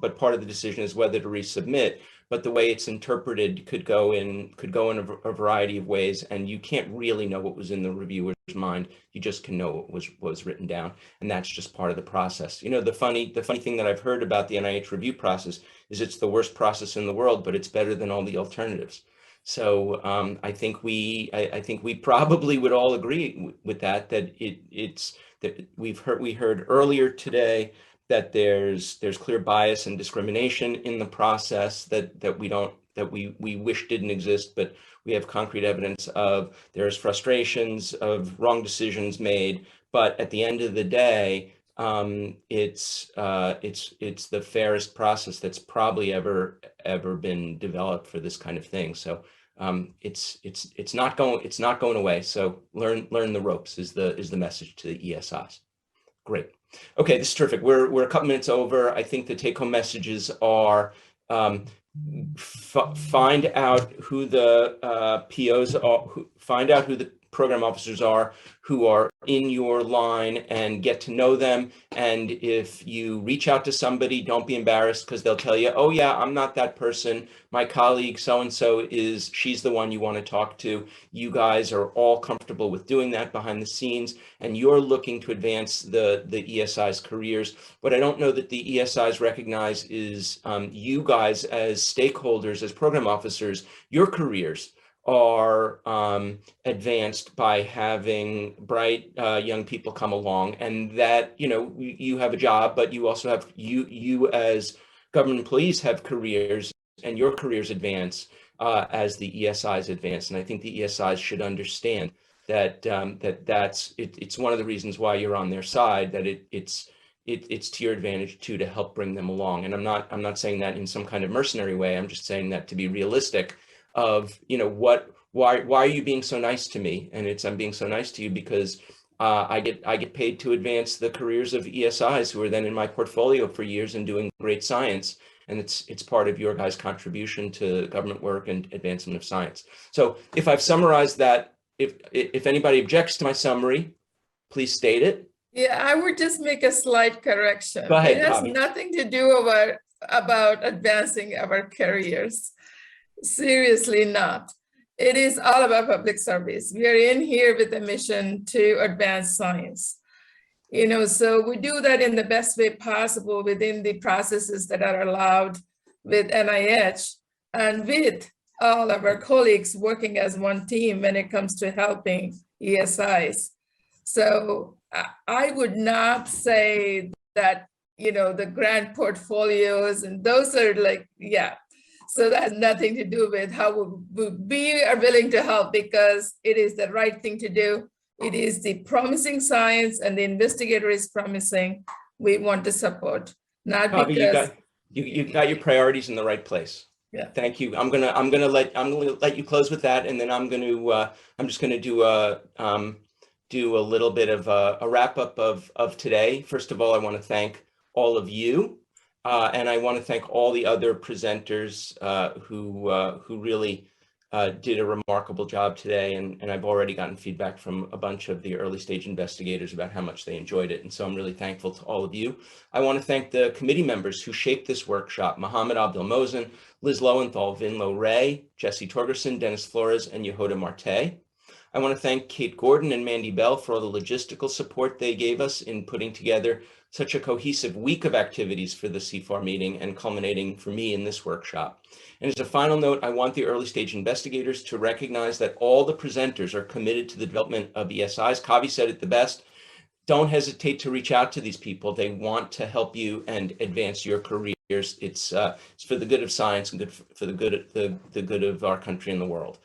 but part of the decision is whether to resubmit. But the way it's interpreted could go in a variety of ways, and you can't really know what was in the reviewer's mind. You just can know what was written down, and that's just part of the process. You know, the funny thing that I've heard about the NIH review process is it's the worst process in the world, but it's better than all the alternatives. So I think we probably would all agree with that we heard earlier today that there's clear bias and discrimination in the process that we wish didn't exist, but we have concrete evidence of. There's frustrations of wrong decisions made, but at the end of the day, it's the fairest process that's probably ever been developed for this kind of thing. So it's not going away. So learn the ropes is the message to the ESIs. Great. Okay, this is terrific. We're a couple minutes over. I think the take-home messages are find out who the POs are, find out who the program officers are who are in your line, and get to know them. And if you reach out to somebody, don't be embarrassed, because they'll tell you, oh yeah, I'm not that person. My colleague so-and-so she's the one you want to talk to. You guys are all comfortable with doing that behind the scenes, and you're looking to advance the ESI's careers. What I don't know that the ESI's recognize is you guys as stakeholders, as program officers, your careers are advanced by having bright young people come along, and that, you know, you have a job, but you also have, you as government employees have careers, and your careers advance as the ESIs advance. And I think the ESIs should understand that it's one of the reasons why you're on their side, that it's to your advantage too, to help bring them along. And I'm not saying that in some kind of mercenary way. I'm just saying that to be realistic of, you know, why are you being so nice to me? And I'm being so nice to you because I get paid to advance the careers of ESIs who are then in my portfolio for years and doing great science. And it's part of your guys' contribution to government work and advancement of science. So if I've summarized that, if anybody objects to my summary, please state it. Yeah, I would just make a slight correction. Go ahead, it has Bobby. nothing to do about advancing our careers. Seriously not. It is all about public service. We are in here with a mission to advance science. You know, so we do that in the best way possible within the processes that are allowed with NIH and with all of our colleagues working as one team when it comes to helping ESIs. So I would not say that the grant portfolios, and those are like, yeah. So that has nothing to do with how we are willing to help, because it is the right thing to do. It is the promising science, and the investigator is promising. We want to support, not Kavi, because. you got your priorities in the right place. Yeah. Thank you. I'm gonna let you close with that, and then I'm just gonna do a little bit of a wrap up of today. First of all, I want to thank all of you, and I want to thank all the other presenters who really did a remarkable job today, and I've already gotten feedback from a bunch of the early stage investigators about how much they enjoyed it, and so I'm really thankful to all of you. I want to thank the committee members who shaped this workshop: Mohammed Abdelmozen, Liz Lowenthal, Vinlo Ray, Jesse Torgerson, Dennis Flores, and Yehuda Marte. I want to thank Kate Gordon and Mandy Bell for all the logistical support they gave us in putting together such a cohesive week of activities for the CFAR meeting and culminating for me in this workshop. And as a final note, I want the early stage investigators to recognize that all the presenters are committed to the development of ESIs. Kavi said it the best. Don't hesitate to reach out to these people. They want to help you and advance your careers. It's for the good of science and for the good of our country and the world.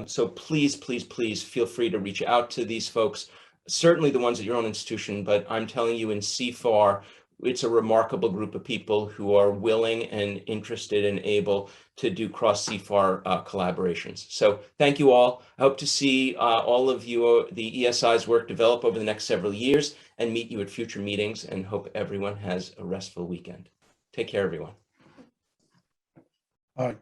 So please feel free to reach out to these folks. Certainly the ones at your own institution, but I'm telling you, in CFAR, it's a remarkable group of people who are willing and interested and able to do cross CFAR collaborations. So thank you all. I hope to see all of you, the ESI's work develop over the next several years, and meet you at future meetings, and hope everyone has a restful weekend. Take care, everyone. All right.